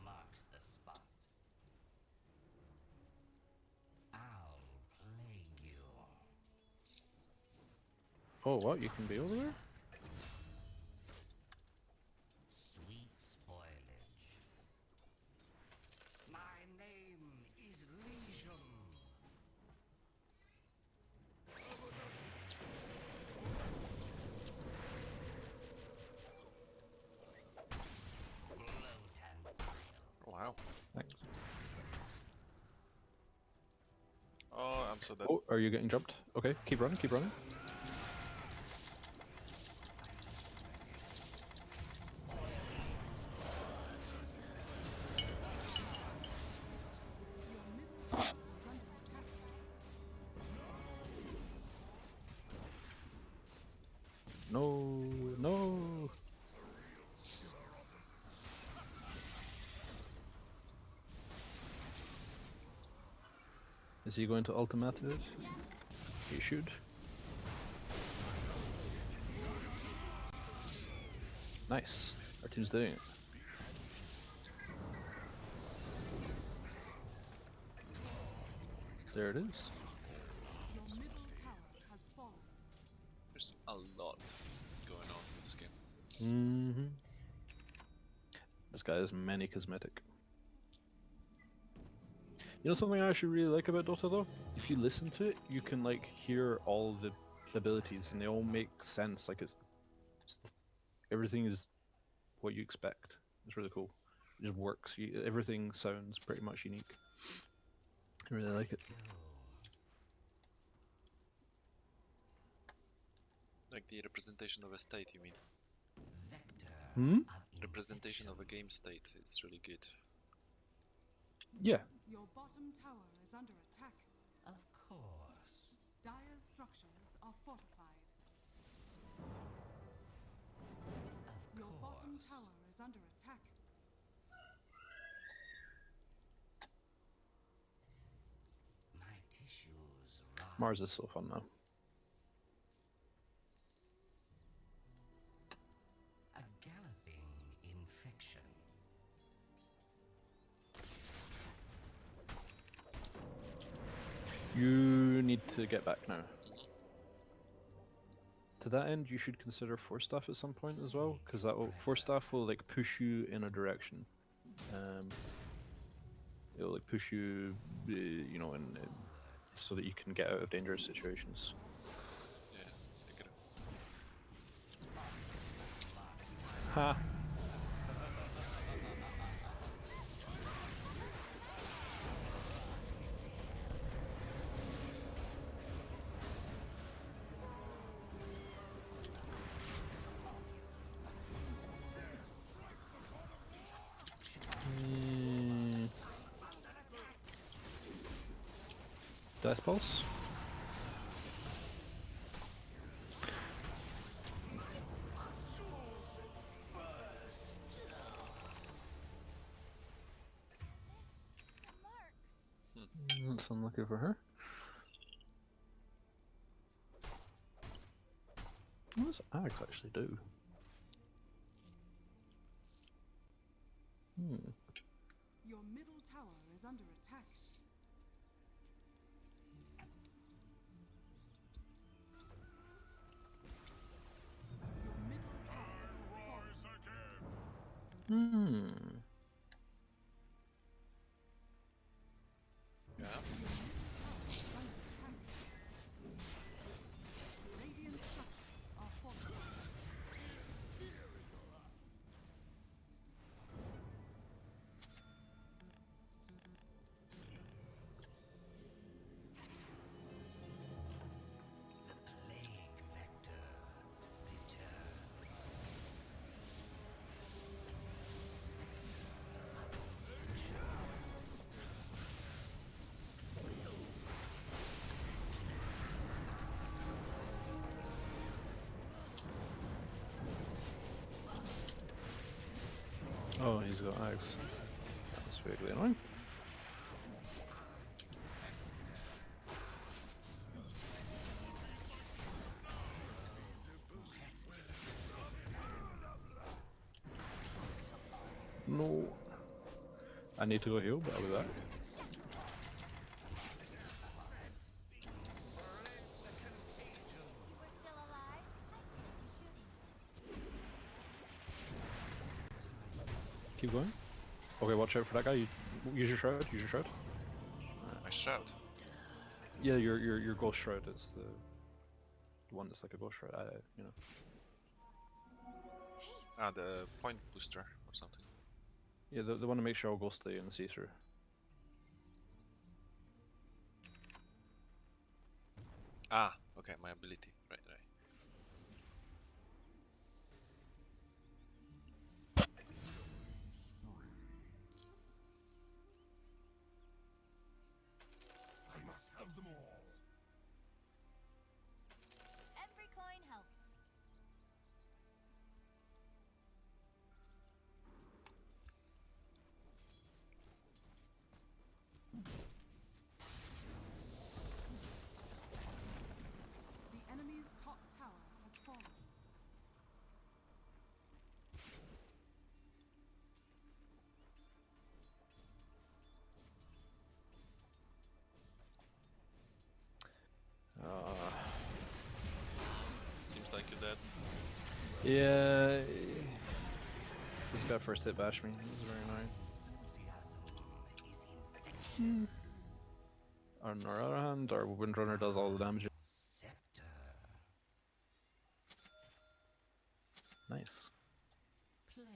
Marks the spot. I'll plague you. Oh, what? You can be over there? Sweet spoilage. My name is Legion. Wow. Thanks. Oh, I'm so dead. Oh, are you getting jumped? Okay, keep running, keep running. No, no. Is he going to ultimate it? He should. Nice. Our team's doing it. There it is. There's a lot going on in this game. Mm-hmm. This guy is many cosmetic. You know something I actually really like about Dota though? If you listen to it, you can like hear all the abilities and they all make sense. Like it's everything is what you expect. It's really cool. It just works. Everything sounds pretty much unique. I really like it. Like the representation of a state, you mean? Hmm? Representation of a game state is really good. Yeah. Your bottom tower is under attack. Of course. Dire's structures are fortified. Your bottom tower is under attack. My tissues Mars is so fun now. a galloping infection. You need to get back now. To that end, you should consider Force Staff at some point as well, because that will, Force Staff will like push you in a direction. It'll like push you, you know, in so that you can get out of dangerous situations. Yeah, I get it. Ha! Death Pulse? That's unlucky for her. What does axe actually do? Your middle tower is under attack. Your middle tower has fallen. Yeah. Radiant structures are fortified. Oh, he's got axe. That's vaguely annoying. No. I need to go heal, but I'll be back. Keep going. Okay, watch out for that guy. Use your shroud. Use your shroud. My shroud. Yeah, your ghost shroud is the one that's like a ghost shroud. You know. Ah, the point booster or something. Yeah, the one to make sure all ghosts stay in the see-through. Ah, okay, my ability. Right, right. I must have them all. Every coin helps. The enemy's top tower has fallen. Seems like you're dead. Yeah. This guy first hit bashed me. This is very annoying. On our other hand, our Windrunner does all the damage. Nice. Plague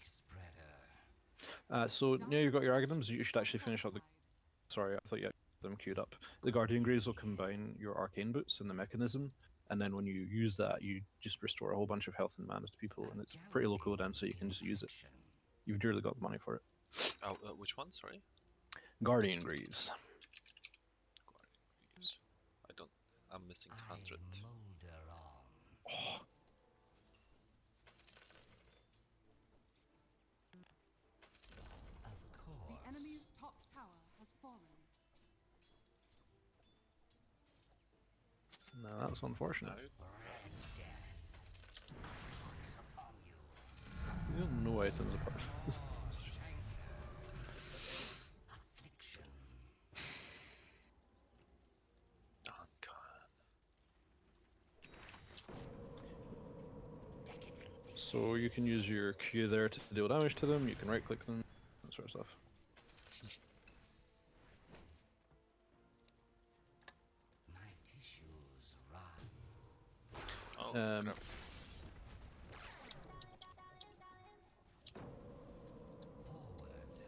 spreader. So now you've got your Aghanims, you should actually finish up the... Sorry, I thought you had them queued up. The Guardian Greaves will combine your Arcane Boots and the Mechanism, and then when you use that, you just restore a whole bunch of health and mana to people, and it's pretty low cooldown, so you can just use it. You've dearly got the money for it. Oh, which one? Sorry. Guardian Greaves. Guardian Greaves. I don't. I'm missing 100. Oh. The enemy's top tower has fallen. No, that's unfortunate. You have no items apart. So you can use your Q there to deal damage to them, you can right click them, that sort of stuff. My tissues run.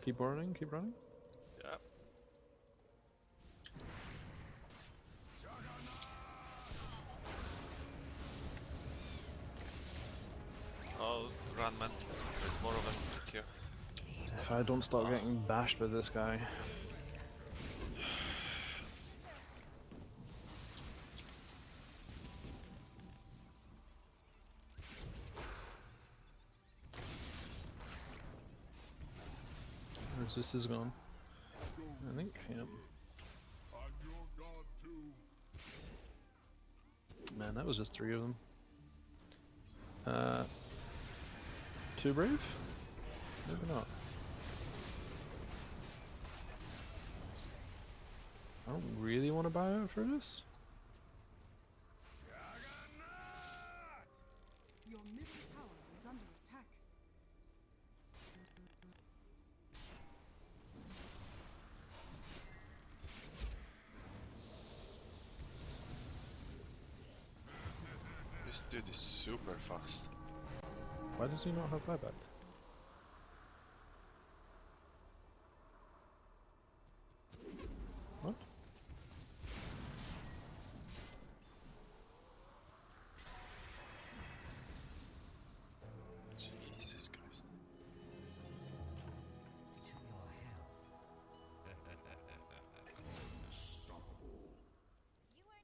Keep running, keep running. Yeah. Oh, run, man. There's more of them here. If I don't start getting bashed by this guy. Resist is gone. I think, yep. Man, that was just 3 of them. Too brave? Maybe not. I don't really want to buy out for this. Your middle tower is under attack. This dude is super fast. Why does he not have buyback? What? Jesus Christ. To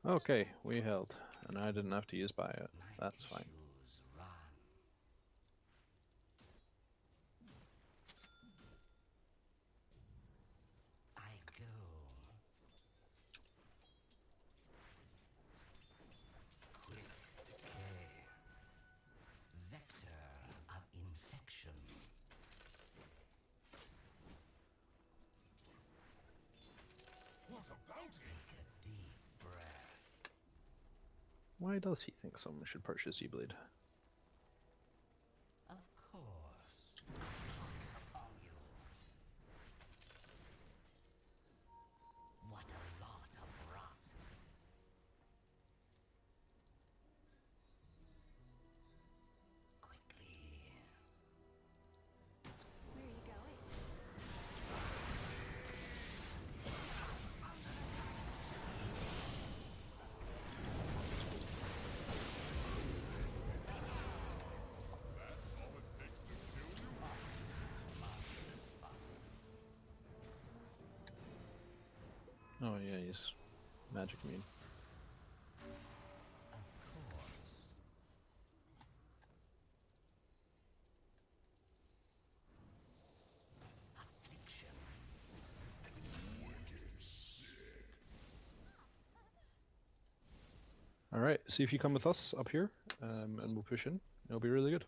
your health. Okay, we held, and I didn't have to use buyout. That's fine. I go. Quick decay. Vector of infection. What a bounty! Take a deep breath. Why does he think someone should purchase E-Blade? Of course. Pox upon you. What a lot of rot. Quickly. Where are you going? That's all it takes to kill you? Oh yeah, he's magic immune. Of course. Affliction. Alright, see if you come with us up here, and we'll push in. It'll be really good.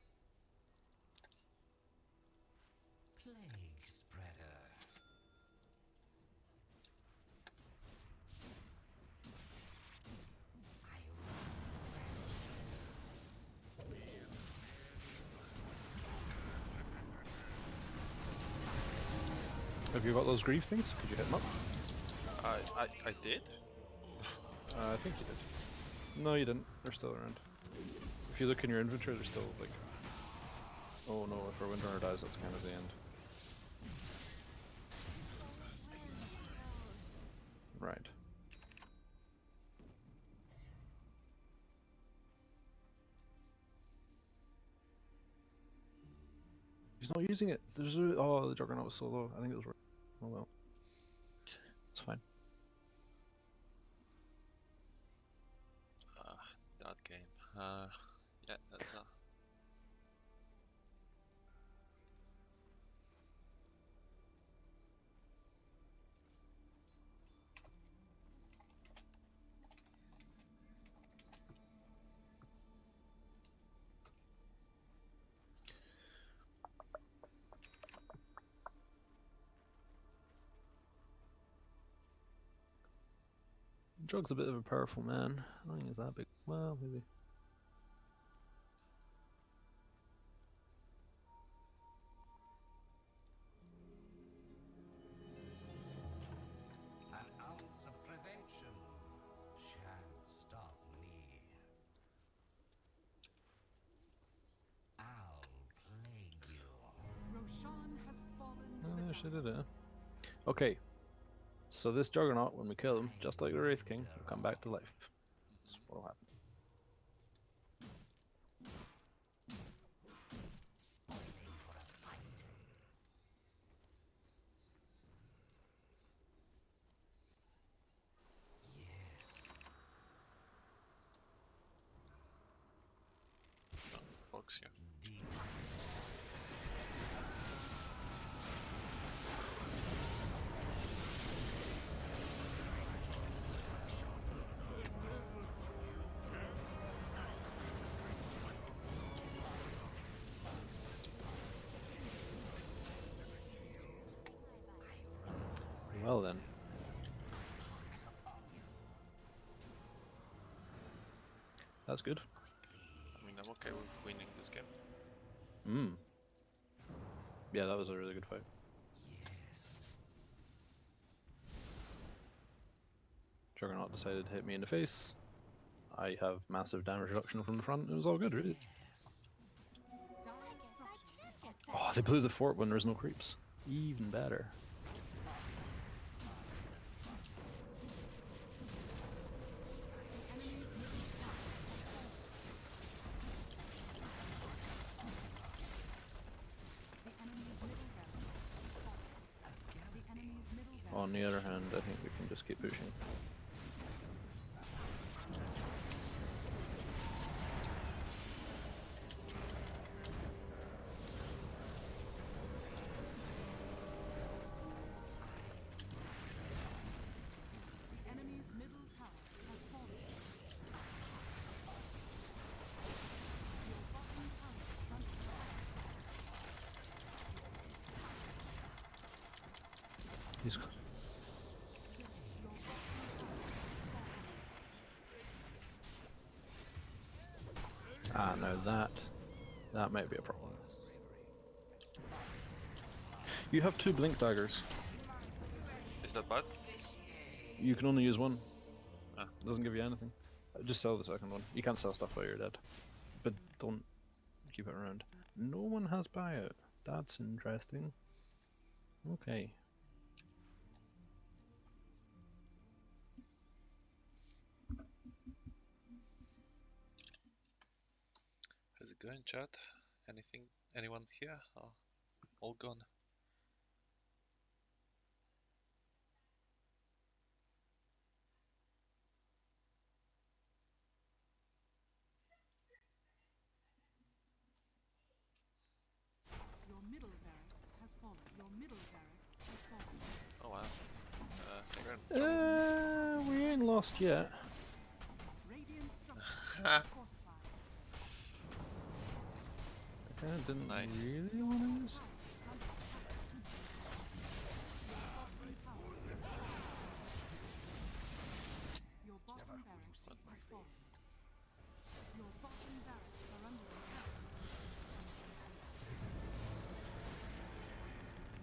Plague spreader. I Have you got those grief things? Could you hit them up? I did? I think you did. No, you didn't. They're still around. If you look in your inventory, they're still like... Oh no, if our Windrunner dies, that's kind of the end. Right. He's not using it. There's a... Oh, the Juggernaut was so low. I think it was... Oh well. It's fine. That game. Yeah, that's Jug's a bit of a powerful man. I don't think he's that big. Well, maybe. An ounce of prevention shan't stop me. I'll plague you. Roshan has fallen to Oh, the she did it. Okay. So this Juggernaut, when we kill him, just like the Wraith King, will come back to life. That's what'll happen. Spoiling for a fight. Yes. Fox here. Well then. That's good. I mean, I'm okay with winning this game. Yeah, that was a really good fight. Juggernaut decided to hit me in the face. I have massive damage reduction from the front. It was all good, really. Oh, they blew the fort when there's no creeps. Even better. On the other hand, I think we can just keep pushing. The enemy's middle tower has fallen. Your bottom tower is under attack. He's... Ah, no, that might be a problem. You have 2 blink daggers. Is that bad? You can only use one. Ah. It doesn't give you anything. Just sell the second one. You can't sell stuff while you're dead. But don't keep it around. No one has buyout. That's interesting. Okay. How's it going, chat? Anything? Anyone here? Oh, all gone. Your middle barracks has fallen. Your middle barracks has fallen. Oh wow. We're in trouble. We ain't lost yet. Radiant structures are fortified. I didn't Nice. really want to use. Your bottom barracks has fallen. Your bottom barracks are under attack.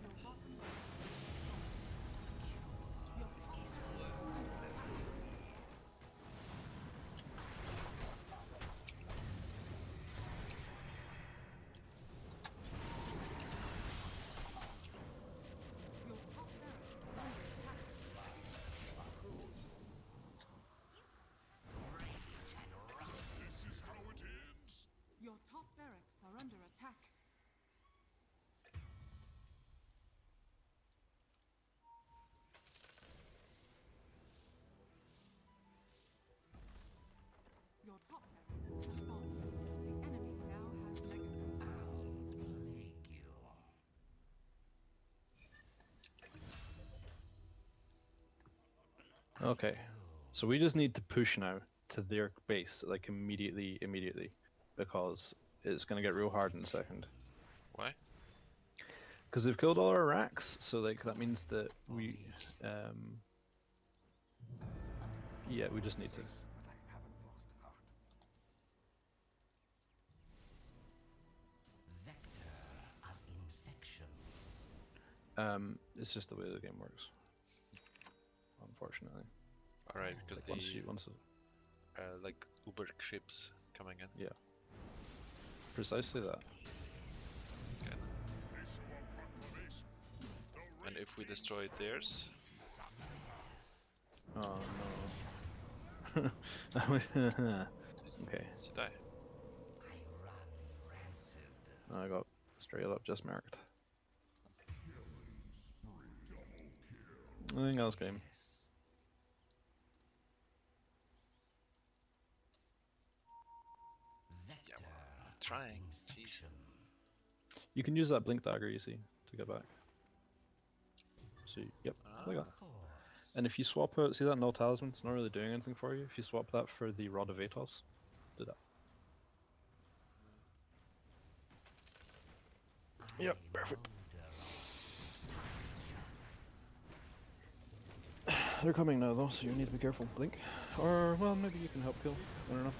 Your bottom barracks has fallen. Your top barracks are under attack. Your top barracks are under attack. Your top barracks are under attack. Your top barracks has fallen. The enemy now has mega Okay, so we just need to push now to their base, like immediately, because it's gonna get real hard in a second. Why? Because they've killed all our racks, so like that means that we, yeah, we just need to. It's just the way the game works. Unfortunately. Alright, because like the like Uber creeps coming in. Yeah. Precisely that. Okay. And if we destroy theirs, oh no. Okay. should I? I got straight up just marked. I think that was game. Yeah, well, I'm trying. Jeez. You can use that blink dagger, you see, to get back. So, yep, like that. And if you swap out, see that null talisman? It's not really doing anything for you. If you swap that for the Rod of Atos, do that. Yep, perfect. They're coming now though, so you need to be careful, Blink. Or, well, maybe you can help kill. I don't know.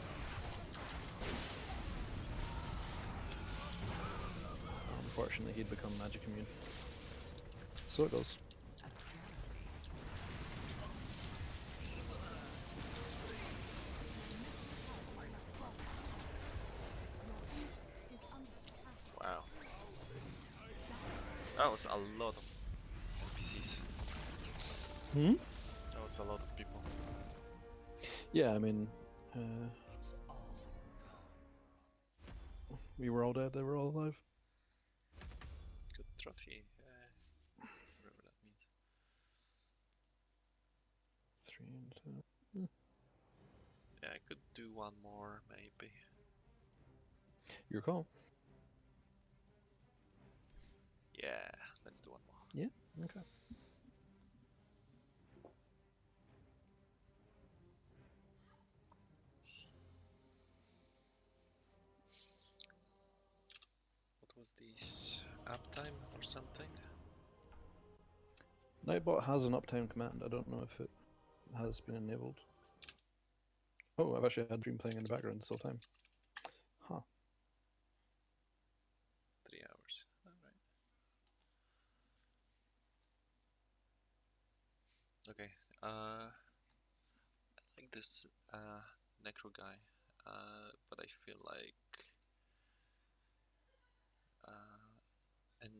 Unfortunately, he'd become magic immune. So it goes. Wow. That was a lot of NPCs. Hmm? That was a lot of people. Yeah, I mean, we were all dead, they were all alive. Good trophy, whatever that means. 3 and 2. Yeah, I could do one more, maybe. Your call. Yeah, let's do one more. Yeah, okay. What was this? Uptime or something? Nightbot has an uptime command. I don't know if it has been enabled. Oh, I've actually had Dream playing in the background this whole time. Huh. 3 hours. Alright. Okay. I like this Necro guy, but I feel like and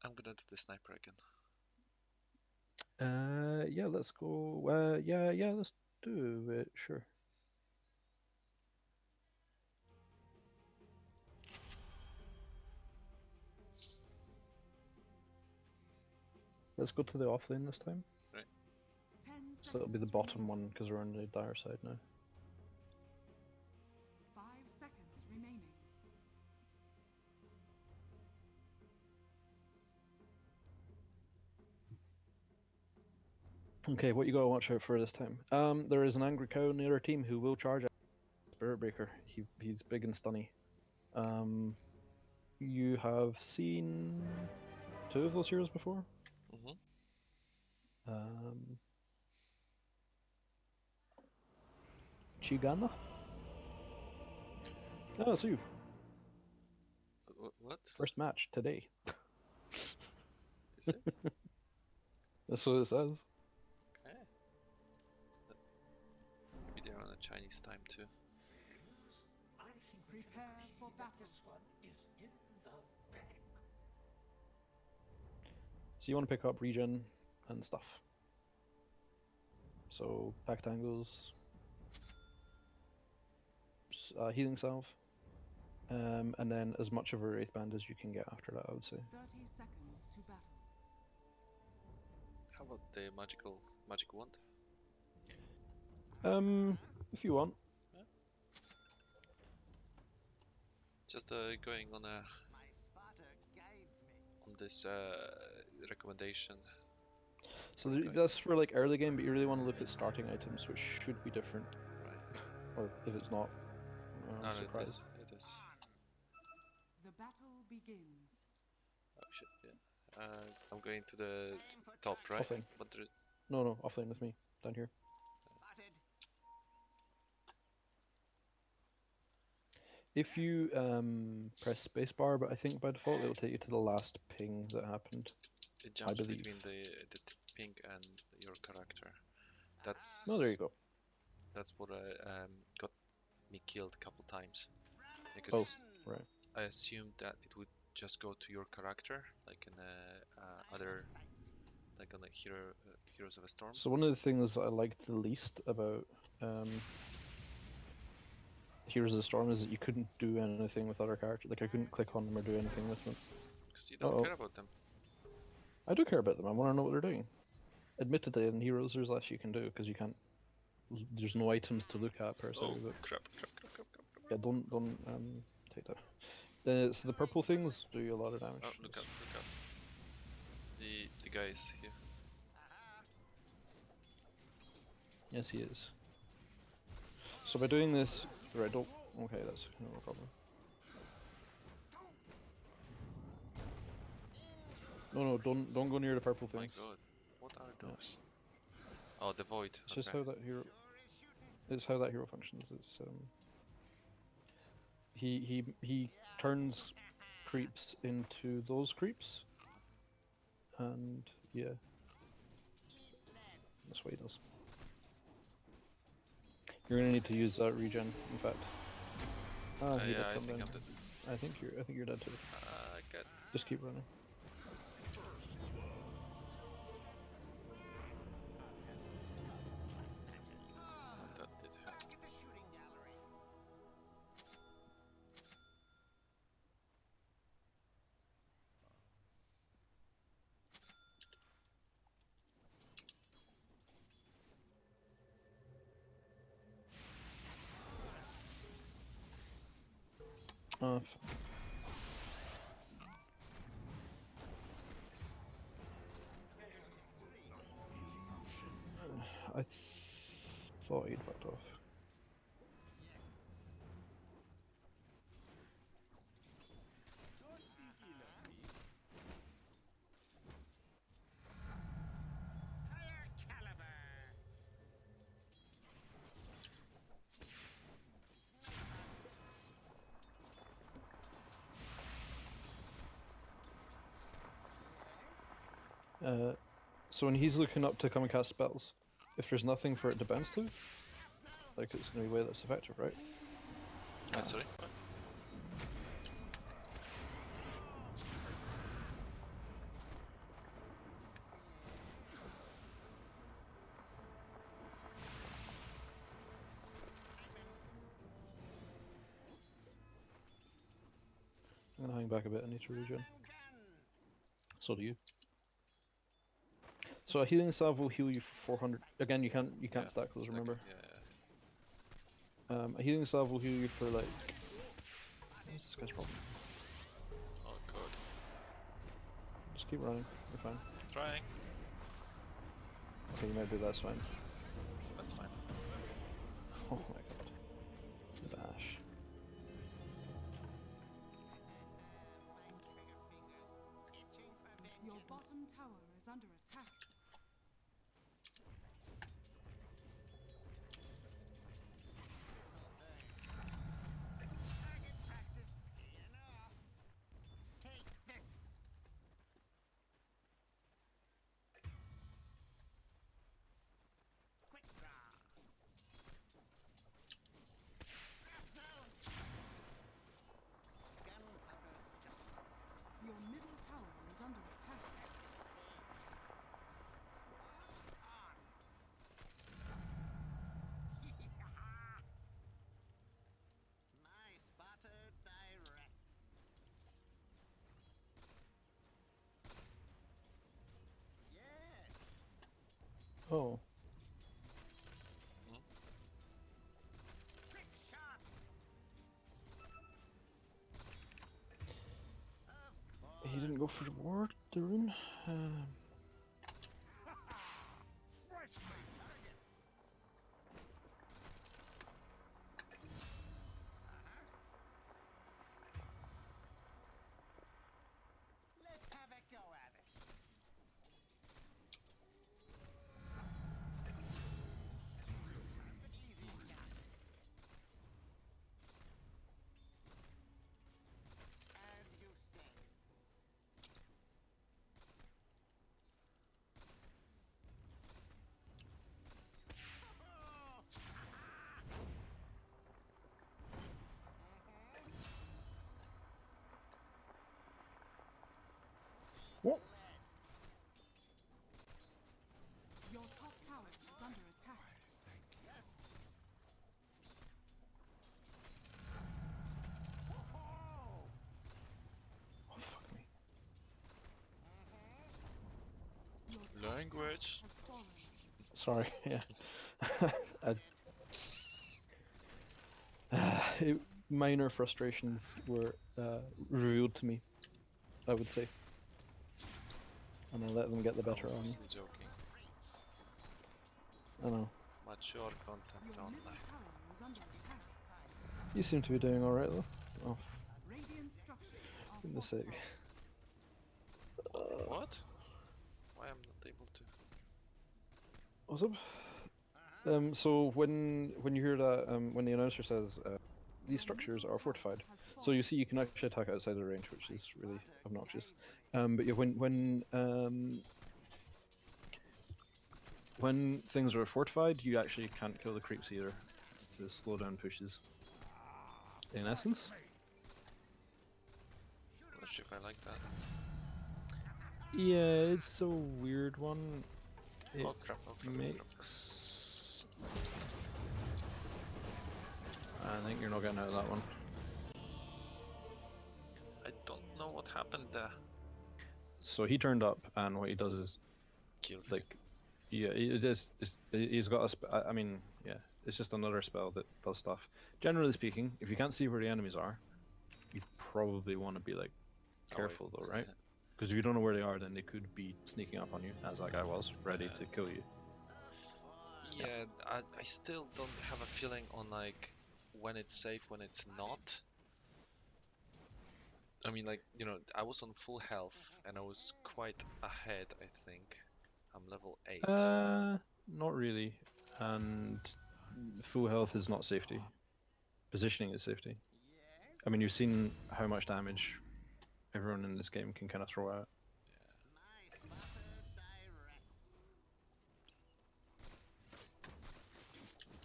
I'm gonna do the sniper again. Yeah, let's go. Yeah, let's do it. Sure. Let's go to the offlane this time. Right. So it'll be the bottom one because we're on the dire side now. 5 seconds remaining. Okay, what you gotta watch out for this time? There is an angry cow in the other team who will charge at Spirit Breaker. He's big and stunny. You have seen 2 of those heroes before? Mm-hmm. Chigana? Oh, it's you. What? First match today. Is it? That's what it says. Okay. Maybe they're on a Chinese time too. Prepare for battle. This one is in the bag. So you want to pick up regen and stuff. So pack tangles, healing salve, and then as much of a wraith band as you can get after that, I would say. 30 seconds to battle. How about the magic wand? If you want. Yeah. Just going on this recommendation. So that's for like early game, but you really want to look at starting items, which should be different. Right. Or if it's not, No, surprise. it is. The battle begins. Oh shit! Yeah. I'm going to the top, right? Offlane. But there's... No, offlane with me down here. If you press spacebar, but I think by default it'll take you to the last ping that happened. It jumps between the pink and your character. That's... No, there you go. That's what got me killed a couple times. Because right. I assumed that it would just go to your character, like in other, like on the Heroes of a Storm. So one of the things I liked the least about Heroes of the Storm is that you couldn't do anything with other characters. Like I couldn't click on them or do anything with them. Because you don't care about them. I do care about them. I want to know what they're doing. Admittedly, in Heroes there's less you can do because you can't. There's no items to look at per se. Oh but crap. Yeah, don't take that. So the purple things do you a lot of damage. Oh, look out. The guy is here. Yes, he is. So by doing this, right? Don't. Okay, that's no problem. No, don't go near the purple My things. god, what are those? Oh, the void. It's just Okay. how that hero. It's how that hero functions. It's he turns creeps into those creeps, and yeah, that's what he does. You're gonna need to use that regen. In fact, he did Yeah, I come think down. I'm dead. I think you're dead too. Good. Just keep running. That did hurt. I thought he'd fucked off. So when he's looking up to come and cast spells, if there's nothing for it to bounce to, like it's going to be way less effective, right? Sorry? What? I'm gonna hang back a bit. I need to regen. So do you. So a healing salve will heal you for 400. Again, you can't stack those. Remember. Yeah. A healing salve will heal you for like. What's this guy's problem? Oh god. Just keep running. You're fine. Trying. Okay, you might do that's fine. That's fine. Oh my god. The bash. Your bottom tower is under attack. Your middle tower is under attack. My spotter directs. Yes. Oh. Trick shot. He didn't go for the ward, the rune. Let's have a go at it. Easy enough. As you say. What? Your top tower is under attack. Yes. Oh fuck me. Language. Has fallen. Sorry. Yeah. Minor frustrations were revealed to me, I would say. And I let them get the better on me. Obviously joking. I know. Mature content Your online. middle tower is under attack. You seem to be doing alright though. Oh, Radiant structures are goodness sake. fortified. What? Why I'm not able to? What's up? So when you hear that, when the announcer says these structures are fortified, so you see you can actually attack outside of the range, which is really obnoxious. But yeah, when things are fortified, you actually can't kill the creeps either. It's to slow down pushes. In essence. I'm not sure if I like that. Yeah, it's a weird one. It Oh crap! Oh crap! makes. I think you're not getting out of that one. I don't know what happened there. So he turned up, and what he does is, Kills. like, yeah, it is. He's got a. I mean, yeah, it's just another spell that does stuff. Generally speaking, if you can't see where the enemies are, you probably want to be like careful though, right? Because if you don't know where they are, then they could be sneaking up on you, as that guy was, ready to kill you. Yeah, I still don't have a feeling on like when it's safe, when it's not. I mean, like, you know, I was on full health and I was quite ahead, I think. I'm level 8. Not really. And full health is not safety. Positioning is safety. I mean, you've seen how much damage everyone in this game can kind of throw out.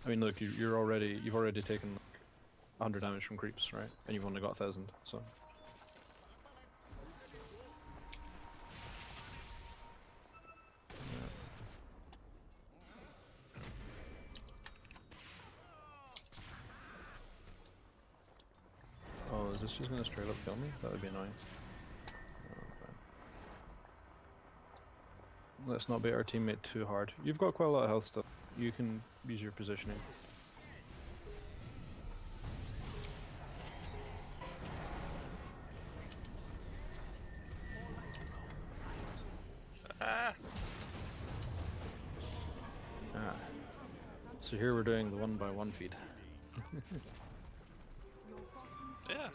I mean, look, you've already taken like 100 damage from creeps, right? And you've only got 1,000, so. Oh, is this just gonna straight up kill me? That would be annoying. Okay. Let's not bait our teammate too hard. You've got quite a lot of health stuff. You can use your positioning. Ah! Ah. So here we're doing the 1x1 feed. Yeah.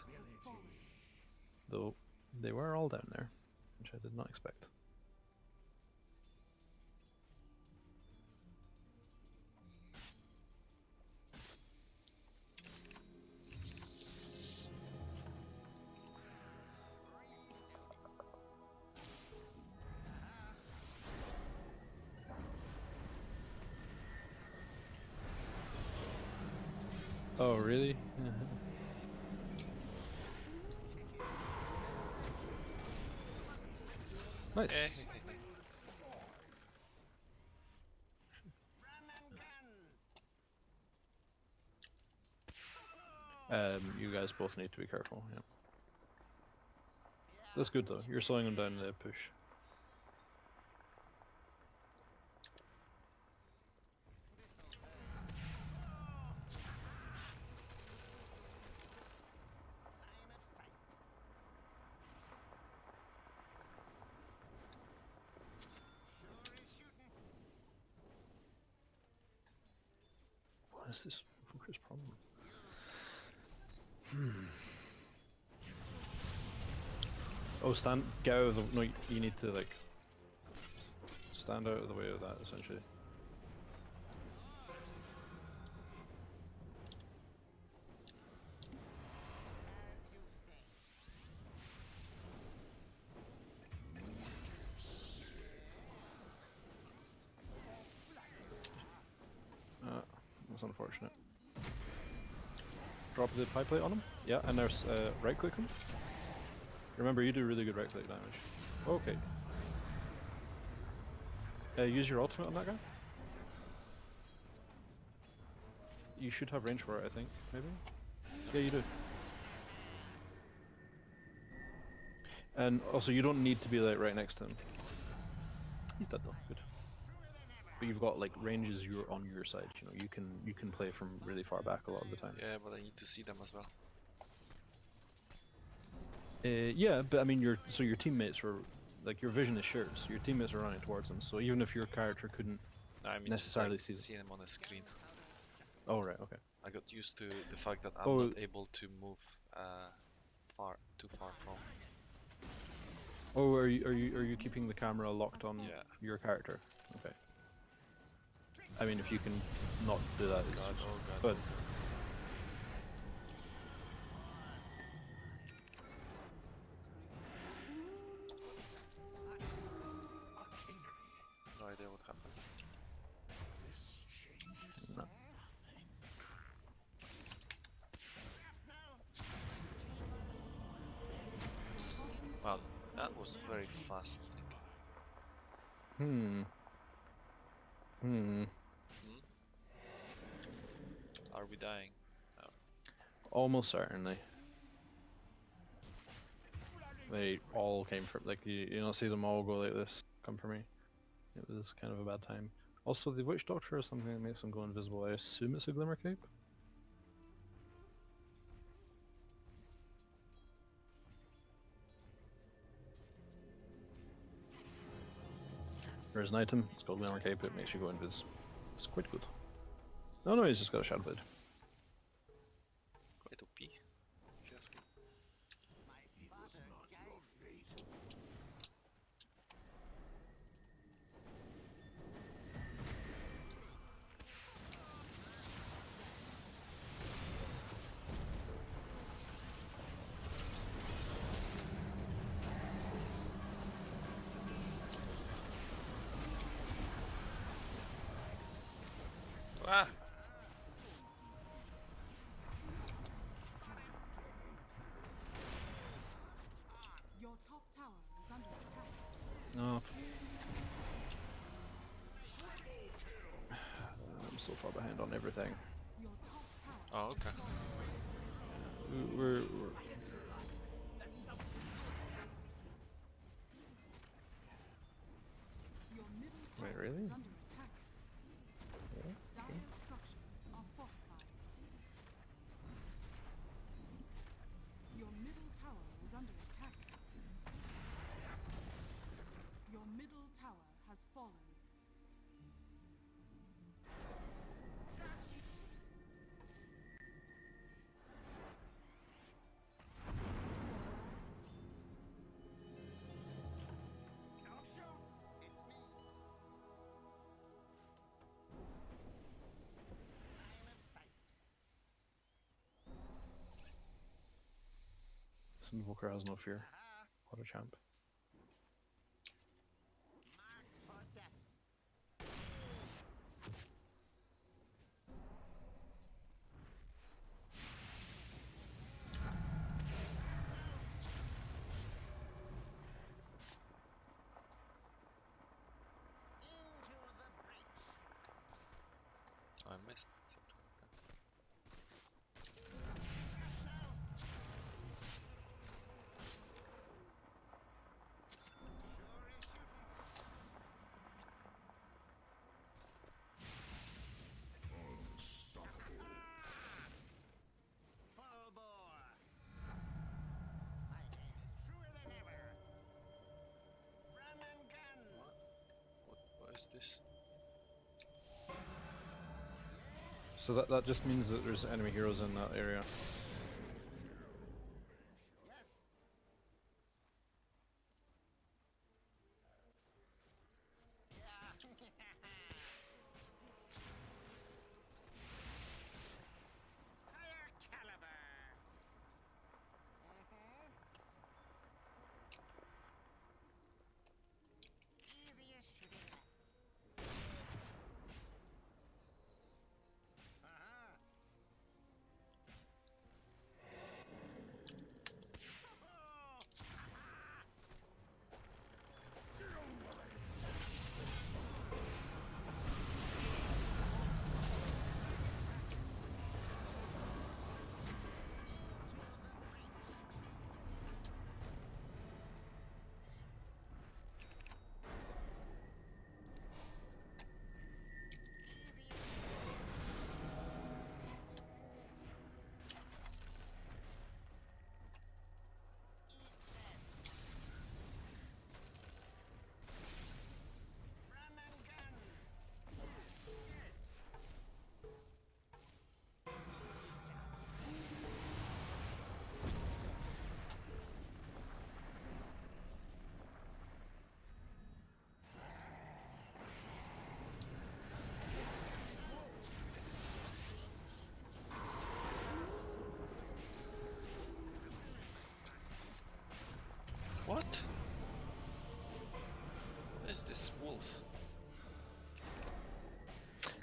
Though they were all down there, which I did not expect. Oh, really? Nice. You guys both need to be careful, yeah. That's good though, you're slowing them down the push. What is this fucker's problem? Oh, get out of the, no, you need to like, stand out of the way of that, essentially. That's unfortunate. Drop the pie plate on him. Yeah, and there's right click him. Remember, you do really good right click damage. Okay. Use your ultimate on that guy. You should have range for it, I think. Maybe? Yeah, you do. And also, you don't need to be like right next to him. He's dead though. Good. But you've got like ranges you're on your side. You know, you can play from really far back a lot of the time. Yeah, but I need to see them as well. Yeah, but I mean, your teammates were like, your vision is shared, so your teammates are running towards them. So even if your character couldn't necessarily see them. See them on the screen. Oh right, okay. I got used to the fact that I'm not able to move too far from. Oh, are you keeping the camera locked on Yeah. your character? Okay. I mean, if you can not do that, God, it's oh god, but oh god. No idea what happened. no. Wow, that was very fast thinking. Hmm. Are we dying? No. Almost certainly. They all came from like you don't see them all go like this. Come for me. It was kind of a bad time. Also, the witch doctor is something that makes them go invisible. I assume it's a glimmer cape. There's an item. It's called glimmer cape. It makes you go invis. It's quite good. No, he's just got a shadow blade. Quite OP. Just ah! Your top tower is under attack. Oh. I'm so far behind on everything. Your top tower. Oh, okay. We're Your middle Wait, tower really? is under attack. Okay. Dire's structures are fortified. Your middle tower is under attack. Your middle tower has fallen. Invoker has no fear. What a champ. I missed something. Full bore. My game is truer than ever. Run and gun. What is this? So that just means that there's enemy heroes in that area. Higher caliber. Easy as shooting lats.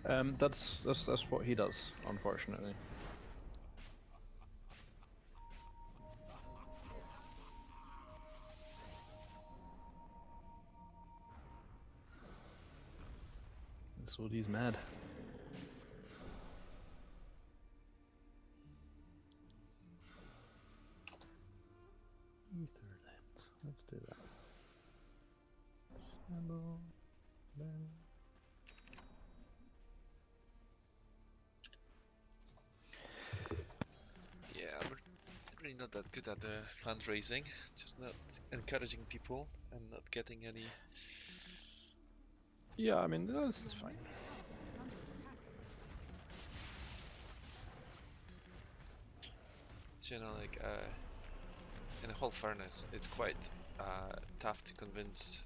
That's what he does, unfortunately. So he's mad. Ether lens. Let's do that. Symbol. Then. Yeah, I'm really not that good at the fundraising. Just not encouraging people and not getting any. Yeah, I mean, this is fine. So, you know, like, in whole fairness, it's quite tough to convince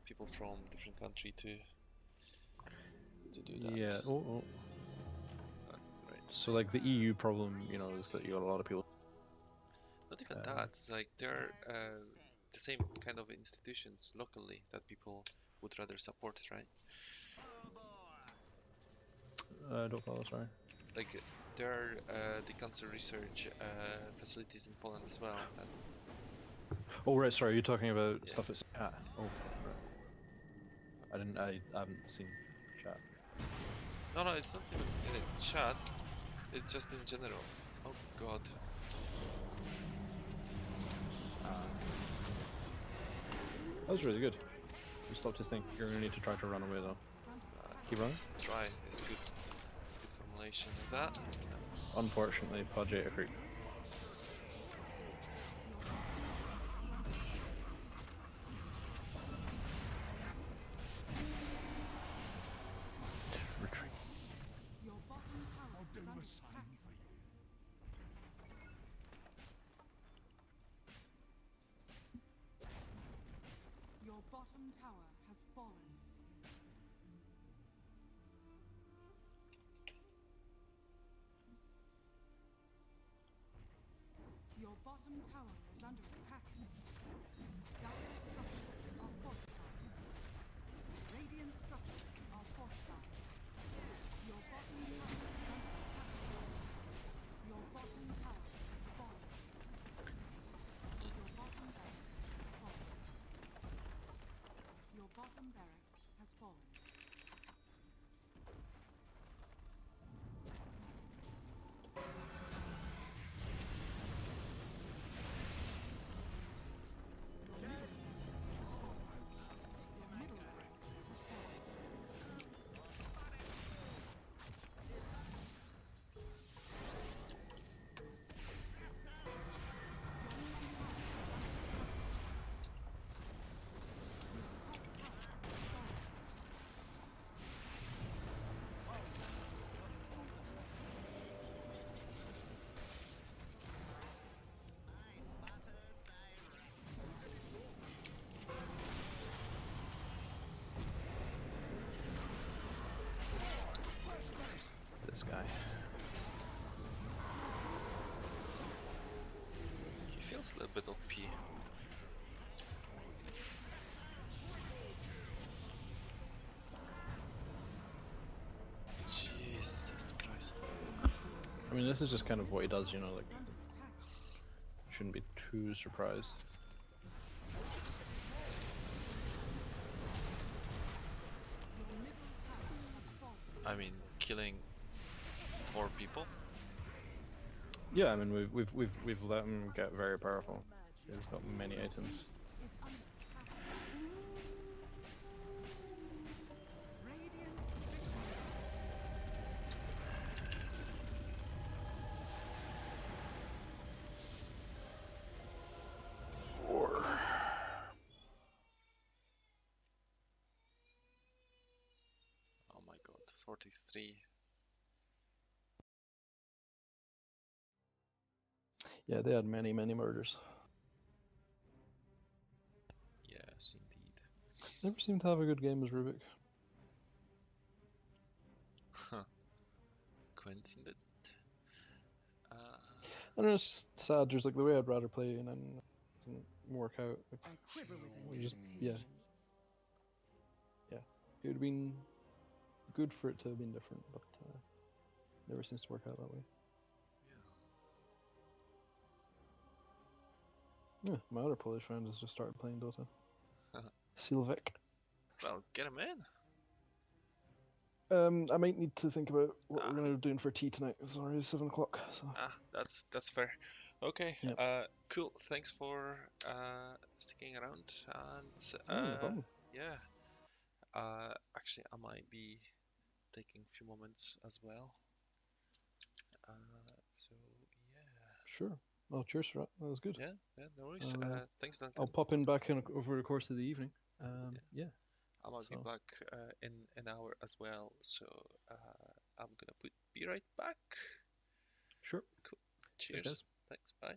people from different country to do that. Yeah. Oh. Right. So like the EU problem, you know, is that you got a lot of people. Not even that. It's like there are the same kind of institutions locally that people would rather support, right? I don't follow. Sorry. Like there are the cancer research facilities in Poland as well. And Oh right, sorry. You're talking about stuff that's chat. Oh, right. I haven't seen chat. no, it's not even in a chat. It's just in general. Oh God. That was really good. You stopped his thing. You're gonna need to try to run away though. Keep running. Try is good. Good formulation of that. Unfortunately, Pudgy a creep. Retreat. Your bottom tower is under attack. Your bottom tower has fallen. Your bottom tower is under attack. Dire structures are fortified. Radiant structures are fortified. Your bottom tower is under attack. Your bottom tower has fallen. Your bottom barracks has fallen. Your bottom barracks has fallen. This guy. He feels a little bit OP. Jesus Christ. I mean, this is just kind of what he does, you know, like, shouldn't be too surprised. I mean, killing 4 people? Yeah, I mean, we've let him get very powerful. He's got many items. Oh my God, 43. Yeah, they had many murders. Yes, indeed. Never seem to have a good game as Rubik. Huh. Coincident? I don't know, it's just sad. There's like the way I'd rather play and then it doesn't work out. Like, yeah. It would have been good for it to have been different, but never seems to work out that way. Yeah, my other Polish friend has just started playing Dota. Silvek. Well, get him in. I might need to think about what we're gonna be doing for tea tonight. It's already 7 o'clock. So. That's fair. Okay. Yep. Cool. Thanks for sticking around. And No problem. yeah. Actually, I might be taking a few moments as well. So yeah. Sure. Oh, cheers for that. That was good. Yeah. No worries. Thanks, Duncan. I'll pop in back in over the course of the evening. Yeah. I might be back in an hour as well, so I'm gonna be right back. Sure. Cool. Cheers. Cheers. Thanks. Bye.